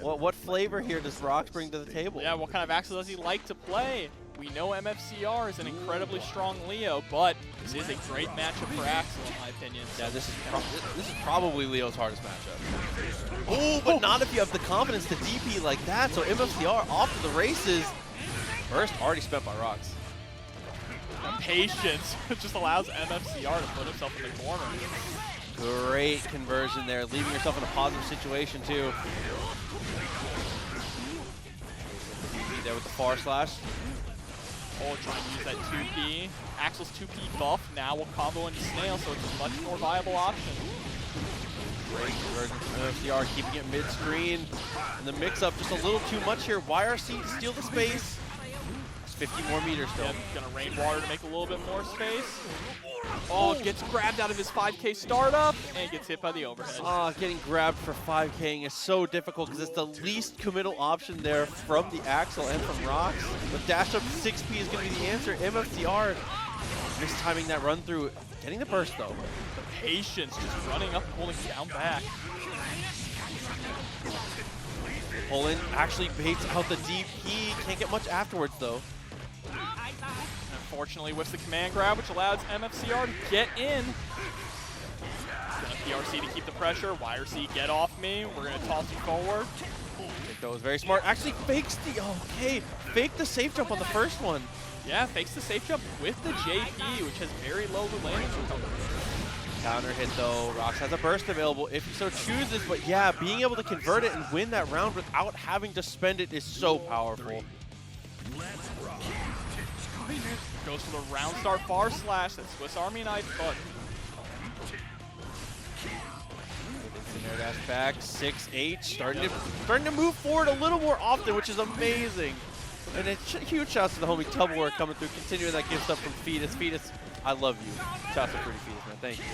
Speaker 1: what flavor here does Rox bring to the table.
Speaker 2: Yeah, what kind of Axel does he like to play? We know MFCR is an incredibly strong Leo, but this is a great matchup for Axel, in my opinion.
Speaker 1: Yeah, this is probably Leo's hardest matchup. Oh, but not if you have the confidence to DP like that. So MFCR off to the races. Burst already spent by Rox.
Speaker 2: Patience just allows MFCR to put himself in the corner.
Speaker 1: Great conversion there, leaving yourself in a positive situation too. There with the far slash.
Speaker 2: Oh, trying to use that 2P. Axel's 2P buff now will combo into Snail, so it's a much more viable option.
Speaker 1: Great conversion from MFCR, keeping it mid-screen. And the mix-up just a little too much here. YRC to steal the space. 50 more meters still.
Speaker 2: Yep, gonna rainwater to make a little bit more space. Oh, gets grabbed out of his 5K startup and gets hit by the overhead.
Speaker 1: Getting grabbed for 5K'ing is so difficult because it's the least committal option there from the Axel and from Rox. But dash up 6P is going to be the answer. MFCR mistiming that run through, getting the burst though.
Speaker 2: The patience, just running up, holding down back.
Speaker 1: Poland actually baits out the DP, can't get much afterwards though.
Speaker 2: Unfortunately, with the command grab, which allows MFCR to get in. Gonna PRC to keep the pressure. YRC, get off me. We're gonna toss you forward.
Speaker 1: Chunko was very smart. Actually fakes the, okay, faked the safe jump on the first one.
Speaker 2: Yeah, fakes the safe jump with the JP, which has very low landing.
Speaker 1: Counter hit though. Rox has a burst available if he so chooses, but yeah, being able to convert it and win that round without having to spend it is so powerful.
Speaker 2: Goes for the round start far slash, that Swiss Army knife button.
Speaker 1: Air dash back, 6H, starting to move forward a little more often, which is amazing. And a huge shout out to the homie Tubblework coming through, continuing that gift up from Fetus. Fetus, I love you. Shout out to Pretty Fetus, man. Thank you.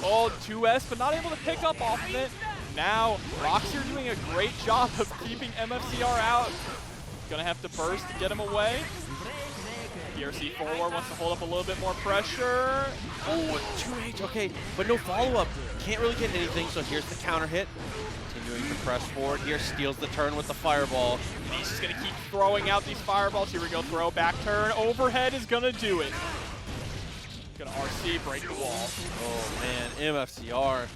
Speaker 2: Oh, 2S, but not able to pick up off of it. Now, Rox here doing a great job of keeping MFCR out. Gonna have to burst to get him away. PRC forward wants to hold up a little bit more pressure.
Speaker 1: Oh, 2H, okay, but no follow-up. Can't really get anything, so here's the counter hit. Continuing to press forward here, steals the turn with the fireball.
Speaker 2: And he's just gonna keep throwing out these fireballs. Here we go, throw, back turn, overhead is gonna do it. Gonna RC, break the wall.
Speaker 1: Oh man, MFCR.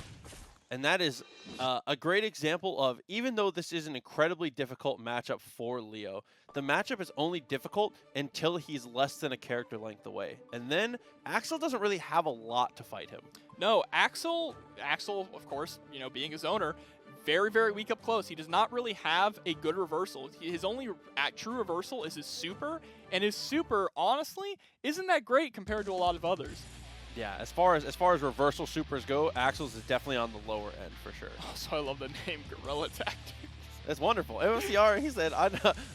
Speaker 1: And that is a great example of, even though this is an incredibly difficult matchup for Leo, the matchup is only difficult until he's less than a character length away. And then Axel doesn't really have a lot to fight him.
Speaker 2: No, Axel, of course, you know, being his owner, very, very weak up close. He does not really have a good reversal. His only true reversal is his super, and his super, honestly, isn't that great compared to a lot of others.
Speaker 1: Yeah, as far as reversal supers go, Axel's is definitely on the lower end for sure.
Speaker 2: Also, I love the name Guerrilla Tactics.
Speaker 1: It's wonderful. MFCR, he said,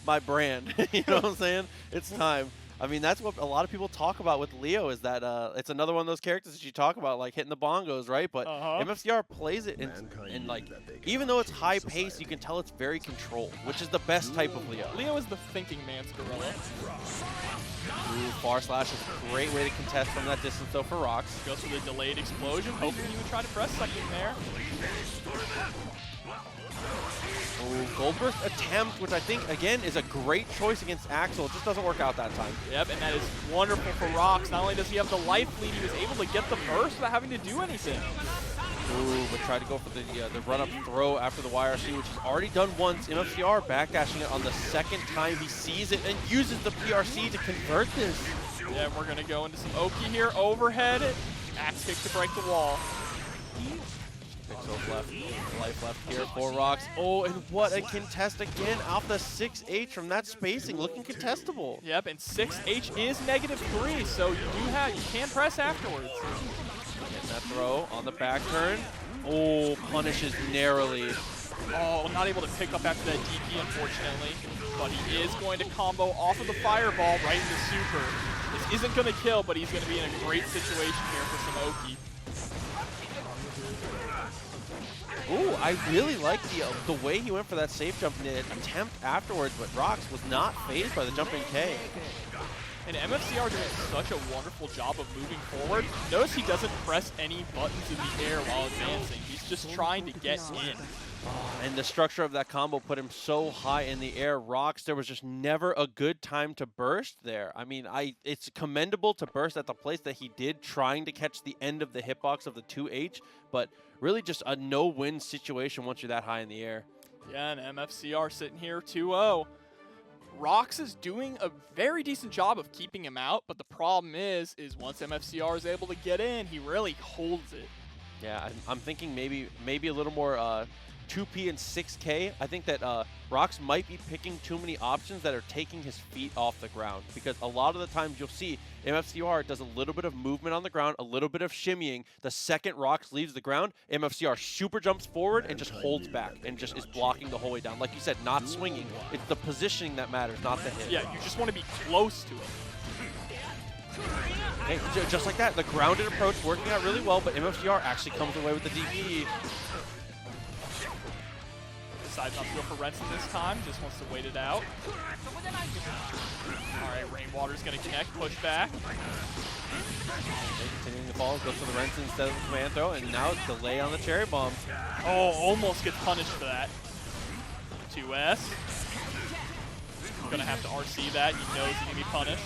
Speaker 1: my brand. You know what I'm saying? It's time. I mean, that's what a lot of people talk about with Leo, is that it's another one of those characters that you talk about, like hitting the bongos, right? But MFCR plays it in like, even though it's high pace, you can tell it's very controlled, which is the best type of Leo.
Speaker 2: Leo is the thinking man's Guerrilla.
Speaker 1: Ooh, far slash is a great way to contest from that distance though for Rox.
Speaker 2: Goes for the delayed explosion, hoping he would try to press something there.
Speaker 1: Ooh, Goldberg's attempt, which I think, again, is a great choice against Axel. It just doesn't work out that time.
Speaker 2: Yep, and that is wonderful for Rox. Not only does he have the life lead, he was able to get the burst without having to do anything.
Speaker 1: Ooh, but tried to go for the run-up throw after the YRC, which he's already done once. MFCR backdashing it on the second time he sees it and uses the PRC to convert this.
Speaker 2: Yeah, we're going to go into some Oki here. Overhead, axe kick to break the wall.
Speaker 1: Pixels left, life left here for Rox. Oh, and what a contest again off the 6H from that spacing, looking contestable.
Speaker 2: Yep, and 6H is -3, so you can press afterwards.
Speaker 1: Getting that throw on the back turn. Oh, punishes narrowly.
Speaker 2: Oh, not able to pick up after that DP, unfortunately. But he is going to combo off of the fireball right into super. This isn't going to kill, but he's going to be in a great situation here for some Oki.
Speaker 1: Ooh, I really like the way he went for that safe jump attempt afterwards, but Rox was not phased by the jumping K.
Speaker 2: And MFCR doing such a wonderful job of moving forward. Notice he doesn't press any buttons in the air while advancing. He's just trying to get in.
Speaker 1: And the structure of that combo put him so high in the air. Rox, there was just never a good time to burst there. I mean, it's commendable to burst at the place that he did, trying to catch the end of the hitbox of the 2H, but really just a no-win situation once you're that high in the air.
Speaker 2: Yeah, and MFCR sitting here 2-0. Rox is doing a very decent job of keeping him out, but the problem is once MFCR is able to get in, he really holds it.
Speaker 1: Yeah, I'm thinking maybe a little more 2P and 6K, I think that Rox might be picking too many options that are taking his feet off the ground, because a lot of the times you'll see MFCR does a little bit of movement on the ground, a little bit of shimmying. The second Rox leaves the ground, MFCR super jumps forward and just holds back and just is blocking the whole way down. Like you said, not swinging. It's the positioning that matters, not the hit.
Speaker 2: Yeah, you just want to be close to it.
Speaker 1: Okay, just like that, the grounded approach working out really well, but MFCR actually comes away with the DP.
Speaker 2: Decides not to go for Renson this time, just wants to wait it out. Alright, Rainwater's gonna connect, push back.
Speaker 1: Okay, continuing to fall, goes for the Renson instead of the command throw, and now it's delay on the cherry bomb.
Speaker 2: Oh, almost gets punished for that. 2S. Gonna have to RC that, he knows he's gonna be punished.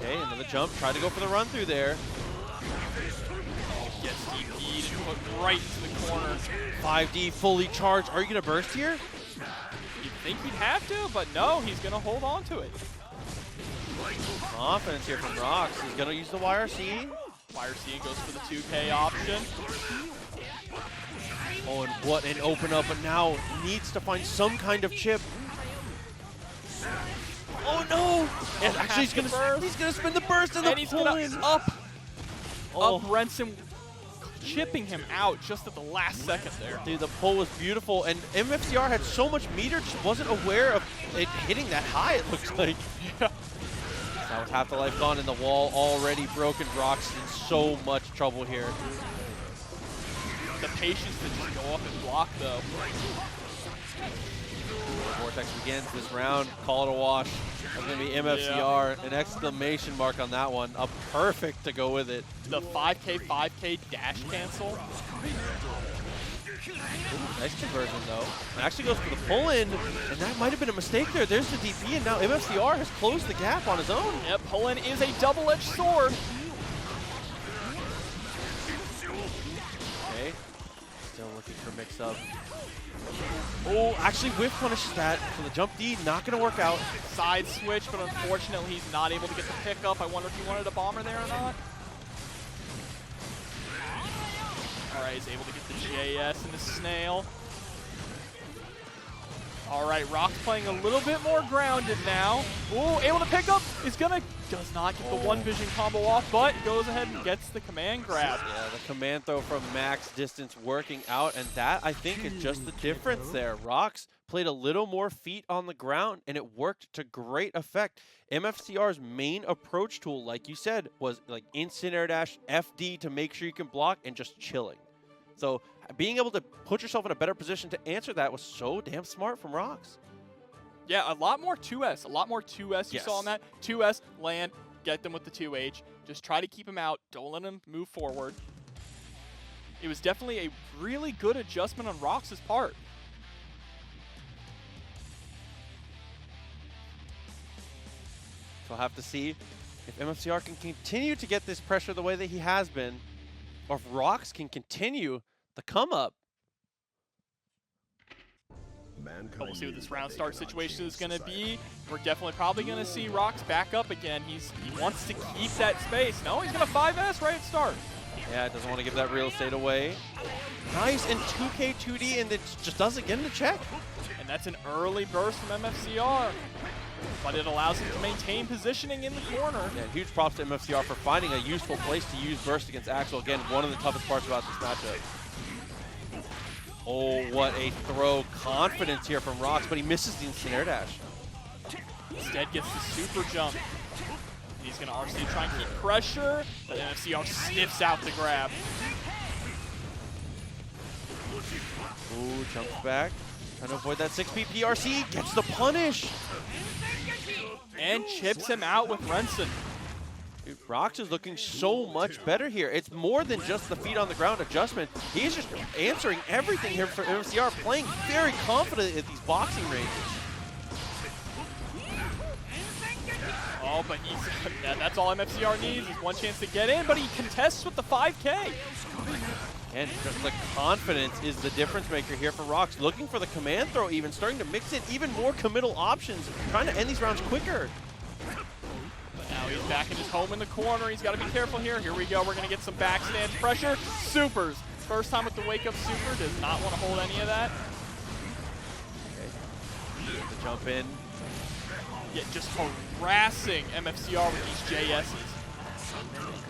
Speaker 1: Okay, another jump, tried to go for the run through there.
Speaker 2: Gets DP'd and put right into the corner.
Speaker 1: 5D fully charged. Are you going to burst here?
Speaker 2: You'd think he'd have to, but no, he's going to hold on to it.
Speaker 1: Confidence here from Rox. He's going to use the YRC.
Speaker 2: YRC goes for the 2K option.
Speaker 1: Oh, and what an open up, but now needs to find some kind of chip. Oh no! And actually he's gonna spin the burst and
Speaker 2: he's gonna up Renson, chipping him out just at the last second there.
Speaker 1: Dude, the pull was beautiful, and MFCR had so much meter, just wasn't aware of it hitting that high, it looks like.
Speaker 2: Yeah.
Speaker 1: Now with half the life gone and the wall already broken, Rox in so much trouble here.
Speaker 2: The patience to just go up and block though.
Speaker 1: Vortex begins this round, call it a wash. That's going to be MFCR, an exclamation mark on that one. A perfect to go with it.
Speaker 2: The 5K dash cancel.
Speaker 1: Ooh, nice conversion though. It actually goes for the pull-in, and that might have been a mistake there. There's the DP, and now MFCR has closed the gap on his own.
Speaker 2: Yep, pull-in is a double-edged sword.
Speaker 1: Okay, still looking for mix-up. Oh, actually whiff punishes that, so the jump D not going to work out.
Speaker 2: Side switch, but unfortunately he's not able to get the pickup. I wonder if he wanted a bomber there or not. Alright, he's able to get the JS and the snail. Alright, Rox playing a little bit more grounded now. Ooh, able to pick up, does not get the one vision combo off, but goes ahead and gets the command grab.
Speaker 1: Yeah, the command throw from max distance working out, and that, I think, is just the difference there. Rox played a little more feet on the ground, and it worked to great effect. MFCR's main approach tool, like you said, was like instant air dash, FD to make sure you can block, and just chilling. So being able to put yourself in a better position to answer that was so damn smart from Rox.
Speaker 2: Yeah, a lot more 2S. A lot more 2S you saw on that. 2S, land, get them with the 2H. Just try to keep him out. Don't let him move forward. It was definitely a really good adjustment on Rox's part.
Speaker 1: So we'll have to see if MFCR can continue to get this pressure the way that he has been, or if Rox can continue the come up.
Speaker 2: But we'll see what this round start situation is going to be. We're definitely probably going to see Rox back up again. He wants to keep that space. No, he's going to 5S right at start.
Speaker 1: Yeah, doesn't want to give that real estate away. Nice, and 2K 2D, and it just doesn't get in the check.
Speaker 2: And that's an early burst from MFCR. But it allows him to maintain positioning in the corner.
Speaker 1: Yeah, huge props to MFCR for finding a useful place to use burst against Axel. Again, one of the toughest parts about this matchup. Oh, what a throw. Confidence here from Rox, but he misses the instant air dash.
Speaker 2: Instead gets the super jump. And he's going to RC try and keep pressure, but MFCR sniffs out the grab.
Speaker 1: Ooh, jumps back. Trying to avoid that 6P PRC. Gets the punish.
Speaker 2: And chips him out with Renson.
Speaker 1: Dude, Rox is looking so much better here. It's more than just the feet on the ground adjustment. He's just answering everything here for MFCR, playing very confident at these boxing ranges.
Speaker 2: Oh, but that's all MFCR needs is one chance to get in, but he contests with the 5K.
Speaker 1: And just the confidence is the difference maker here for Rox. Looking for the command throw even, starting to mix in even more committal options, trying to end these rounds quicker.
Speaker 2: Now he's back in his home in the corner. He's got to be careful here. Here we go. We're going to get some backstance pressure. Supers. First time with the wake up super, does not want to hold any of that.
Speaker 1: Okay. The jump in.
Speaker 2: Yeah, just harassing MFCR with these JSs.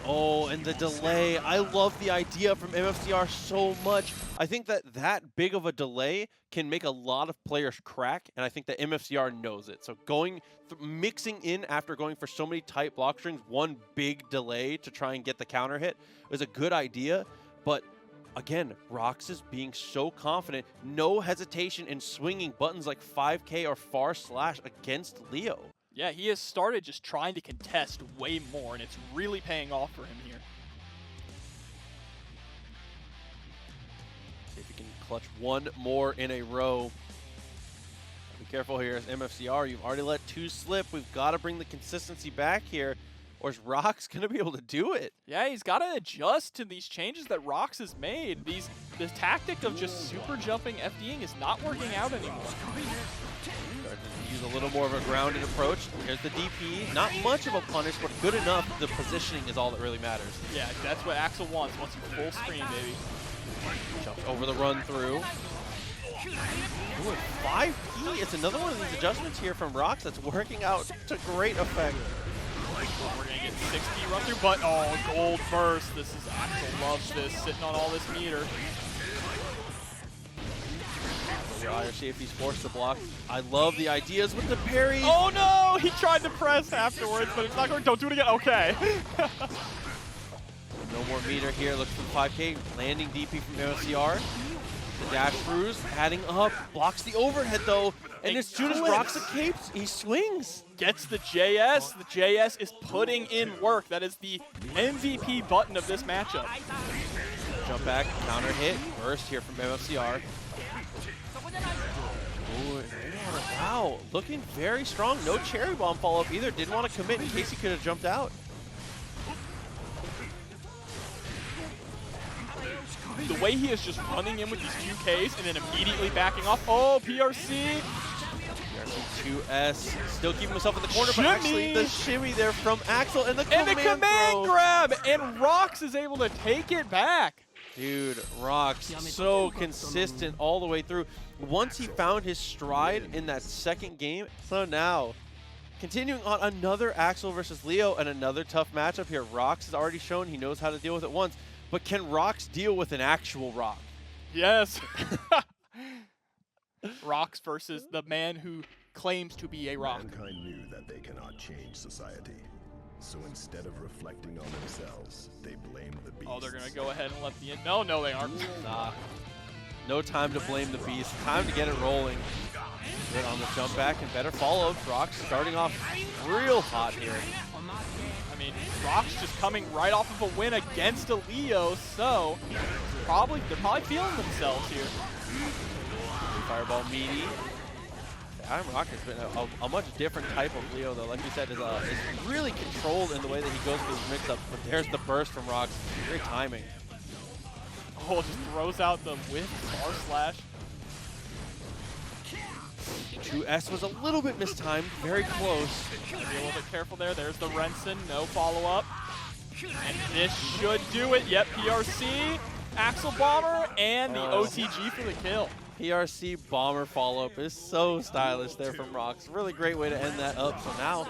Speaker 1: Oh, and the delay. I love the idea from MFCR so much. I think that big of a delay can make a lot of players crack, and I think that MFCR knows it. So mixing in after going for so many tight block strings, one big delay to try and get the counter hit was a good idea. But again, Rox is being so confident, no hesitation in swinging buttons like 5K or far slash against Leo.
Speaker 2: Yeah, he has started just trying to contest way more, and it's really paying off for him here.
Speaker 1: See if he can clutch one more in a row. Be careful here as MFCR. You've already let 2 slip. We've got to bring the consistency back here, or is Rox going to be able to do it?
Speaker 2: Yeah, he's got to adjust to these changes that Rox has made. The tactic of just super jumping FDing is not working out anymore.
Speaker 1: Use a little more of a grounded approach. Here's the DP. Not much of a punish, but good enough. The positioning is all that really matters.
Speaker 2: Yeah, that's what Axel wants. Wants you full screen, baby.
Speaker 1: Jumps over the run through. Ooh, 5P. It's another one of these adjustments here from Rox that's working out to great effect.
Speaker 2: We're going to get 60 run through, but oh, gold burst. This is Axel loves this, sitting on all this meter.
Speaker 1: See if he's forced to block. I love the ideas with the parry.
Speaker 2: Oh no! He tried to press afterwards, but it's not going. Don't do it again. Okay.
Speaker 1: No more meter here. Looks for the 5K. Landing DP from MFCR. The dash throughs, adding up. Blocks the overhead though. And as soon as Rox escapes, he swings.
Speaker 2: Gets the JS. The JS is putting in work. That is the MVP button of this matchup.
Speaker 1: Jump back, counter hit, burst here from MFCR. Ooh, wow, looking very strong. No cherry bomb follow-up either. Didn't want to commit in case he could have jumped out.
Speaker 2: The way he is just running in with these 2Ks and then immediately backing off. Oh, PRC.
Speaker 1: PRC 2S, still keeping himself in the corner, but actually the shimmy there from Axel and the command
Speaker 2: grab, and Rox is able to take it back.
Speaker 1: Dude, Rox, so consistent all the way through. Once he found his stride in that second game, so now, continuing on another Axel versus Leo and another tough matchup here. Rox has already shown he knows how to deal with it once, but can Rox deal with an actual Rock?
Speaker 2: Yes. Rox versus the man who claims to be a rock.
Speaker 3: Mankind knew that they cannot change society. So instead of reflecting on themselves, they blamed the beast.
Speaker 2: Oh, they're going to go ahead and let the... No, they aren't.
Speaker 1: Nah. No time to blame the beast. Time to get it rolling. Good on the jump back and better follow. Rox starting off real hot here.
Speaker 2: I mean, Rox just coming right off of a win against a Leo, so they're probably feeling themselves here.
Speaker 1: Fireball meaty. Rock has been a much different type of Leo, though. Like you said, is really controlled in the way that he goes through his mix-ups. But there's the burst from Rox. Great timing.
Speaker 2: Oh, just throws out the whiff bar slash.
Speaker 1: 2S was a little bit mistimed. Very close.
Speaker 2: Gotta be a little bit careful there. There's the Renson. No follow-up. And this should do it. Yep, PRC, Axel Bomber, and the OTG for the kill.
Speaker 1: PRC Bomber follow-up is so stylish there from Rox. Really great way to end that up. So now,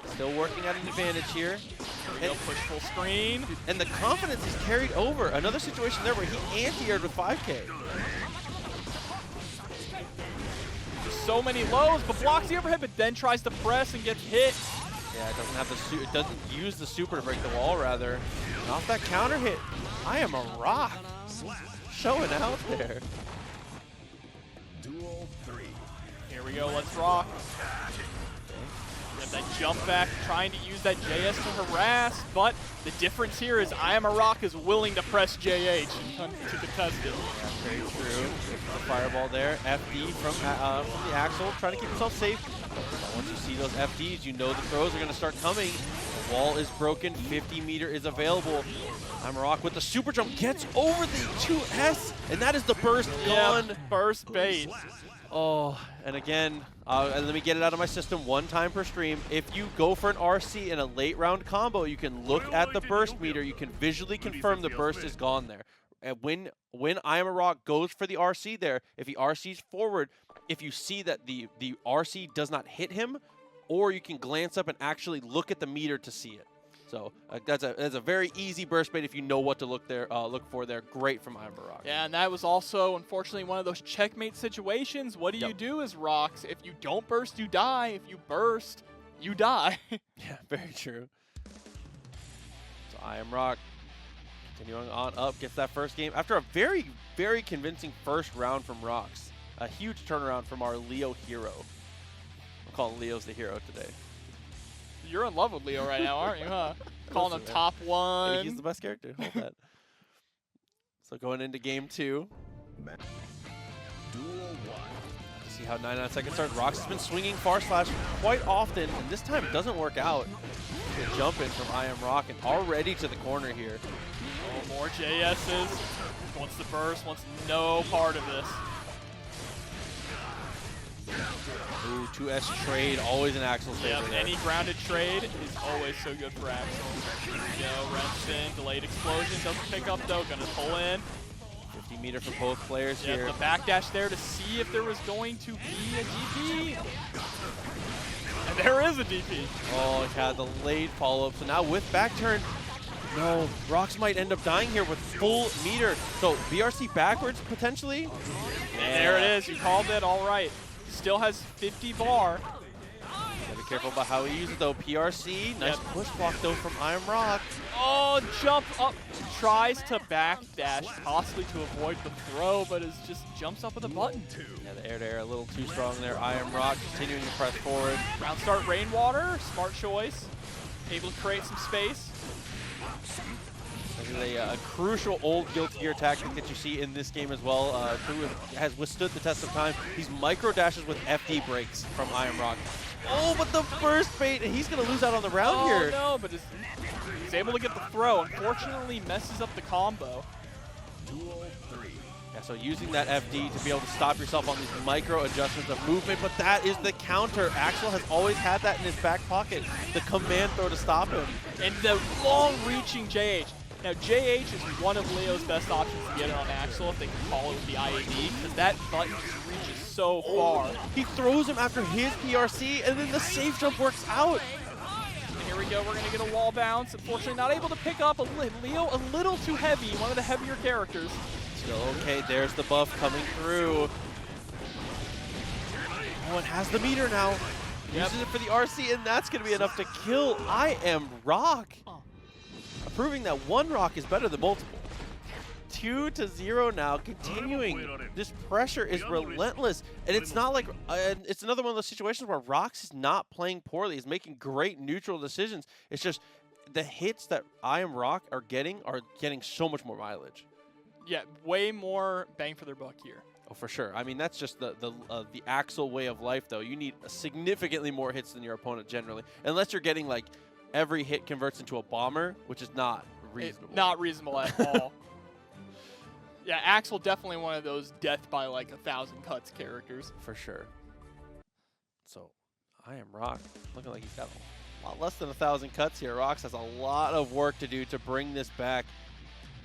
Speaker 1: still working at an advantage here.
Speaker 2: Here we go, push full screen.
Speaker 1: And the confidence is carried over. Another situation there where he anti-aired with 5K.
Speaker 2: So many lows, but blocks the overhead, but then tries to press and gets hit.
Speaker 1: Yeah, it doesn't have it doesn't use the super to break the wall, rather. And off that counter hit, I am a rock. Showing out there.
Speaker 3: Duel 3.
Speaker 2: Here we go, let's rock. Get that jump back, trying to use that JS to harass, but the difference here is I am a rock is willing to press JH to contest it.
Speaker 1: Yeah, very true. The fireball there. FD from the Axel, trying to keep himself safe. But once you see those FDs, you know the throws are going to start coming. The wall is broken. 50 meter is available. I'm a rock with the super jump. Gets over the 2S, and that is the burst gone.
Speaker 2: Yeah, burst bait.
Speaker 1: Oh, and again, let me get it out of my system one time per stream. If you go for an RC in a late round combo, you can look at the burst meter. You can visually confirm the burst is gone there. And when I Am a Rock goes for the RC there, if he RCs forward, if you see that the RC does not hit him, or you can glance up and actually look at the meter to see it. So that's a very easy burst bait if you know what to look for there. Great from I Am a Rock.
Speaker 2: Yeah, and that was also, unfortunately, one of those checkmate situations. What do you do as Rocks? If you don't burst, you die. If you burst, you die.
Speaker 1: Yeah, very true. So I Am Rock continuing on up, gets that first game after a very, very convincing first round from Rocks. A huge turnaround from our Leo hero. I'm calling Leo's the hero today.
Speaker 2: You're in love with Leo right now, aren't you, huh? Calling him top one.
Speaker 1: Hey, he's the best character. Hold that. So going into game 2.
Speaker 3: Duel 1.
Speaker 1: To see how 99 seconds start. Rocks has been swinging far slash quite often, and this time it doesn't work out. Good jump in from I Am Rock and already to the corner here.
Speaker 2: Oh, more JS's. Wants the burst, wants no part of this.
Speaker 1: Ooh, 2S trade, always an Axel's favorite.
Speaker 2: Yep, any grounded trade is always so good for Axel. Here we go, Renson, delayed explosion, doesn't pick up though, gonna pull in.
Speaker 1: 50 meter for both players here.
Speaker 2: The backdash there to see if there was going to be a DP. And there is a DP.
Speaker 1: Oh, it had the late follow-up. So now with back turn, no, Rocks might end up dying here with full meter. So BRC backwards potentially.
Speaker 2: And there it is, you called it, all right. Still has 50 bar.
Speaker 1: Gotta be careful about how he uses it though. PRC, nice push block though from I Am Rock.
Speaker 2: Oh, jump up, tries to backdash, possibly to avoid the throw, but is just jumps up with a button.
Speaker 1: Yeah, the air to air a little too strong there. I Am Rock continuing to press forward.
Speaker 2: Round start Rainwater, smart choice. Able to create some space.
Speaker 1: This is a crucial old Guilty Gear tactic that you see in this game as well. Has withstood the test of time. These micro dashes with FD breaks from I Am Rock. Oh, but the burst bait, and he's going to lose out on the round here.
Speaker 2: Oh, no, but he's able to get the throw. Unfortunately, messes up the combo.
Speaker 1: Yeah, so using that FD to be able to stop yourself on these micro adjustments of movement, but that is the counter. Axel has always had that in his back pocket, the command throw to stop him.
Speaker 2: And the long-reaching JH. Now, JH is one of Leo's best options to get it on Axel if they can call it with the IAD, because that button just reaches so far.
Speaker 1: He throws him after his PRC, and then the safe jump works out.
Speaker 2: And here we go, we're going to get a wall bounce. Unfortunately, not able to pick up Leo a little too heavy, one of the heavier characters.
Speaker 1: Still okay, there's the buff coming through. Oh, it has the meter now. Uses it for the RC, and that's going to be enough to kill I Am Rock. Proving that one Rock is better than multiple. 2-0 now, continuing. This pressure is relentless, and it's not like it's another one of those situations where Rocks is not playing poorly. He's making great neutral decisions. It's just the hits that I Am Rock are getting so much more mileage.
Speaker 2: Yeah, way more bang for their buck here.
Speaker 1: Oh, for sure. I mean, that's just the Axel way of life, though. You need significantly more hits than your opponent generally, unless you're getting like every hit converts into a bomber, which is not reasonable.
Speaker 2: It's not reasonable at all. Yeah, Axel definitely one of those death by like 1,000 cuts characters.
Speaker 1: For sure. So, I Am Rock looking like he's got a lot less than 1,000 cuts here. Rocks has a lot of work to do to bring this back.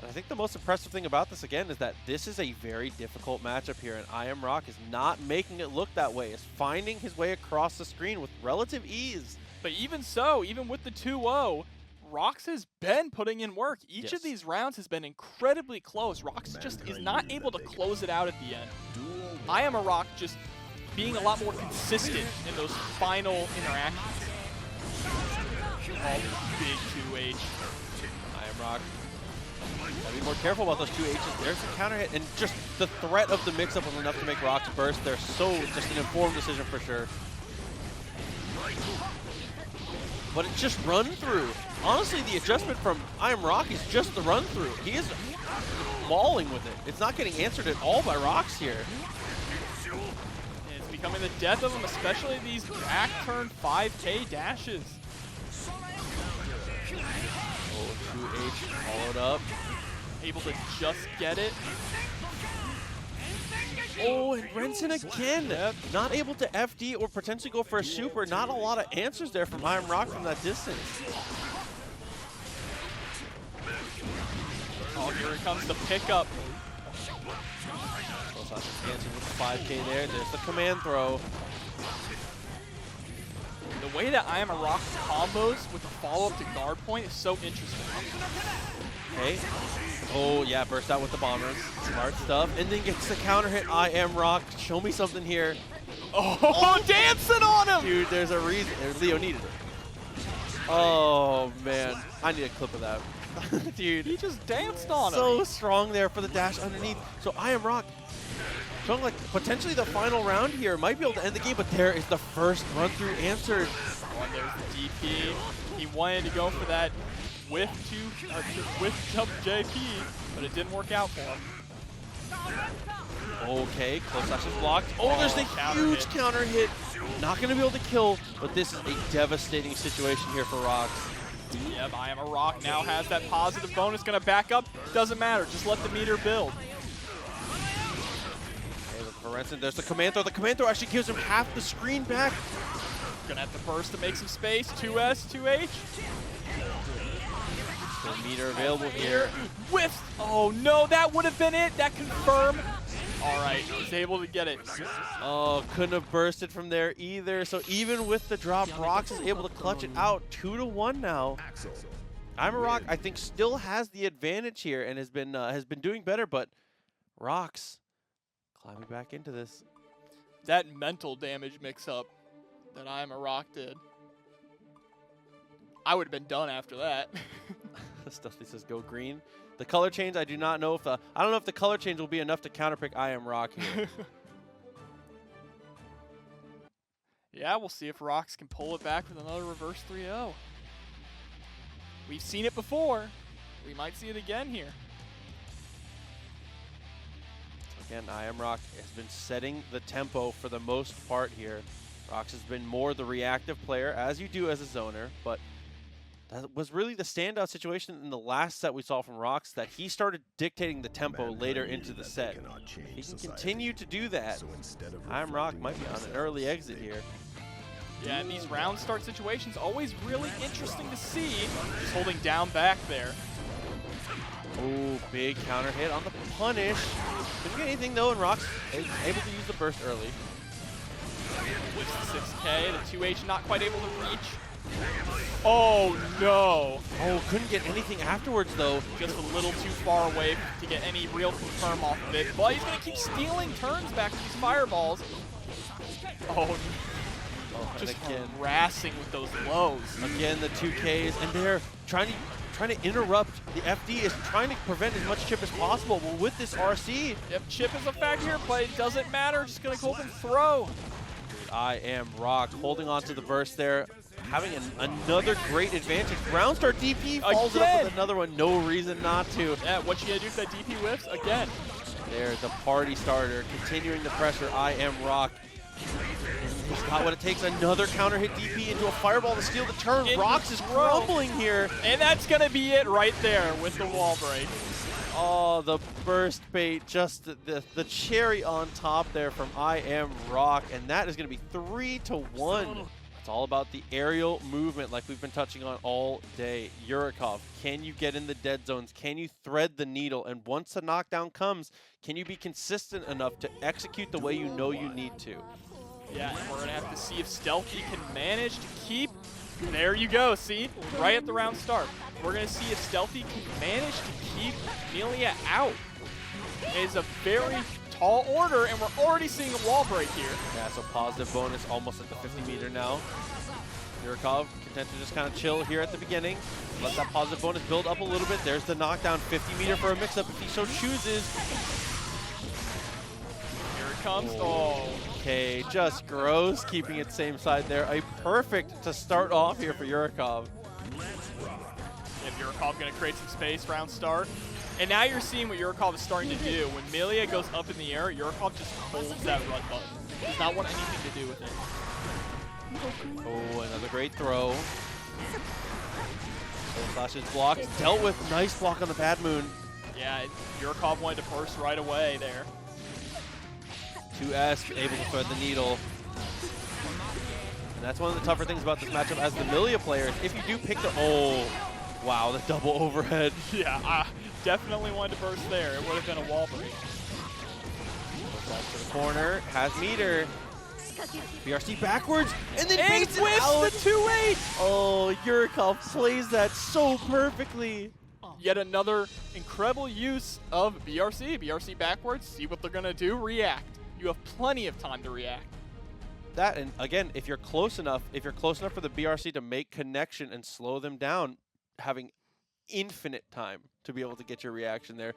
Speaker 1: And I think the most impressive thing about this, again, is that this is a very difficult matchup here, and I Am Rock is not making it look that way. Is finding his way across the screen with relative ease.
Speaker 2: But even so, even with the 2-0, Rocks has been putting in work. Each of these rounds has been incredibly close. Rocks just is not able to close it out at the end. I Am a Rock just being a lot more consistent in those final interactions. Oh, big 2H.
Speaker 1: I Am Rock. Gotta be more careful about those 2 H's. There's a counter hit, and just the threat of the mix-up was enough to make Rocks burst. They're just an informed decision for sure. But it's just run through. Honestly, the adjustment from I Am Rock is just the run through. He is mauling with it. It's not getting answered at all by Rocks here.
Speaker 2: And it's becoming the death of him, especially these back turn 5K dashes.
Speaker 1: Oh, 2H followed up.
Speaker 2: Able to just get it.
Speaker 1: Oh, and Renson again. Not able to FD or potentially go for a super. Not a lot of answers there from I Am Rock from that distance.
Speaker 2: Oh, Here comes the pickup.
Speaker 1: Dancing with the 5K there. There's the command throw.
Speaker 2: The way that I Am a Rock combos with the follow-up to guard point is so interesting.
Speaker 1: Okay. Oh, yeah, burst out with the bombers. Smart stuff. And then gets the counter hit. I Am Rock. Show me something here.
Speaker 2: Oh, dancing on him!
Speaker 1: Dude, there's a reason. Leo needed it. Oh, man. I need a clip of that. Dude.
Speaker 2: He just danced on him.
Speaker 1: So strong there for the dash underneath. So I Am Rock showing like potentially the final round here. Might be able to end the game, but there is the first run-through answered.
Speaker 2: Oh, and there's the DP. He wanted to go for that whiff jump JP, but it didn't work out for him.
Speaker 1: Okay, close slash is blocked. Oh, there's the huge counter hit. Not going to be able to kill, but this is a devastating situation here for Rox.
Speaker 2: Yep, I Am a Rock now has that positive bonus. Going to back up. Doesn't matter. Just let the meter build.
Speaker 1: There's the command throw. The command throw actually gives him half the screen back.
Speaker 2: Gonna have to burst to make some space. 2S, 2H.
Speaker 1: Still meter available here.
Speaker 2: Whiffs. Oh no, that would have been it. That confirmed. All right, he's able to get it.
Speaker 1: Oh, couldn't have bursted from there either. So even with the drop, Rox is able to clutch it out. 2-1 now. I Am a Rock, I think, still has the advantage here and has been doing better, but Rox climbing back into this.
Speaker 2: That mental damage mix-up that I Am a Rock did. I would have been done after that.
Speaker 1: Stealthy says go green. The color change, I do not know if I don't know if the color change will be enough to counterpick I Am Rock here.
Speaker 2: Yeah, we'll see if Rox can pull it back with another reverse 3-0. We've seen it before. We might see it again here.
Speaker 1: Again, I Am Rock has been setting the tempo for the most part here. Rox has been more the reactive player, as you do as a zoner, but that was really the standout situation in the last set we saw from Rox, that he started dictating the tempo later into the set. He can continue to do that. I Am Rock might be on an early exit here.
Speaker 2: Yeah, and these round start situations, always really interesting to see. Just holding down back there.
Speaker 1: Oh, big counter hit on the punish. Didn't get anything though, and Rox is able to use the burst early.
Speaker 2: With the 6K, the 2H not quite able to reach. Oh no!
Speaker 1: Oh, couldn't get anything afterwards though.
Speaker 2: Just a little too far away to get any real confirm off of it. But he's going to keep stealing turns back with these fireballs. Oh, just harassing with those lows.
Speaker 1: Again, the 2Ks, and they're trying to interrupt. The FD is trying to prevent as much chip as possible. Well, with this RC,
Speaker 2: yep, chip is a factor here, but it doesn't matter. Just going to go up and throw.
Speaker 1: Dude, I Am Rock holding on to the burst there, having another great advantage. Ground start DP follows it up with another one. No reason not to.
Speaker 2: Yeah, what you gonna do if that DP whiffs again?
Speaker 1: There's the party starter, continuing the pressure. I Am Rock. He's got what it takes. Another counter hit DP into a fireball to steal the turn. Rox is crumbling here.
Speaker 2: And that's going to be it right there with the wall break.
Speaker 1: Oh, the burst bait, just the cherry on top there from I Am Rock. And that is going to be 3-1. It's all about the aerial movement like we've been touching on all day. Yurikov, can you get in the dead zones? Can you thread the needle? And once the knockdown comes, can you be consistent enough to execute the way you know you need to?
Speaker 2: Yeah, and we're going to have to see if Stealthy can manage to keep... There you go, see? Right at the round start. We're going to see if Stealthy can manage to keep Millia out. It's a very tall order, and we're already seeing a wall break here.
Speaker 1: Yeah, so positive bonus almost at the 50 meter now. Yurikov content to just kind of chill here at the beginning. Let that positive bonus build up a little bit. There's the knockdown, 50 meter for a mix-up if he so chooses.
Speaker 2: Here it comes. Oh.
Speaker 1: Okay, just gross, keeping it same side there. A perfect to start off here for Yurikov.
Speaker 2: If Yurikov going to create some space, round start. And now you're seeing what Yurikov is starting to do. When Millia goes up in the air, Yurikov just holds that run button. Does not want anything to do with it.
Speaker 1: Oh, another great throw. Flash is blocked. Dealt with. Nice block on the Bad Moon.
Speaker 2: Yeah, Yurikov wanted to burst right away there.
Speaker 1: 2S able to thread the needle. And that's one of the tougher things about this matchup as the Millia players. If you do pick the... Oh, wow, the double overhead.
Speaker 2: Yeah, definitely wanted to burst there. It would have been a wall break.
Speaker 1: Back to the corner, has meter. BRC backwards, and then
Speaker 2: And
Speaker 1: baits it
Speaker 2: whiffs
Speaker 1: out.
Speaker 2: the 2-8!
Speaker 1: Oh, Yurikov plays that so perfectly.
Speaker 2: Yet another incredible use of BRC. BRC backwards, see what they're gonna do, react. You have plenty of time to react.
Speaker 1: That, and again, if you're close enough for the BRC to make connection and slow them down, having infinite time to be able to get your reaction there.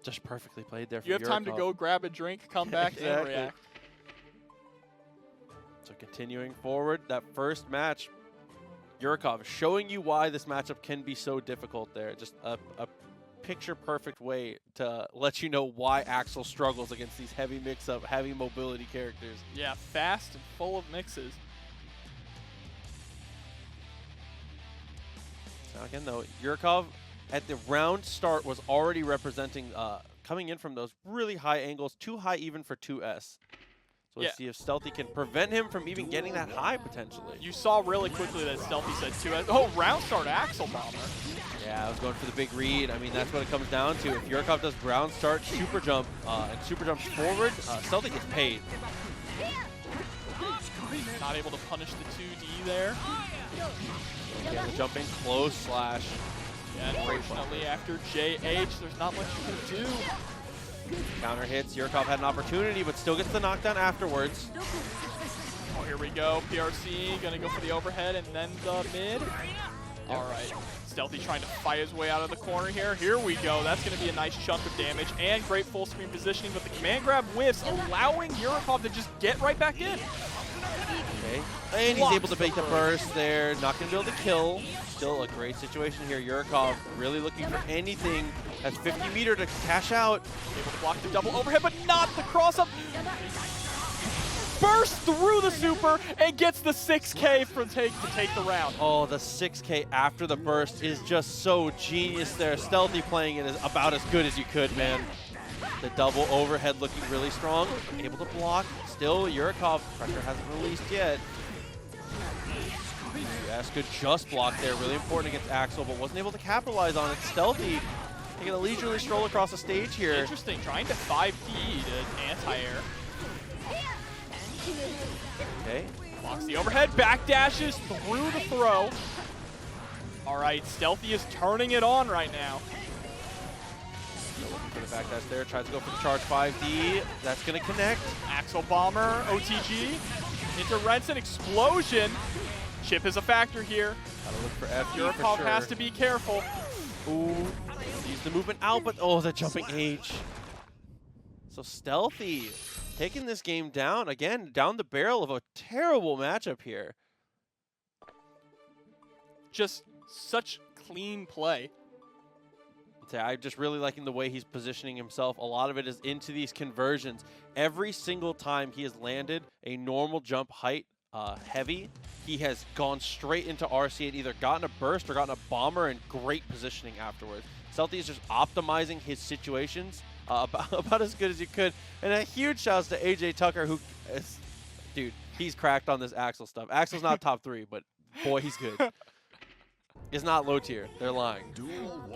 Speaker 1: Just perfectly played there from
Speaker 2: You have time to
Speaker 1: Yurikov.
Speaker 2: go grab a drink, come back, and
Speaker 1: Exactly.
Speaker 2: react.
Speaker 1: So continuing forward, that first match, Yurikov showing you why this matchup can be so difficult there. Just a picture-perfect way to let you know why Axel struggles against these heavy mix-up, heavy mobility characters.
Speaker 2: Yeah, fast and full of mixes.
Speaker 1: Now again, though, Yurikov at the round start was already representing, coming in from those really high angles, too high even for 2S. So let's see if Stealthy can prevent him from even getting that high, potentially.
Speaker 2: You saw really quickly that Stealthy said 2S. Oh, round start Axel bomber.
Speaker 1: Yeah, I was going for the big read. I mean, that's what it comes down to. If Yurikov does ground start, super jump, and super jumps forward, Stealthy gets paid.
Speaker 2: Not able to punish the 2D there.
Speaker 1: Yeah, the jumping close slash.
Speaker 2: Yeah, unfortunately, after JH, there's not much you can do.
Speaker 1: Counter hits. Yurikov had an opportunity, but still gets the knockdown afterwards.
Speaker 2: Oh, here we go. PRC gonna go for the overhead and then the mid. All right. Stealthy trying to fight his way out of the corner here. Here we go. That's going to be a nice chunk of damage and great full screen positioning, but the command grab whiffs, allowing Yurikov to just get right back in.
Speaker 1: Okay. And he's able to bait the burst there. Not going to be able to kill. Still a great situation here. Yurikov really looking for anything. That's 50 meter to cash out.
Speaker 2: Able to block the double overhead, but not the cross up. Bursts through the super and gets the 6K to take the round.
Speaker 1: Oh, the 6K after the burst is just so genius there. Stealthy playing it is about as good as you could, man. The double overhead looking really strong. Able to block. Still, Yurikov, pressure hasn't released yet. Yes, good just block there. Really important against Axel, but wasn't able to capitalize on it. Stealthy taking a leisurely stroll across the stage here.
Speaker 2: Interesting, trying to 5D to anti-air.
Speaker 1: Okay.
Speaker 2: Blocks the overhead, backdashes through the throw. All right, Stealthy is turning it on right now.
Speaker 1: For the backdash there, tries to go for the charge 5D. That's going to connect.
Speaker 2: Axel Bomber, OTG, into Renson, explosion. Chip is a factor here.
Speaker 1: Gotta look for FD for
Speaker 2: Yurikov
Speaker 1: sure.
Speaker 2: has to be careful.
Speaker 1: Ooh, sees the movement out, but oh, the jumping H. So Stealthy taking this game down, again, down the barrel of a terrible matchup here.
Speaker 2: Just such clean play.
Speaker 1: I'm just really liking the way he's positioning himself. A lot of it is into these conversions. Every single time he has landed a normal jump height heavy, he has gone straight into RC and either gotten a burst or gotten a bomber and great positioning afterwards. Stealthy is just optimizing his situations about as good as you could. And a huge shout out to AJ Tucker, who is, dude, he's cracked on this Axel stuff. Axel's not top 3, but boy, he's good. It's not low tier. They're lying.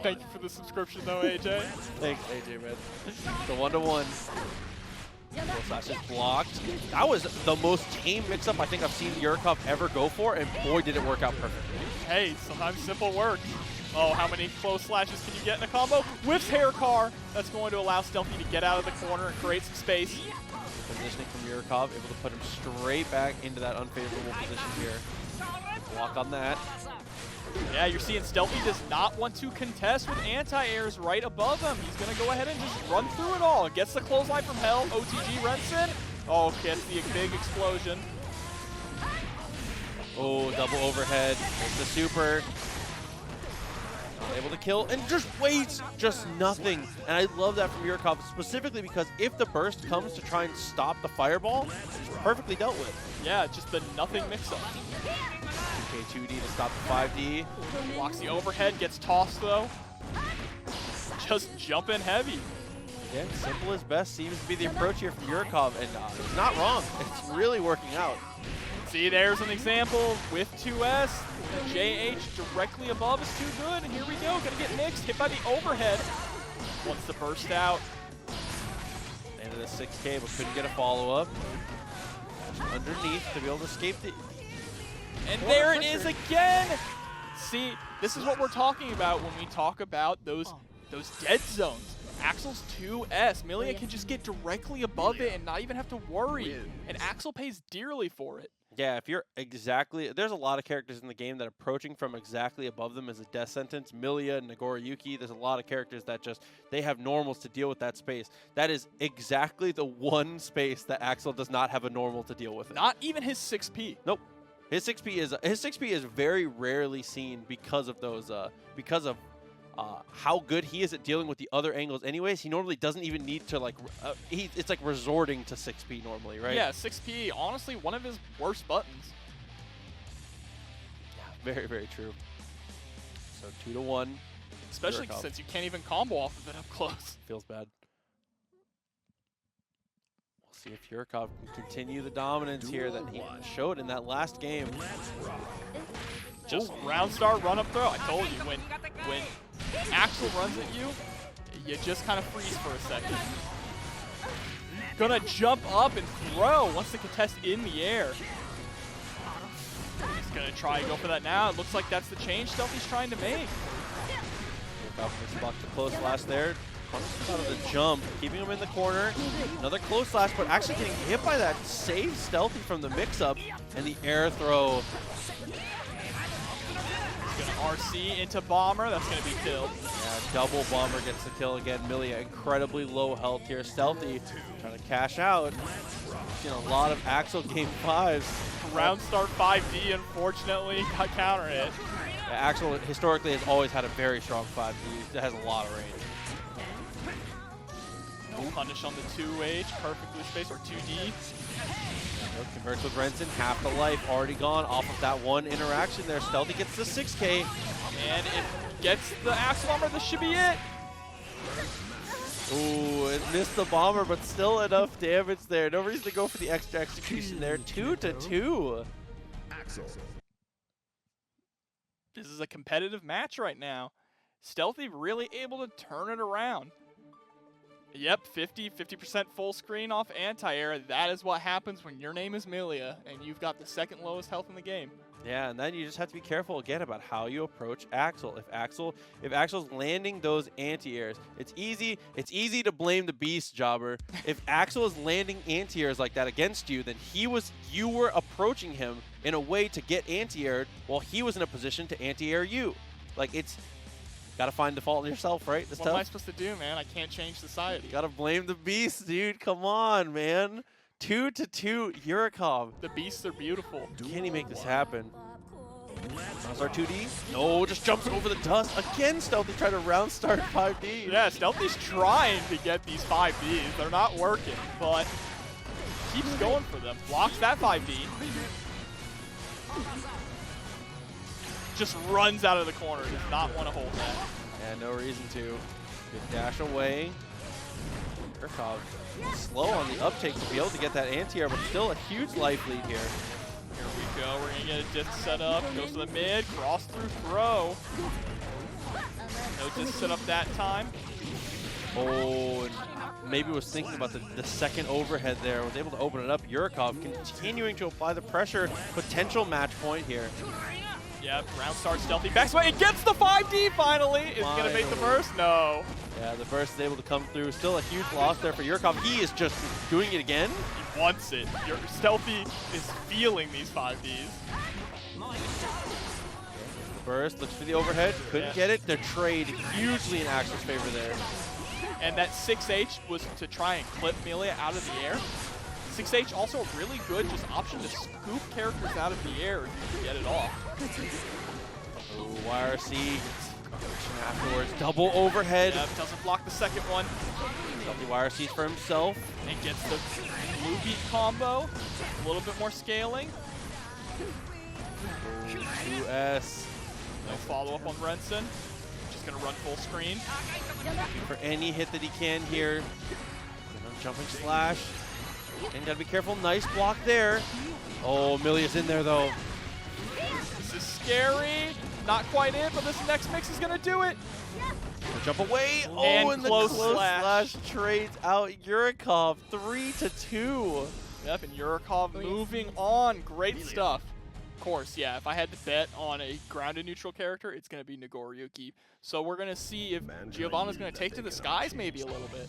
Speaker 2: Thank you for the subscription, though, AJ.
Speaker 1: Thanks, AJ, man. The 1-to-1. Full slash is blocked. That was the most tame mix-up I think I've seen Yurikov ever go for, and boy, did it work out perfectly.
Speaker 2: Hey, sometimes simple works. Oh, how many close slashes can you get in a combo? Whiffs hair car. That's going to allow Stealthy to get out of the corner and create some space.
Speaker 1: Positioning from Yurikov, able to put him straight back into that unfavorable position here. Block on that.
Speaker 2: Yeah, you're seeing Stealthy does not want to contest with anti-airs right above him. He's going to go ahead and just run through it all. Gets the clothesline from hell. OTG Renson. Oh, gets the big explosion.
Speaker 1: Oh, double overhead. There's the super. Not able to kill and just waits, just nothing. And I love that from Yurikov specifically because if the burst comes to try and stop the fireball, it's perfectly dealt with.
Speaker 2: Yeah, just the nothing mix-up.
Speaker 1: Okay, 2D to stop the 5D.
Speaker 2: Blocks the overhead, gets tossed though. Just jumping heavy.
Speaker 1: Again, simple as best seems to be the approach here from Yurikov, and it's not wrong. It's really working out.
Speaker 2: See, there's an example with 2S. The JH directly above is too good. And here we go. Gonna get mixed. Hit by the overhead. Wants to burst out.
Speaker 1: Landed a 6K, but couldn't get a follow-up. Underneath to be able to escape the...
Speaker 2: And there it is again! See, this is what we're talking about when we talk about those dead zones. Axel's 2S. Millia can just get directly above it and not even have to worry. And Axel pays dearly for it.
Speaker 1: Yeah, if you're exactly... There's a lot of characters in the game that approaching from exactly above them is a death sentence. Millia, Nagoriyuki, there's a lot of characters that just... They have normals to deal with that space. That is exactly the one space that Axel does not have a normal to deal with.
Speaker 2: Not even his 6P.
Speaker 1: Nope. His 6P is very rarely seen because of those... how good he is at dealing with the other angles anyways. He normally doesn't even need to like it's like resorting to 6P normally, right?
Speaker 2: Yeah, 6P, honestly, one of his worst buttons.
Speaker 1: Yeah, very, very true. So 2-1.
Speaker 2: Especially
Speaker 1: Yurikov.
Speaker 2: Since you can't even combo off of it up close.
Speaker 1: Feels bad. We'll see if Yurikov can continue the dominance here that he showed in that last game.
Speaker 2: Just round start, run up throw. I told you, when Axel runs at you, you just kind of freeze for a second. Gonna jump up and throw once the contest in the air. He's gonna try and go for that now. It looks like that's the change Stealthy's trying to make.
Speaker 1: Yurikov blocked the close slash there. Out of the jump, keeping him in the corner. Another close slash, but actually getting hit by that saves Stealthy from the mix-up and the air throw.
Speaker 2: Gonna RC into Bomber, that's gonna be killed.
Speaker 1: Yeah, double Bomber gets the kill again. Millia incredibly low health here. Stealthy trying to cash out. Seen a lot of Axel game 5s.
Speaker 2: Round start 5D, unfortunately, got counter hit.
Speaker 1: Yeah, Axel historically has always had a very strong 5D. It has a lot of range.
Speaker 2: No punish on the 2H, perfectly spaced, or 2D.
Speaker 1: Converts with Renson, half the life already gone off of that one interaction there. Stealthy gets the 6K.
Speaker 2: And it gets the Axel Bomber, this should be it.
Speaker 1: Ooh, it missed the Bomber, but still enough damage there. No reason to go for the extra execution there. 2-2.
Speaker 3: Axel.
Speaker 2: This is a competitive match right now. Stealthy really able to turn it around. Yep, 50% full screen off anti-air. That is what happens when your name is Millia and you've got the second lowest health in the game.
Speaker 1: Yeah, and then you just have to be careful again about how you approach Axel. If Axel's landing those anti-airs, it's easy to blame the beast, Jobber. If Axel is landing anti-airs like that against you, then you were approaching him in a way to get anti-aired while he was in a position to anti-air you. Like, it's gotta find the fault in yourself, right?
Speaker 2: What am I supposed to do, man? I can't change society.
Speaker 1: Gotta blame the beast, dude. Come on, man. 2-2, Yurikov.
Speaker 2: The beasts are beautiful.
Speaker 1: Can he make this happen? Round start 2D? No, just jumps over the dust. Again, Stealthy tried to round start 5D.
Speaker 2: Yeah, Stealthy's trying to get these 5Ds. They're not working, but keeps going for them. Blocks that 5D. Just runs out of the corner. Does not want to hold that.
Speaker 1: Yeah, no reason to. Good dash away. Yurikov slow on the uptake to be able to get that anti-air, but still a huge life lead here.
Speaker 2: Here we go. We're going to get a disc set up. Goes to the mid. Cross through throw. No disc set up that time.
Speaker 1: Oh, and maybe was thinking about the second overhead there. Was able to open it up. Yurikov continuing to apply the pressure. Potential match point here.
Speaker 2: Yep, round start Stealthy. Backsway. It gets the 5D finally. Is he going to make the burst? No.
Speaker 1: Yeah, the burst is able to come through. Still a huge loss there for Yurikov. He is just doing it again.
Speaker 2: He wants it. Your Stealthy is feeling these 5Ds.
Speaker 1: Burst, looks for the overhead. Couldn't get it. The trade hugely in Axel's favor there.
Speaker 2: And that 6H was to try and clip Millia out of the air. 6H also a really good just option to scoop characters out of the air if you can get it off.
Speaker 1: Oh, YRC afterwards. Double overhead.
Speaker 2: Yep, doesn't block the second one.
Speaker 1: Stealthy YRC for himself.
Speaker 2: And gets the blue beat combo. A little bit more scaling.
Speaker 1: 2S.
Speaker 2: No follow-up on Renson. Just going to run full screen.
Speaker 1: Looking for any hit that he can here. Jumping slash. And gotta be careful. Nice block there. Oh, Millia's in there though.
Speaker 2: This is scary. Not quite it, but this next mix is gonna do it.
Speaker 1: Jump away. Oh,
Speaker 2: And
Speaker 1: the
Speaker 2: close
Speaker 1: close
Speaker 2: slash.
Speaker 1: slash trades out Yurikov 3-2.
Speaker 2: Yep, and Yurikov moving on. Great stuff. Of course, yeah, if I had to bet on a grounded neutral character, it's going to be Nagoriyuki. So we're going to see if Giovanna's going to take to the skies maybe a little bit.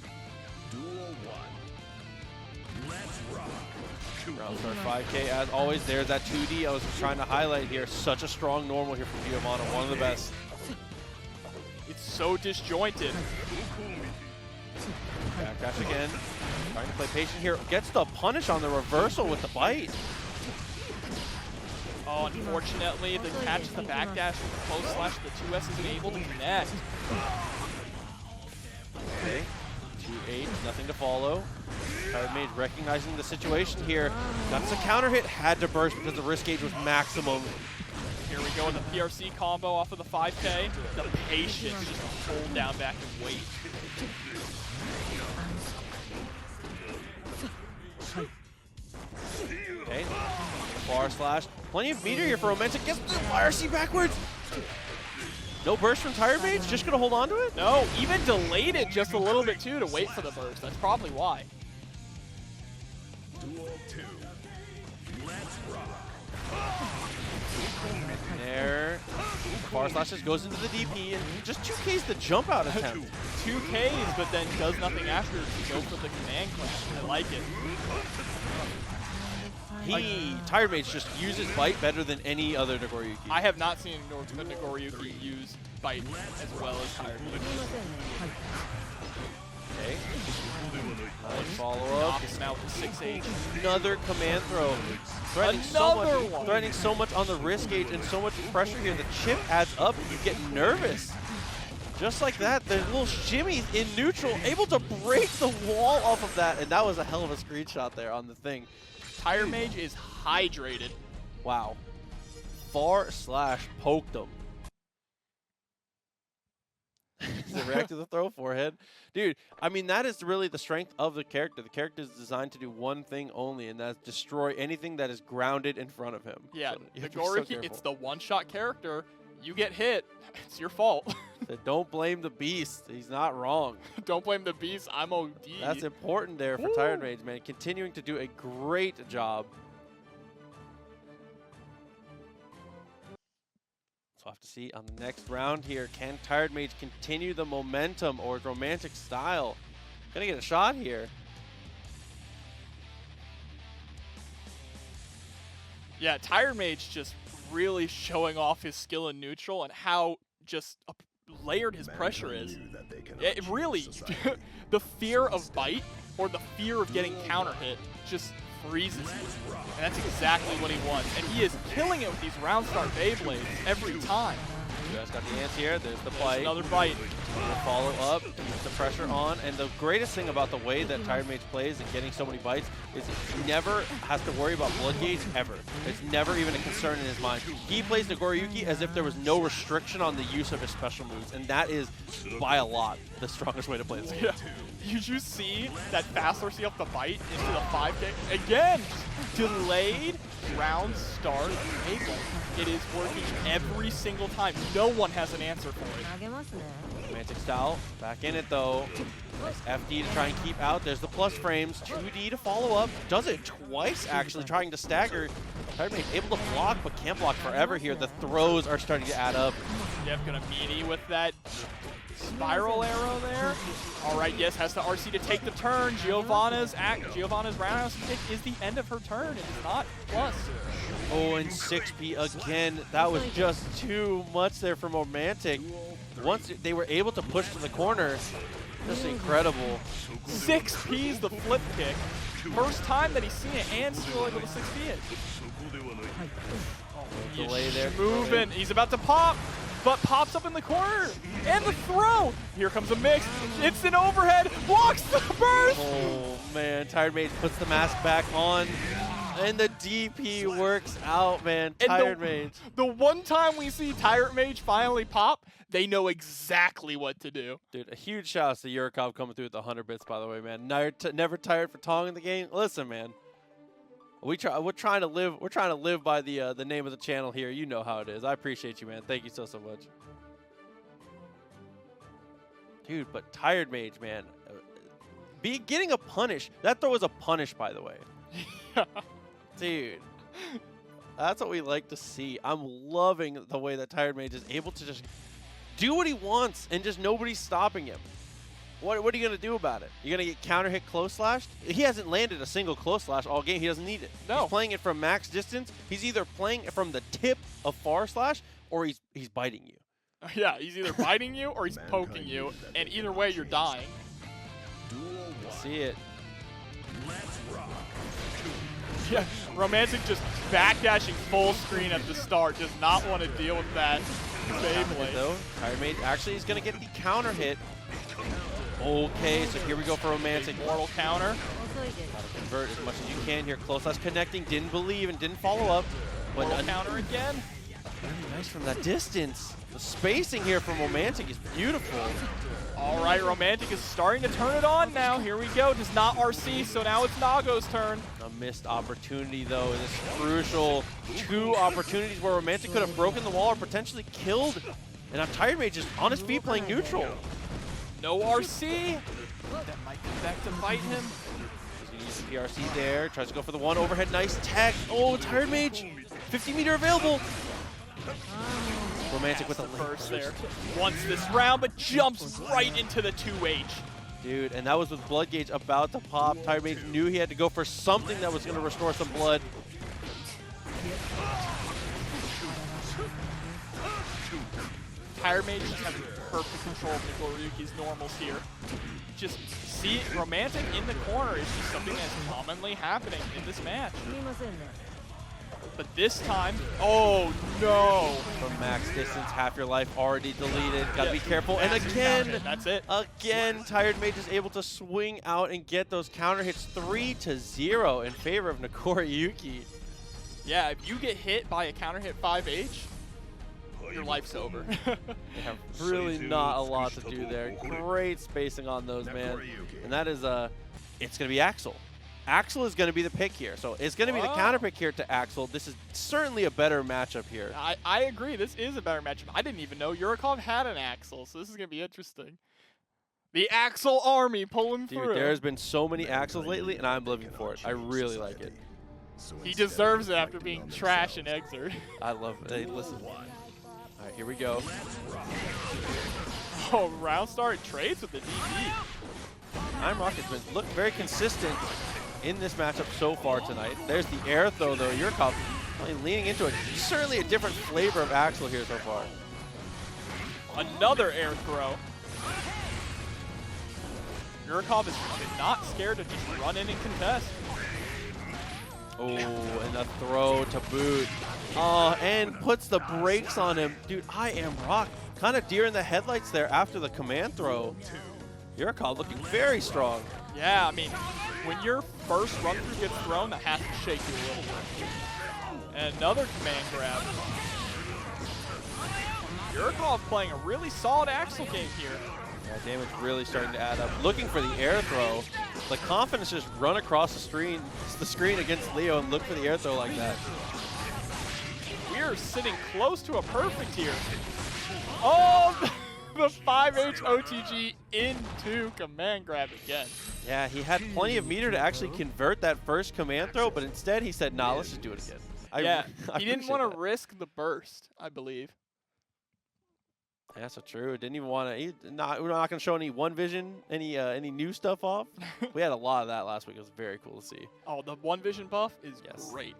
Speaker 3: Duel 1. Let's rock.
Speaker 1: Round start 5K as always. There's that 2D I was trying to highlight here. Such a strong normal here from Giovanna. One of the best.
Speaker 2: It's so disjointed.
Speaker 1: Backdash again. Trying to play patient here. Gets the punish on the reversal with the bite.
Speaker 2: Oh, unfortunately, the catches the backdash with the close slash. The 2S isn't able to connect.
Speaker 1: Okay. 2-8, nothing to follow. TiredMage recognizing the situation here. Got a counter hit, had to burst because the risk gauge was maximum.
Speaker 2: Here we go with the PRC combo off of the 5K. The patience just to hold down back and wait.
Speaker 1: Okay, far slash. Plenty of meter here for Romantic. Gets the RC backwards. No burst from TiredMage, just gonna hold on to it?
Speaker 2: No, even delayed it just a little bit too to wait for the burst. That's probably why.
Speaker 3: Duel 2. Let's rock.
Speaker 1: There. Far slash just goes into the DP and just 2Ks the jump out attempt.
Speaker 2: 2Ks, but then does nothing after to go for the command clash. I like it.
Speaker 1: TiredMage just uses bite better than any other Nagoriyuki.
Speaker 2: I have not seen Nagoriyuki use bite as well as TiredMage.
Speaker 1: Okay. Nice follow up.
Speaker 2: Knocks him out with 6H.
Speaker 1: Another command throw. Threatening so much on the wrist gauge and so much pressure here. The chip adds up and you get nervous. Just like that, the little shimmies in neutral, able to break the wall off of that. And that was a hell of a screenshot there on the thing.
Speaker 2: TiredMage is hydrated.
Speaker 1: Wow. Far slash poked him. Does it react to the throw forehead? Dude, I mean, that is really the strength of the character. The character is designed to do one thing only, and that's destroy anything that is grounded in front of him.
Speaker 2: Yeah,
Speaker 1: so
Speaker 2: Nagoriyuki, it's the one-shot character. You get hit, it's your fault.
Speaker 1: So don't blame the beast. He's not wrong.
Speaker 2: Don't blame the beast. I'm OD.
Speaker 1: That's important there for TiredMage, man. Continuing to do a great job. So we'll have to see on the next round here. Can TiredMage continue the momentum, or is RomanticStyle gonna get a shot here?
Speaker 2: Yeah, TiredMage just really showing off his skill in neutral and how just layered his pressure is. It really, the fear of bite or the fear of getting counter hit just freezes you. And that's exactly what he wants. And he is killing it with these round start Beyblades every time.
Speaker 1: Just got the anti-air. There's the bite.
Speaker 2: Another bite.
Speaker 1: We'll follow up, keep the pressure on, and the greatest thing about the way that TiredMage plays and getting so many bites is he never has to worry about blood gauge ever. It's never even a concern in his mind. He plays Nagoriyuki as if there was no restriction on the use of his special moves, and that is, by a lot, the strongest way to play this game.
Speaker 2: Yeah. Did you see that fast RC off the bite into the 5K? Again, delayed round start Maigo. It is working every single time. No one has an answer for it.
Speaker 1: RomanticStyle back in it though. Nice FD to try and keep out. There's the plus frames. 2D to follow up. Does it twice actually, trying to stagger. TiredMage able to block, but can't block forever here. The throws are starting to add up.
Speaker 2: Yep, gonna meaty with that spiral arrow there. All right, yes, has the RC to take the turn. Giovanna's roundhouse kick is the end of her turn. It is not plus.
Speaker 1: Oh, and 6P again. That was just too much there from Romantic. Once they were able to push to the corner, just incredible.
Speaker 2: 6P's the flip kick. First time that he's seen it, and still able to 6P it.
Speaker 1: Delay there.
Speaker 2: Moving. He's about to pop, but pops up in the corner. And the throw. Here comes a mix. Instant overhead. Blocks the burst.
Speaker 1: Oh, man. TiredMage puts the mask back on. And the DP works out, man.
Speaker 2: And
Speaker 1: TiredMage.
Speaker 2: The one time we see TiredMage finally pop, they know exactly what to do.
Speaker 1: Dude, a huge shout out to Yurikov coming through with the 100 bits, by the way, man. Never tired for Tong in the game. Listen, man. We're trying to live by the name of the channel here. You know how it is. I appreciate you, man. Thank you so much. Dude, but TiredMage, man. Getting a punish. That throw was a punish, by the way. Dude. That's what we like to see. I'm loving the way that TiredMage is able to just do what he wants and just nobody's stopping him. What are you going to do about it? You're going to get counter hit close slashed? He hasn't landed a single close slash all game. He doesn't need it.
Speaker 2: No.
Speaker 1: He's playing it from max distance. He's either playing it from the tip of far slash or he's biting you.
Speaker 2: Yeah, he's either biting you or he's poking you, and either way, you're dying.
Speaker 1: See it.
Speaker 2: Yeah, Romantic just backdashing full screen at the start. Does not want to deal with that.
Speaker 1: Though, TiredMage actually is going to get the counter hit. Okay, so here we go for Romantic.
Speaker 2: Mortal counter.
Speaker 1: Gotta convert as much as you can here. Close slash connecting. Didn't believe and didn't follow up. But
Speaker 2: Mortal counter again.
Speaker 1: Really nice from that distance. The spacing here from Romantic is beautiful.
Speaker 2: All right, Romantic is starting to turn it on now. Here we go. Does not RC, so now it's Nago's turn.
Speaker 1: A missed opportunity, though, in this crucial 2 opportunities where Romantic could have broken the wall or potentially killed. And now TiredMage is on his feet playing neutral.
Speaker 2: No RC. That might come back to bite him.
Speaker 1: He's going to use the PRC there. Tries to go for the 1 overhead. Nice tag. Oh, TiredMage. 50-meter available. Romantic with a
Speaker 2: first there. Wants this round, but jumps right into the 2H.
Speaker 1: Dude, and that was with blood gauge about to pop. TiredMage knew he had to go for something that was going to restore some blood.
Speaker 2: TiredMage just having perfect control of Nagoriyuki's normals here. Just see Romantic in the corner is just something that's commonly happening in this match. But this time, oh no!
Speaker 1: From max distance, half your life already deleted. Gotta be careful. And again,
Speaker 2: that's it.
Speaker 1: Again, TiredMage is able to swing out and get those counter hits 3-0 in favor of Nagoriyuki.
Speaker 2: Yeah, if you get hit by a counter hit 5H, your life's over.
Speaker 1: They have really not a lot to do there. Great spacing on those, man. And that is, it's gonna be Axel. Axel is going to be the pick here. So it's going to be the counter pick here to Axel. This is certainly a better matchup here.
Speaker 2: I agree. This is a better matchup. I didn't even know Yurikov had an Axel, so this is going to be interesting. The Axel army pulling through.
Speaker 1: Dude, there's been so many Axels lately, and I'm living for it. I really like it.
Speaker 2: He deserves it after being trash in Exert.
Speaker 1: I love it. Hey, listen. All right, here we go.
Speaker 2: Oh, round start trades with the DP.
Speaker 1: I'm Rock has been looked very consistent in this matchup so far tonight. There's the air throw, though. Yurikov leaning into it. Certainly a different flavor of Axel here so far.
Speaker 2: Another air throw. Yurikov is not scared to just run in and contest.
Speaker 1: Oh, and a throw to boot. Oh, and puts the brakes on him. Dude, I am Rock. Kind of deer in the headlights there after the command throw. Yurikov looking very strong.
Speaker 2: Yeah, I mean, when your first run through gets thrown, that has to shake you a little bit. And another command grab. Yurikov playing a really solid Axel game here.
Speaker 1: Yeah, damage really starting to add up. Looking for the air throw. The confidence just run across the screen against Leo and look for the air throw like that.
Speaker 2: We are sitting close to a perfect here. Oh, the 5H OTG into command grab again.
Speaker 1: Yeah, he had plenty of meter to actually convert that first command throw, but instead he said, nah, let's just do it again.
Speaker 2: He didn't want to risk the burst, I believe.
Speaker 1: Yeah, so true. Didn't even want to. We're not going to show any one vision, any new stuff off. We had a lot of that last week. It was very cool to see.
Speaker 2: Oh, the one vision buff is great.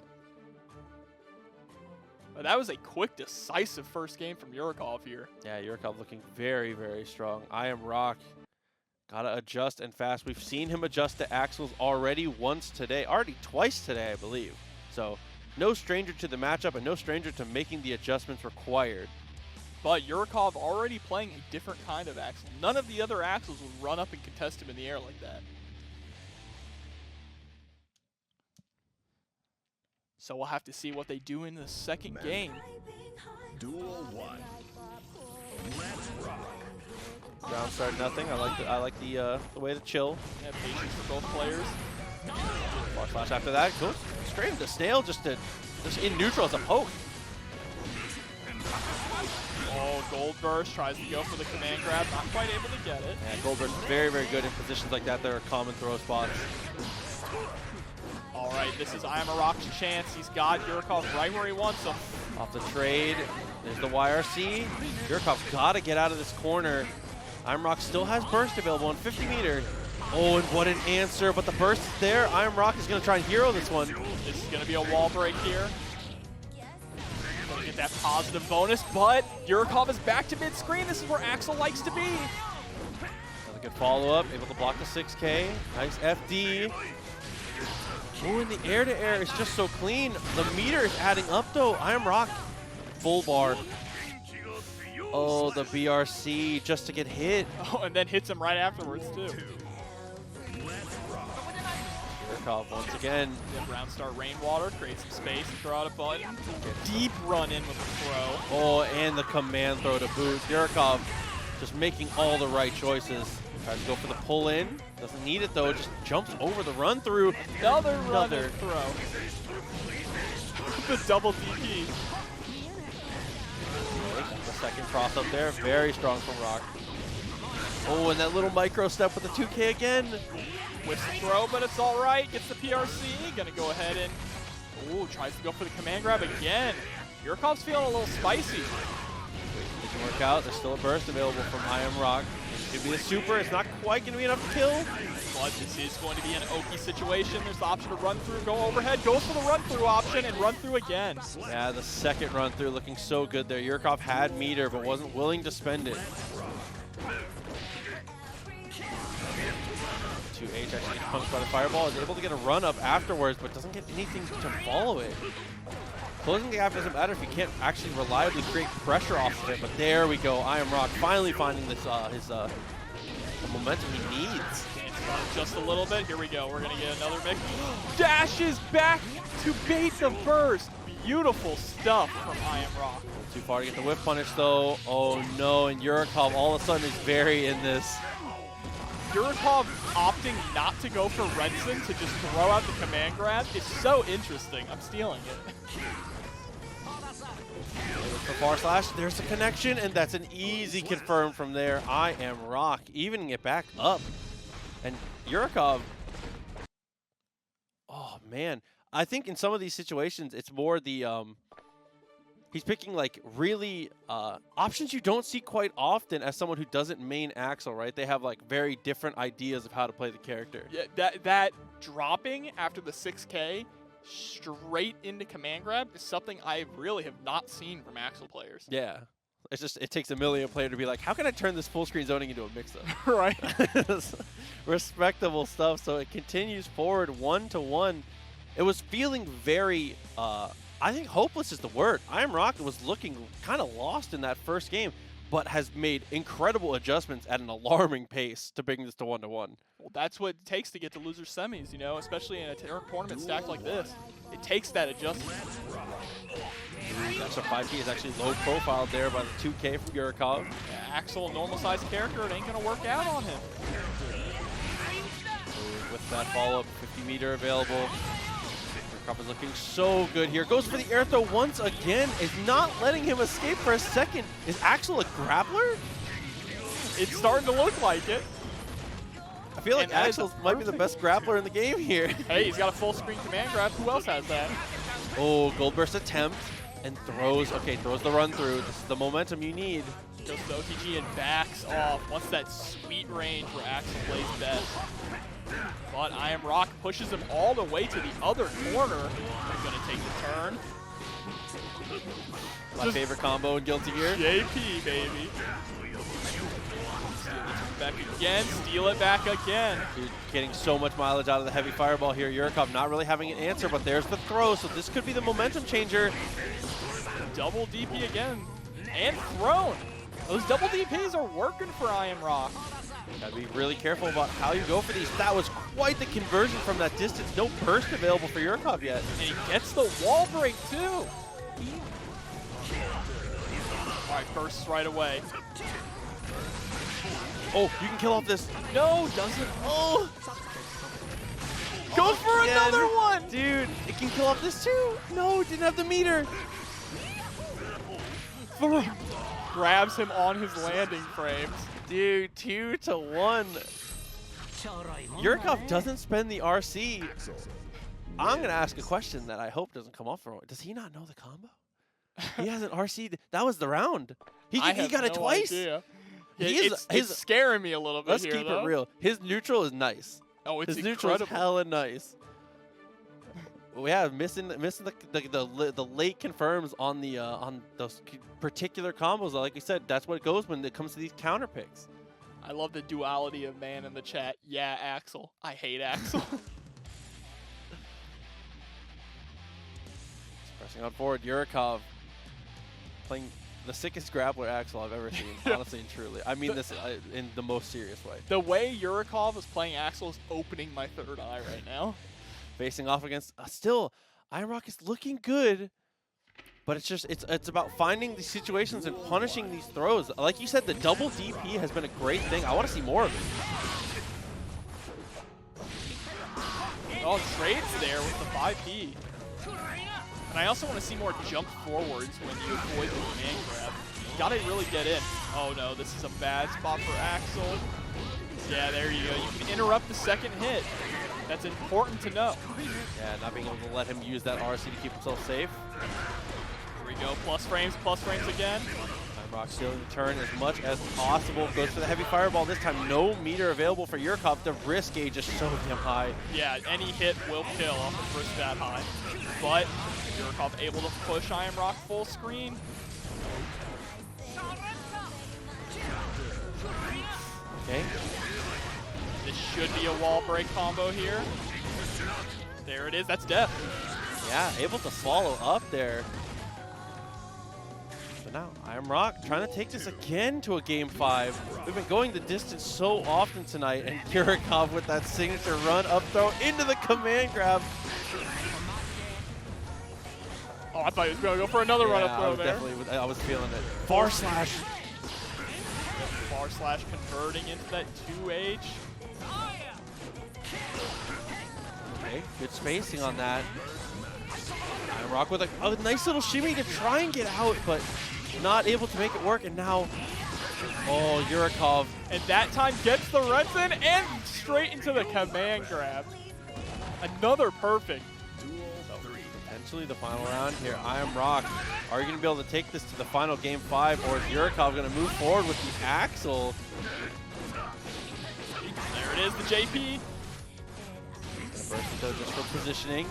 Speaker 2: But that was a quick, decisive first game from Yurikov here.
Speaker 1: Yeah, Yurikov looking very, very strong. I am Rock. Gotta adjust and fast. We've seen him adjust to Axels already twice today, I believe. So no stranger to the matchup and no stranger to making the adjustments required.
Speaker 2: But Yurikov already playing a different kind of Axel. None of the other Axels would run up and contest him in the air like that. So we'll have to see what they do in the second game.
Speaker 3: Duel 1. Let's rock.
Speaker 1: Ground start nothing. I like the way to chill.
Speaker 2: Yeah, patience for both players.
Speaker 1: Flash flash after that goes straight into Snail just in neutral as a poke.
Speaker 2: Oh, Gold Burst tries to go for the command grab, not quite able to get it.
Speaker 1: Yeah, Gold Burst is very, very good in positions like that. There are common throw spots.
Speaker 2: All right, this is RemiCeleste's chance. He's got Yurikov right where he wants him.
Speaker 1: Off the trade, there's the YRC. Yurikov got to get out of this corner. RemiCeleste still has burst available on 50 meter. Oh, and what an answer, but the burst is there. RemiCeleste is going to try and hero this one.
Speaker 2: This is going to be a wall break here. Gonna get that positive bonus, but Yurikov is back to mid-screen. This is where Axel likes to be.
Speaker 1: Another good follow-up, able to block the 6K. Nice FD. Oh, and the air-to-air is just so clean. The meter is adding up, though. RemiCeleste, full bar. Oh, the BRC just to get hit.
Speaker 2: Oh, and then hits him right afterwards, too.
Speaker 1: Yurikov once again.
Speaker 2: Get round start Rainwater, create some space and throw out a button. Deep run in with the throw.
Speaker 1: Oh, and the command throw to boot. Yurikov just making all the right choices. Tries to go for the pull in. Doesn't need it though, just jumps over the run through.
Speaker 2: Another run and throw. The double DP.
Speaker 1: The second cross up there, very strong from Rock. Oh, and that little micro step with the 2K again.
Speaker 2: With the throw, but it's all right. Gets the PRC. Gonna go ahead and, ooh, tries to go for the command grab again. Yurikov's feeling a little spicy.
Speaker 1: Didn't work out. There's still a burst available from RemiCeleste. It's gonna be a super. It's not quite gonna be enough to kill.
Speaker 2: But this is going to be an Oki situation. There's the option to run through, go overhead, goes for the run through option, and run through again.
Speaker 1: Yeah, the second run through looking so good there. Yurikov had meter, but wasn't willing to spend it. 2H actually gets punched by the fireball, is able to get a run up afterwards, but doesn't get anything to follow it. Closing the gap doesn't matter if you can't actually reliably create pressure off of it, but there we go. RemiCeleste finally finding this the momentum he needs.
Speaker 2: Just a little bit. Here we go. We're going to get another mix. Dashes back to bait the burst. Beautiful stuff from RemiCeleste.
Speaker 1: Too far to get the whiff punish though. Oh no, and Yurikov all of a sudden is very in this.
Speaker 2: Yurikov opting not to go for Renson to just throw out the command grab is so interesting. I'm stealing it.
Speaker 1: The far slash, there's a connection, and that's an easy confirm from there. RemiCeleste evening it back up. And Yurikov, oh man. I think in some of these situations, it's more the, he's picking like really options you don't see quite often as someone who doesn't main Axel, right? They have like very different ideas of how to play the character.
Speaker 2: Yeah, that dropping after the 6K straight into command grab is something I really have not seen from Axel players.
Speaker 1: Yeah. It's just, it takes a Millia player to be like, how can I turn this full screen zoning into a mix-up?
Speaker 2: Right.
Speaker 1: Respectable stuff. So it continues forward 1-1. It was feeling very, I think hopeless is the word. RemiCeleste was looking kind of lost in that first game, but has made incredible adjustments at an alarming pace to bring this to 1-1.
Speaker 2: Well, that's what it takes to get to loser semis, you know, especially in a tournament stacked like this. It takes that adjustment.
Speaker 1: Extra 5K is actually low profile there by the 2K from Yurikov.
Speaker 2: Yeah, Axel, normal sized character, it ain't going to work out on him.
Speaker 1: With that follow-up, 50 meter available. Yurikov is looking so good here. Goes for the air throw once again. Is not letting him escape for a second. Is Axel a grappler?
Speaker 2: It's starting to look like it.
Speaker 1: I feel like Axel might be the best grappler in the game here.
Speaker 2: Hey, he's got a full screen command grab. Who else has that?
Speaker 1: Oh, Gold Burst attempt and throws. Okay, throws the run through. This is the momentum you need.
Speaker 2: Goes to OTG and backs off. Wants that sweet range where Axel plays best. But RemiCeleste pushes him all the way to the other corner. He's going to take the turn.
Speaker 1: My favorite combo in Guilty Gear.
Speaker 2: JP, baby. Back again, steal it back again.
Speaker 1: Dude, getting so much mileage out of the heavy fireball here. Yurikov not really having an answer, but there's the throw, so this could be the momentum changer.
Speaker 2: Double DP again, and thrown. Those double DPs are working for RemiCeleste.
Speaker 1: Gotta be really careful about how you go for these. That was quite the conversion from that distance. No burst available for Yurikov yet.
Speaker 2: And he gets the wall break too. All right, bursts right away.
Speaker 1: Oh, you can kill off this.
Speaker 2: No, doesn't.
Speaker 1: Oh!
Speaker 2: Goes for
Speaker 1: Again.
Speaker 2: another one!
Speaker 1: Dude, it can kill off this too. No, didn't have the meter.
Speaker 2: Grabs him on his landing frames.
Speaker 1: Dude, 2-1. Yurikov doesn't spend the RC. I'm going to ask a question that I hope doesn't come off for him. Does he not know the combo? He hasn't RC'd. That was the round. He got it twice.
Speaker 2: Idea.
Speaker 1: It's
Speaker 2: It's scaring me a little bit.
Speaker 1: Let's
Speaker 2: here,
Speaker 1: keep
Speaker 2: though.
Speaker 1: it real. His neutral is nice.
Speaker 2: Oh, it's
Speaker 1: His neutral is
Speaker 2: incredible.
Speaker 1: hella nice. Yeah, missing the late confirms on the on those particular combos. Like we said, that's what it goes when it comes to these counter picks.
Speaker 2: I love the duality of man in the chat. Yeah, Axel. I hate Axel.
Speaker 1: Pressing on forward, Yurikov playing the sickest grappler Axel I've ever seen. Honestly and truly, I mean this in the most serious way.
Speaker 2: The way Yurikov is playing Axel is opening my third eye right now.
Speaker 1: Facing off against still, IronRock is looking good, but it's about finding these situations and punishing these throws. Like you said, the double DP has been a great thing. I want to see more of it.
Speaker 2: Oh, trades there with the 5P. And I also want to see more jump forwards when you avoid the command grab. Gotta really get in. Oh no, this is a bad spot for Axel. Yeah, there you go. You can interrupt the second hit. That's important to know.
Speaker 1: Yeah, not being able to let him use that RC to keep himself safe.
Speaker 2: Here we go, plus frames again.
Speaker 1: IronRock stealing the turn as much as possible. Goes for the heavy fireball. This time, no meter available for Yurikov. The risk gauge is so damn high.
Speaker 2: Yeah, any hit will kill off the first that high. But Yurikov able to push IronRock full screen.
Speaker 1: Okay.
Speaker 2: This should be a wall break combo here. There it is, that's death.
Speaker 1: Yeah, able to follow up there. But now, IronRock trying to take this again to a game 5. We've been going the distance so often tonight, and Yurikov with that signature run up throw into the command grab.
Speaker 2: Oh, I thought he was going to go for another run up throw there.
Speaker 1: I was feeling it. Far slash.
Speaker 2: Far slash converting into that 2H.
Speaker 1: Okay, good spacing on that. IronRock with a nice little shimmy to try and get out, but not able to make it work. And now, oh, Yurikov.
Speaker 2: And that time gets the Renson and straight into the command grab. Another perfect.
Speaker 1: Potentially the final round here. IronRock, are you going to be able to take this to the final game 5, or is Yurikov going to move forward with the Axel?
Speaker 2: There it is, the JP.
Speaker 1: Burst it though just for positioning.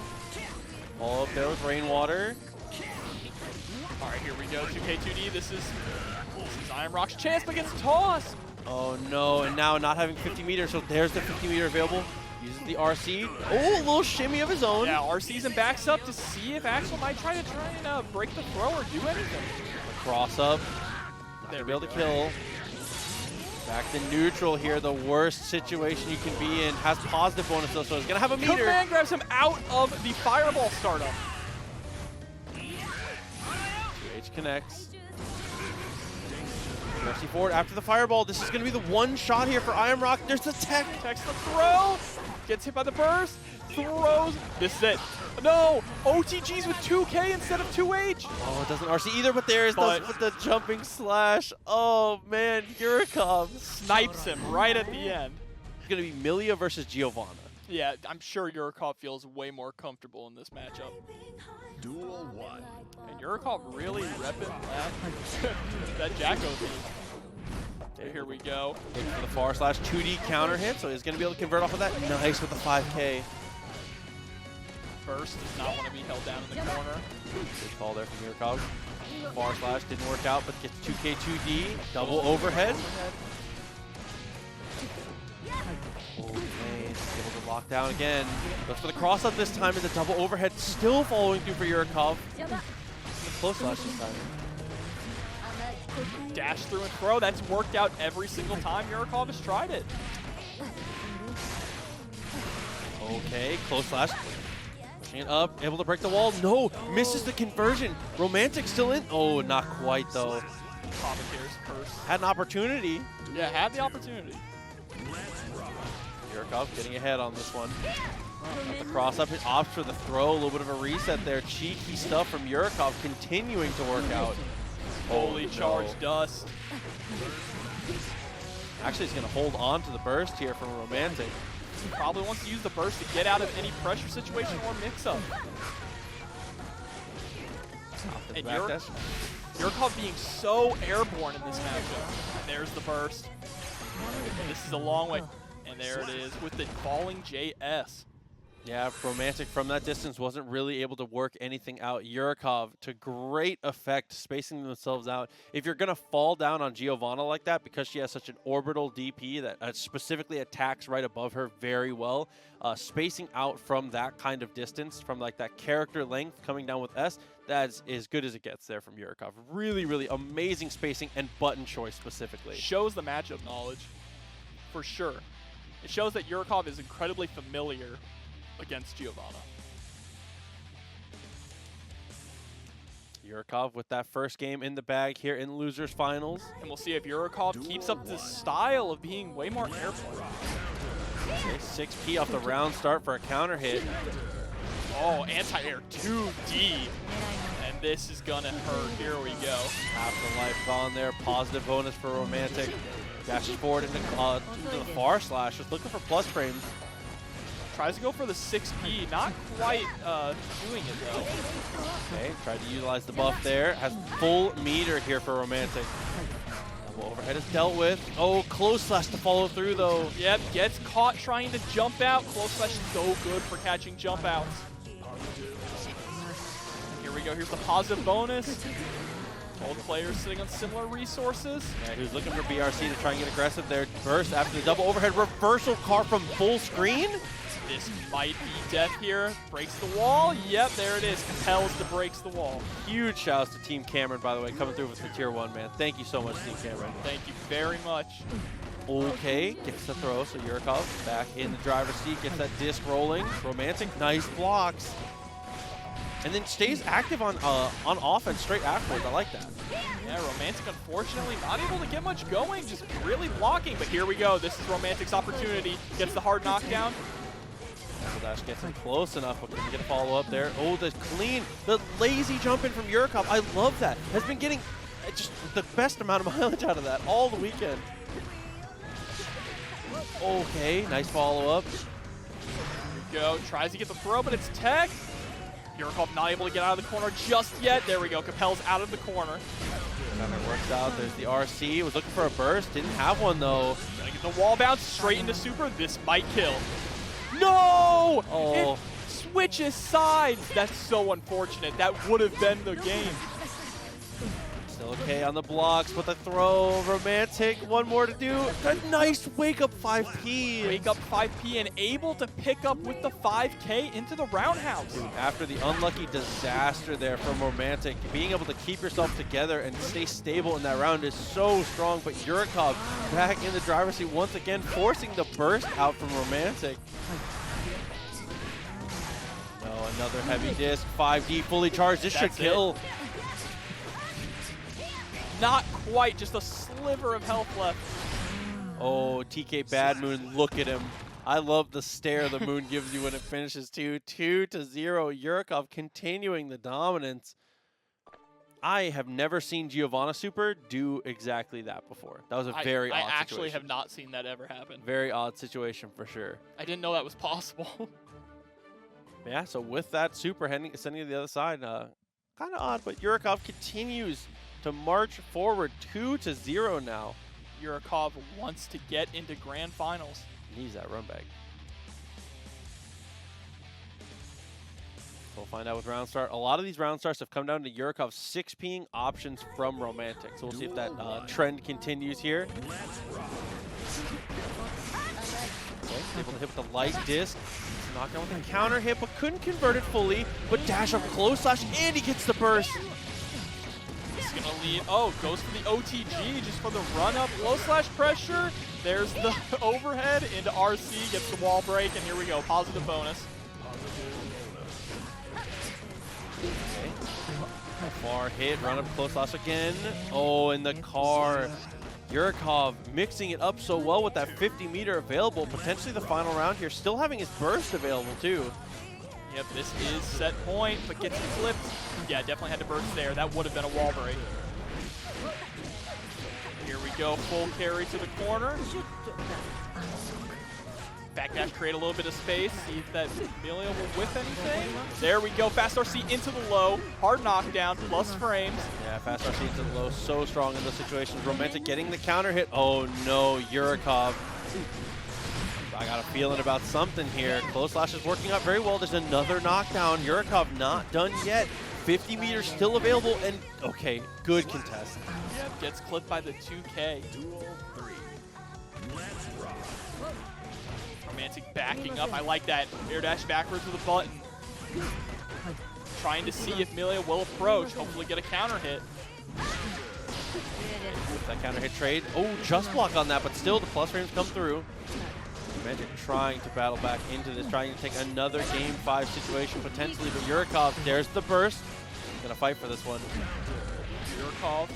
Speaker 1: All up there with Rainwater.
Speaker 2: All right, here we go, 2K2D. This is IronRock's chance, but gets tossed.
Speaker 1: Oh no, and now not having 50 meters, so there's the 50 meter available. Uses the RC. Oh, a little shimmy of his own.
Speaker 2: Yeah, RCs and backs up to see if Axel might try and break the throw or do anything.
Speaker 1: Cross up. Not gonna be able to kill. Back to neutral here, the worst situation you can be in. Has positive bonus though, so he's gonna have a meter.
Speaker 2: Command grabs him out of the fireball startup.
Speaker 1: 2H connects. Mercy forward after the fireball. This is gonna be the one shot here for IronRock. There's the tech.
Speaker 2: Techs the throw. Gets hit by the burst. Throws. This is it. No! OTGs with 2K instead of 2H.
Speaker 1: Oh, it doesn't RC either, but there's the jumping slash. Oh man, Yurikov
Speaker 2: Snipes him right at the end.
Speaker 1: It's gonna be Millia versus Giovanna.
Speaker 2: Yeah, I'm sure Yurikov feels way more comfortable in this matchup.
Speaker 3: Duel 1.
Speaker 2: And Yurikov really repping that Jacko thing. Okay, here we go.
Speaker 1: Looking for the far slash 2D counter hit, so he's gonna be able to convert off of that. Nice with the 5K.
Speaker 2: Burst does not want to be held down in the corner.
Speaker 1: Good call there from Yurikov. Far slash didn't work out, but gets 2K 2D. Double overhead. Okay, able to lock down again. Goes for the cross up this time, and the double overhead still following through for Yurikov. The close slash this time.
Speaker 2: Dash through and throw. That's worked out every single time Yurikov has tried it.
Speaker 1: Okay, close slash. Pushing it up, able to break the wall. No, misses the conversion. Romantic still in. Oh, not quite though.
Speaker 2: Potemkin's curse.
Speaker 1: Had an opportunity.
Speaker 2: Yeah, had the opportunity.
Speaker 1: Yurikov getting ahead on this one. Got the cross up, it opts for the throw. A little bit of a reset there. Cheeky stuff from Yurikov continuing to work out.
Speaker 2: Fully charged dust.
Speaker 1: Actually, he's going to hold on to the burst here from Romantic.
Speaker 2: Probably wants to use the burst to get out of any pressure situation or mix-up. And Yurikov being so airborne in this matchup. And there's the burst. And this is a long way. And there it is with the falling JS.
Speaker 1: Yeah, Romantic from that distance wasn't really able to work anything out. Yurikov to great effect, spacing themselves out. If you're going to fall down on Giovanna like that, because she has such an orbital DP that specifically attacks right above her very well, spacing out from that kind of distance, from like that character length coming down with S, that's as good as it gets there from Yurikov. Really, really amazing spacing and button choice specifically.
Speaker 2: Shows the matchup knowledge, for sure. It shows that Yurikov is incredibly familiar against Giovanna.
Speaker 1: Yurikov with that first game in the bag here in losers finals.
Speaker 2: And we'll see if Yurikov keeps up this style of being way more airborne.
Speaker 1: Okay, 6P off the round start for a counter hit.
Speaker 2: Oh, anti-air 2D. And this is gonna hurt. Here we go.
Speaker 1: Half the life gone there. Positive bonus for Romantic. Dashes forward into the far slash. Just looking for plus frames.
Speaker 2: Tries to go for the 6P, not quite doing it though.
Speaker 1: Okay, tried to utilize the buff there. Has full meter here for Romantic. Double overhead is dealt with. Oh, close slash to follow through though.
Speaker 2: Yep, gets caught trying to jump out. Close slash is so good for catching jump outs. Here we go, here's the positive bonus. Both players sitting on similar resources.
Speaker 1: Yeah, who's looking for BRC to try and get aggressive there. Burst after the double overhead reversal car from full screen.
Speaker 2: This might be death here. Breaks the wall. Yep, there it is. Compels to breaks the wall.
Speaker 1: Huge shouts to Team Cameron, by the way, coming through with the tier 1, man. Thank you so much, Team Cameron.
Speaker 2: Thank you very much.
Speaker 1: Okay, gets the throw, so Yurikov back in the driver's seat, gets that disc rolling. Romantic, nice blocks. And then stays active on offense straight afterwards. I like that.
Speaker 2: Yeah, Romantic unfortunately not able to get much going, just really blocking. But here we go. This is Romantic's opportunity. Gets the hard knockdown.
Speaker 1: Dash gets him close enough, but can get a follow-up there. Oh, the lazy jump in from Yurikov. I love that. Has been getting just the best amount of mileage out of that all the weekend. Okay, nice follow-up.
Speaker 2: Here we go. Tries to get the throw, but it's tech. Yurikov not able to get out of the corner just yet. There we go. Compels out of the corner.
Speaker 1: Kind of works out. There's the RC. Was looking for a burst. Didn't have one, though.
Speaker 2: Gonna get the wall bounce straight into super. This might kill. No!
Speaker 1: Oh.
Speaker 2: It switches sides. That's so unfortunate. That would have been the game.
Speaker 1: Still okay on the blocks, but the throw. Romantic. One more to do. A nice wake-up 5P.
Speaker 2: Wake up 5P and able to pick up with the 5K into the roundhouse.
Speaker 1: Dude, after the unlucky disaster there from Romantic, being able to keep yourself together and stay stable in that round is so strong, but Yurikov back in the driver's seat once again, forcing the burst out from Romantic. No, another heavy disc, 5D fully charged. This should kill.
Speaker 2: Not quite, just a sliver of health left.
Speaker 1: Oh, TK Bad Moon, look at him. I love the stare the Moon gives you when it finishes 2-0. Yurikov continuing the dominance. I have never seen Giovanna Super do exactly that before. That was a very odd situation.
Speaker 2: I actually have not seen that ever happen.
Speaker 1: Very odd situation for sure.
Speaker 2: I didn't know that was possible.
Speaker 1: Yeah, so with that Super sending to the other side, kind of odd, but Yurikov continues to march forward 2-0 now.
Speaker 2: Yurikov wants to get into grand finals.
Speaker 1: Needs that run back. We'll find out with round start. A lot of these round starts have come down to Yurikov's 6Ping options from Romantic. So we'll see if that trend continues here. Okay, able to hit with the light disc. Knocked out with a counter hit, but couldn't convert it fully. But dash up close slash, and he gets the burst.
Speaker 2: This gonna lead. Oh, goes for the OTG just for the run up. Low slash pressure. There's the overhead into RC, gets the wall break, and here we go. Positive bonus.
Speaker 1: Okay. Far hit, run up close slash again. Oh, in the car. Yurikov mixing it up so well with that 50-meter available. Potentially the final round here. Still having his burst available too.
Speaker 2: Yep, this is set point, but gets flipped. Yeah, definitely had to burst there. That would have been a wall break. Here we go, full carry to the corner. Backdash, create a little bit of space, see if that Millia will whiff anything. There we go, fast RC into the low, hard knockdown, plus frames.
Speaker 1: Yeah, fast RC into the low, so strong in those situations. Romantic getting the counter hit. Oh no, Yurikov. I got a feeling about something here. Close slash is working out very well. There's another knockdown. Yurikov not done yet. 50 meters still available, and okay, good contest.
Speaker 2: Yep, gets clipped by the 2K. Romantic backing up. I like that. Air dash backwards with a button. Trying to see if Millia will approach. Hopefully get a counter hit.
Speaker 1: That counter hit trade. Oh, just block on that, but still the plus frames come through. Magic trying to battle back into this, trying to take another game 5 situation potentially, but Yurikov, there's the burst. Gonna fight for this one.
Speaker 2: Yurikov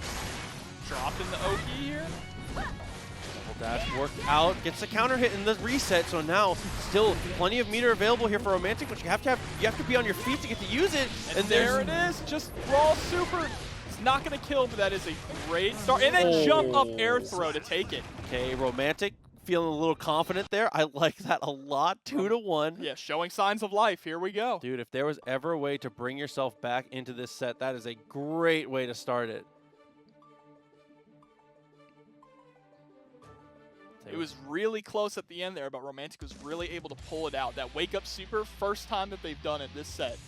Speaker 2: dropping the Oki here.
Speaker 1: Double dash worked out, gets a counter hit in the reset, so now still plenty of meter available here for Romantic, but you have to be on your feet to get to use it.
Speaker 2: And there it is, just raw super. It's not gonna kill, but that is a great start. And then jump up air throw to take it.
Speaker 1: Okay, Romantic feeling a little confident there. I like that a lot, 2-1.
Speaker 2: Yeah, showing signs of life. Here we go.
Speaker 1: Dude, if there was ever a way to bring yourself back into this set, that is a great way to start it.
Speaker 2: It was really close at the end there, but Romantic was really able to pull it out. That wake up super, first time that they've done it this set.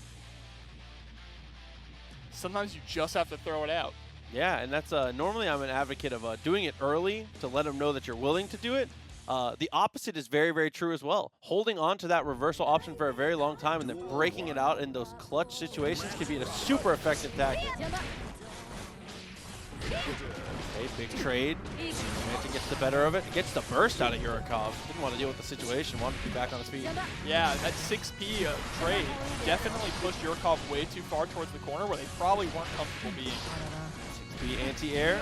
Speaker 2: Sometimes you just have to throw it out.
Speaker 1: Yeah, and that's normally I'm an advocate of doing it early to let them know that you're willing to do it. The opposite is very, very true as well. Holding on to that reversal option for a very long time and then breaking it out in those clutch situations can be a super effective tactic. Okay, big trade. Romantic gets the better of it. Gets the burst out of Yurikov. Didn't want to deal with the situation. Wanted to be back on his feet.
Speaker 2: Yeah, that 6P trade definitely pushed Yurikov way too far towards the corner where they probably weren't comfortable being.
Speaker 1: 6P anti-air.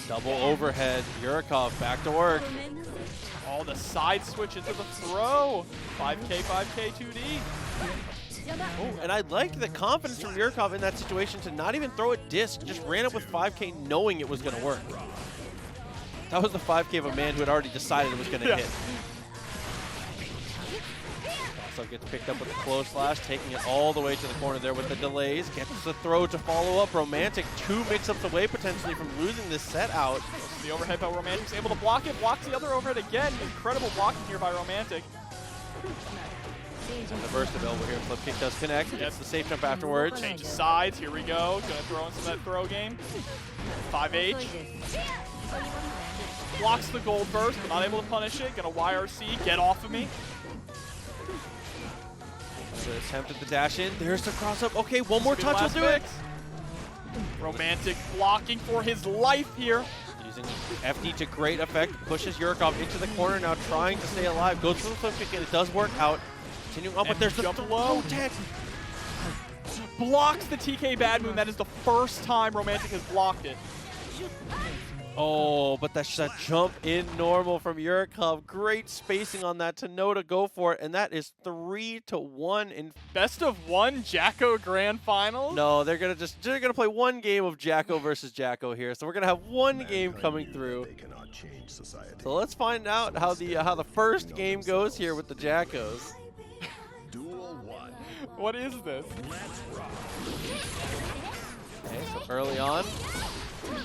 Speaker 1: Double overhead. Yurikov back to work.
Speaker 2: Oh, the side switch into the throw. 5K, 2D.
Speaker 1: Oh, and I like the confidence from Yurikov in that situation to not even throw a disc, just ran up with 5K knowing it was going to work. That was the 5K of a man who had already decided it was going to hit. Also gets picked up with the close slash, taking it all the way to the corner there with the delays. Gets the throw to follow up. Romantic 2 mix-ups away potentially from losing this set out.
Speaker 2: The overhead by Romantic's able to block it, blocks the other overhead again. Incredible blocking here by Romantic.
Speaker 1: And the burst available here. Flip kick does connect. Gets the safe jump afterwards.
Speaker 2: Changes sides. Here we go. Gonna throw in some of that throw game. 5H. Blocks the gold burst, but not able to punish it. Gonna YRC. Get off of me.
Speaker 1: Another attempt at the dash in. There's the cross up. Okay, one more touch will do it.
Speaker 2: Romantic blocking for his life here.
Speaker 1: Using FD to great effect. Pushes Yurikov into the corner now, trying to stay alive. Goes for the flip kick, and it does work out. Continuing up, but there's the low tech.
Speaker 2: Blocks the TK bad move. That is the first time Romantic has blocked it.
Speaker 1: Oh, but that's a jump in normal from Yurikov. Great spacing on that to know to go for it, and that is 3-1 in
Speaker 2: best of 1 Jacko Grand Finals.
Speaker 1: No, they're gonna play one game of Jacko versus Jacko here, so we're gonna have one game coming through. So let's find out how the first game goes here with the Jackos.
Speaker 2: What is this?
Speaker 1: Okay, so early on.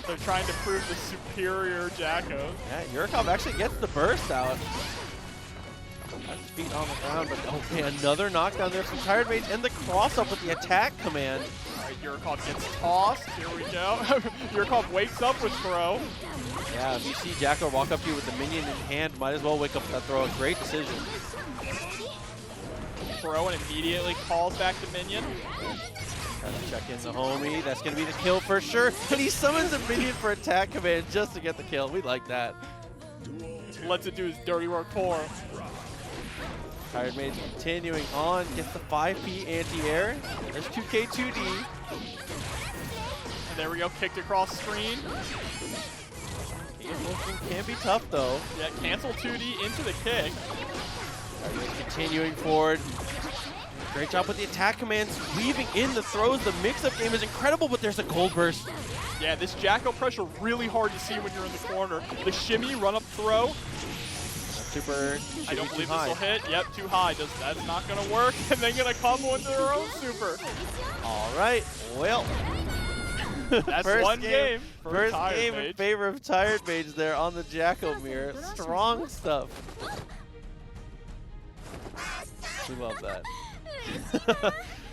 Speaker 2: They're trying to prove the superior Jacko.
Speaker 1: Yeah, Yurikov actually gets the burst out. Has his feet on the ground, but okay, another knockdown there from TiredMage and the cross up with the attack command.
Speaker 2: All right, Yurikov gets tossed. Here we go. Yurikov wakes up with throw.
Speaker 1: Yeah, if you see Jacko walk up to you with the minion in hand, might as well wake up with that throw. A great decision.
Speaker 2: Throw and immediately calls back the minion.
Speaker 1: Trying to check in the homie. That's going to be the kill for sure. And he summons a minion for attack command just to get the kill. We like that.
Speaker 2: Lets it do his dirty work for him.
Speaker 1: TiredMage continuing on. Gets the 5P anti-air. There's 2K2D.
Speaker 2: And there we go. Kicked across screen.
Speaker 1: Can be tough though.
Speaker 2: Yeah, cancel 2D into the kick.
Speaker 1: TiredMage continuing forward. Great job with the attack commands, weaving in the throws. The mix-up game is incredible, but there's a cold burst.
Speaker 2: Yeah, this Jacko pressure really hard to see when you're in the corner. The shimmy, run-up throw.
Speaker 1: Super.
Speaker 2: I don't believe this will hit. Yep, too high. That's not going to work. And then going to combo into their own super.
Speaker 1: All right, well.
Speaker 2: That's
Speaker 1: first
Speaker 2: one game.
Speaker 1: First game in favor of TiredMage there on the Jacko mirror. Strong stuff. We love that.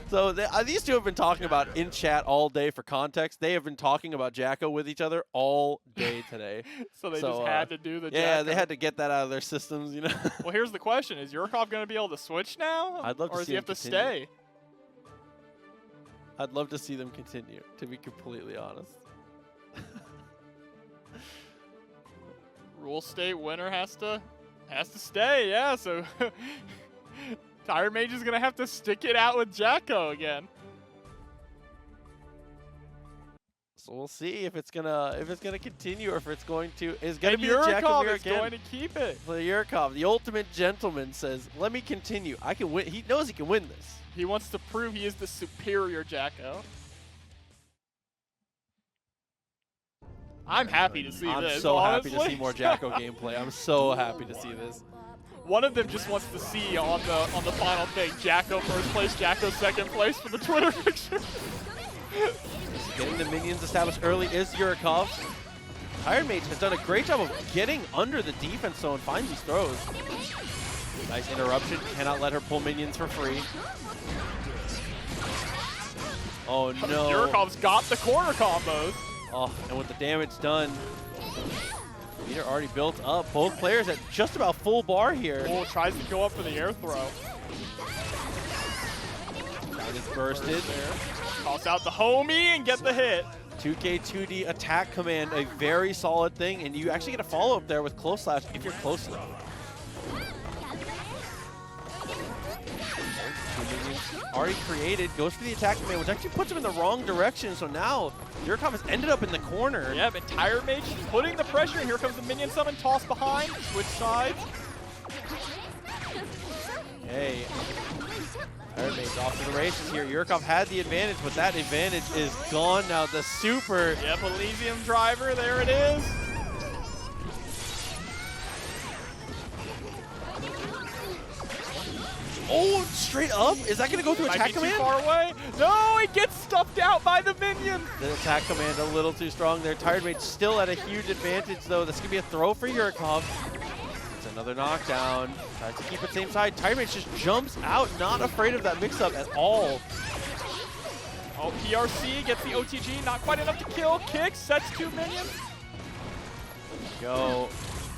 Speaker 1: So these two have been talking about in chat all day. For context, they have been talking about Jacko with each other all day today.
Speaker 2: So they just had to do the Jacko.
Speaker 1: Yeah, they had to get that out of their systems, you know.
Speaker 2: Well, here's the question. Is Yurikov going to be able to switch now?
Speaker 1: I'd love to see him
Speaker 2: Or does he have to
Speaker 1: continue.
Speaker 2: stay?
Speaker 1: I'd love to see them continue, to be completely honest.
Speaker 2: Rule state winner has to stay, yeah, so TiredMage is gonna have to stick it out with Jacko again.
Speaker 1: So we'll see if it's gonna continue or if it's going to be the Jacko
Speaker 2: Yurikov
Speaker 1: mirror
Speaker 2: is
Speaker 1: again.
Speaker 2: going to keep it.
Speaker 1: For Yurikov, the ultimate gentleman, says, "Let me continue. I can win." He knows he can win this.
Speaker 2: He wants to prove he is the superior Jacko. I'm happy to see this.
Speaker 1: I'm so happy
Speaker 2: honestly.
Speaker 1: to see more Jacko gameplay. I'm so happy to see this.
Speaker 2: One of them just wants to see on the final thing, Jacko first place, Jacko second place for the Twitter picture.
Speaker 1: Getting the minions established early is Yurikov. TiredMage has done a great job of getting under the defense zone, find these throws. Nice interruption. Cannot let her pull minions for free. Oh no.
Speaker 2: Yurikov's got the corner combos.
Speaker 1: Oh, and with the damage done, meter already built up. Both players at just about full bar here.
Speaker 2: Oh, tries to go up for the air throw.
Speaker 1: That is bursted.
Speaker 2: Toss out the homie and get the hit.
Speaker 1: 2K2D attack command, a very solid thing, and you actually get a follow-up there with close slash if you're close enough. Already created, goes for the attack command, which actually puts him in the wrong direction. So now Yurikov has ended up in the corner.
Speaker 2: Yeah, but TiredMage putting the pressure. Here comes the minion summon, toss behind, switch sides.
Speaker 1: Hey, TiredMage off to the races here. Yurikov had the advantage, but that advantage is gone now. The super.
Speaker 2: Yep, Elysium driver, there it is.
Speaker 1: Oh, straight up? Is that going to go through attack command?
Speaker 2: Too far away. No, it gets stuffed out by the minion.
Speaker 1: The attack command a little too strong there. TiredMage still at a huge advantage, though. That's going to be a throw for Yurikov. It's another knockdown. Tries to keep it same side. TiredMage just jumps out, not afraid of that mix-up at all.
Speaker 2: Oh, PRC gets the OTG. Not quite enough to kill. Kicks, sets two minions.
Speaker 1: Go.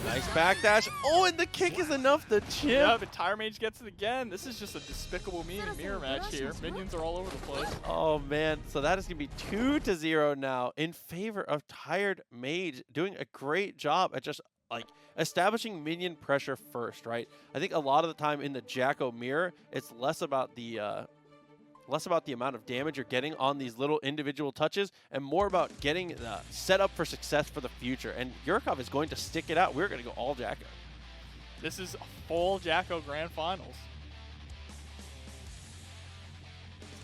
Speaker 1: Nice backdash. Oh, and the kick is enough to chip.
Speaker 2: Yeah, but TiredMage gets it again. This is just a despicable meme and mirror match here. Minions are all over the place.
Speaker 1: Oh, man. So that is going to be 2-0 now in favor of TiredMage, doing a great job at just like establishing minion pressure first, right? I think a lot of the time in the Jacko mirror, it's less about the amount of damage you're getting on these little individual touches and more about getting set up for success for the future. And Yurikov is going to stick it out. We're going to go all Jacko.
Speaker 2: This is a full Jacko Grand Finals.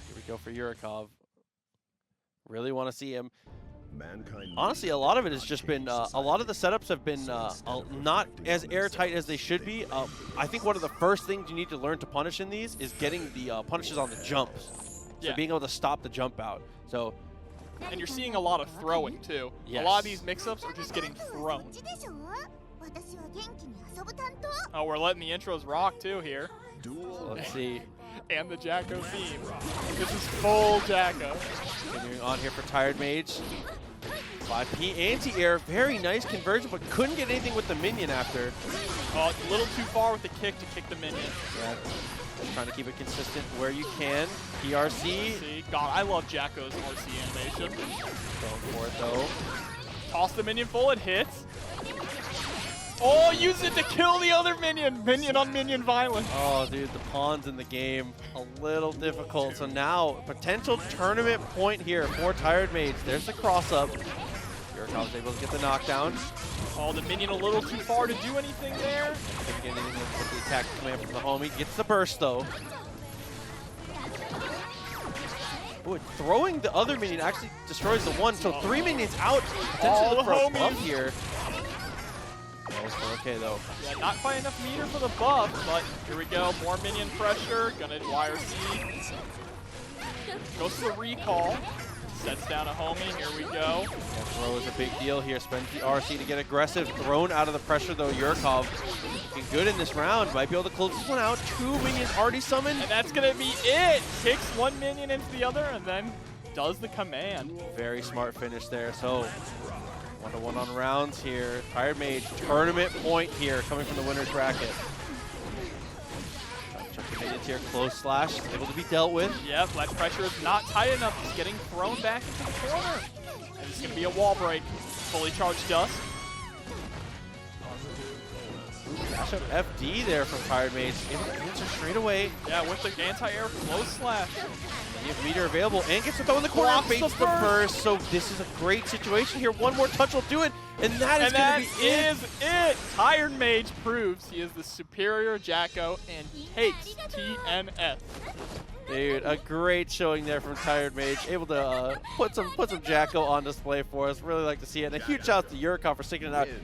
Speaker 1: Here we go for Yurikov. Really want to see him.
Speaker 3: Mankind
Speaker 1: Honestly, a lot of it has just been, a lot of the setups have been not as airtight as they should be. I think one of the first things you need to learn to punish in these is getting the punishes on the jumps. So
Speaker 2: Yeah.
Speaker 1: being able to stop the jump out. So,
Speaker 2: And you're seeing a lot of throwing, too.
Speaker 1: Yes.
Speaker 2: A lot of these mix-ups are just getting thrown. Oh, we're letting the intros rock, too, here.
Speaker 1: so let's see.
Speaker 2: And the Jacko theme. This is full Jacko.
Speaker 1: Continuing on here for TiredMage. 5P anti-air, very nice conversion, but couldn't get anything with the minion after.
Speaker 2: Oh, it's a little too far with the kick to kick the minion.
Speaker 1: Yeah. Just trying to keep it consistent where you can. PRC.
Speaker 2: See, God, I love Jacko's RC animation.
Speaker 1: Going for it though.
Speaker 2: Toss the minion full, it hits. Oh, use it to kill the other minion. Minion on minion violence.
Speaker 1: Oh, dude, the pawns in the game, a little difficult. So now, potential tournament point here for TiredMage. There's the cross-up. Yurikov's able to get the knockdown.
Speaker 2: Oh, the minion a little too far to do anything there.
Speaker 1: Couldn't get anything with the attack command from the homie. Gets the burst, though. Ooh, throwing the other minion actually destroys the one. So 3 minions out. Potentially look for a buff here. Okay, though.
Speaker 2: Yeah, not quite enough meter for the buff, but here we go. More minion pressure. Gonna YRC. Goes to the recall. Sets down a homie. Here we go.
Speaker 1: That throw is a big deal here. Spends the RC to get aggressive. Thrown out of the pressure, though. Yurikov looking good in this round. Might be able to close this one out. 2 minions already summoned.
Speaker 2: And that's gonna be it. Kicks one minion into the other and then does the command.
Speaker 1: Very smart finish there. So 1-1 on rounds here. TiredMage tournament point here coming from the winner's bracket. Check the minions here. Close slash. Able to be dealt with.
Speaker 2: Yep, that pressure is not tight enough. He's getting thrown back into the corner. And it's gonna be a wall break. Fully charged dust.
Speaker 1: Dash up FD there from TiredMage. Able to answer straight away.
Speaker 2: Yeah, with the anti-air close slash.
Speaker 1: You have meter available and gets to throw in the corner.
Speaker 2: Blocks
Speaker 1: Baits the burst. So this is a great situation here. One more touch will do it. And that is going to be it.
Speaker 2: TiredMage proves he is the superior Jacko and takes TNS.
Speaker 1: Dude, a great showing there from TiredMage. Able to put some Jacko on display for us. Really like to see it. And a huge shout out to Yurikov for sticking it out.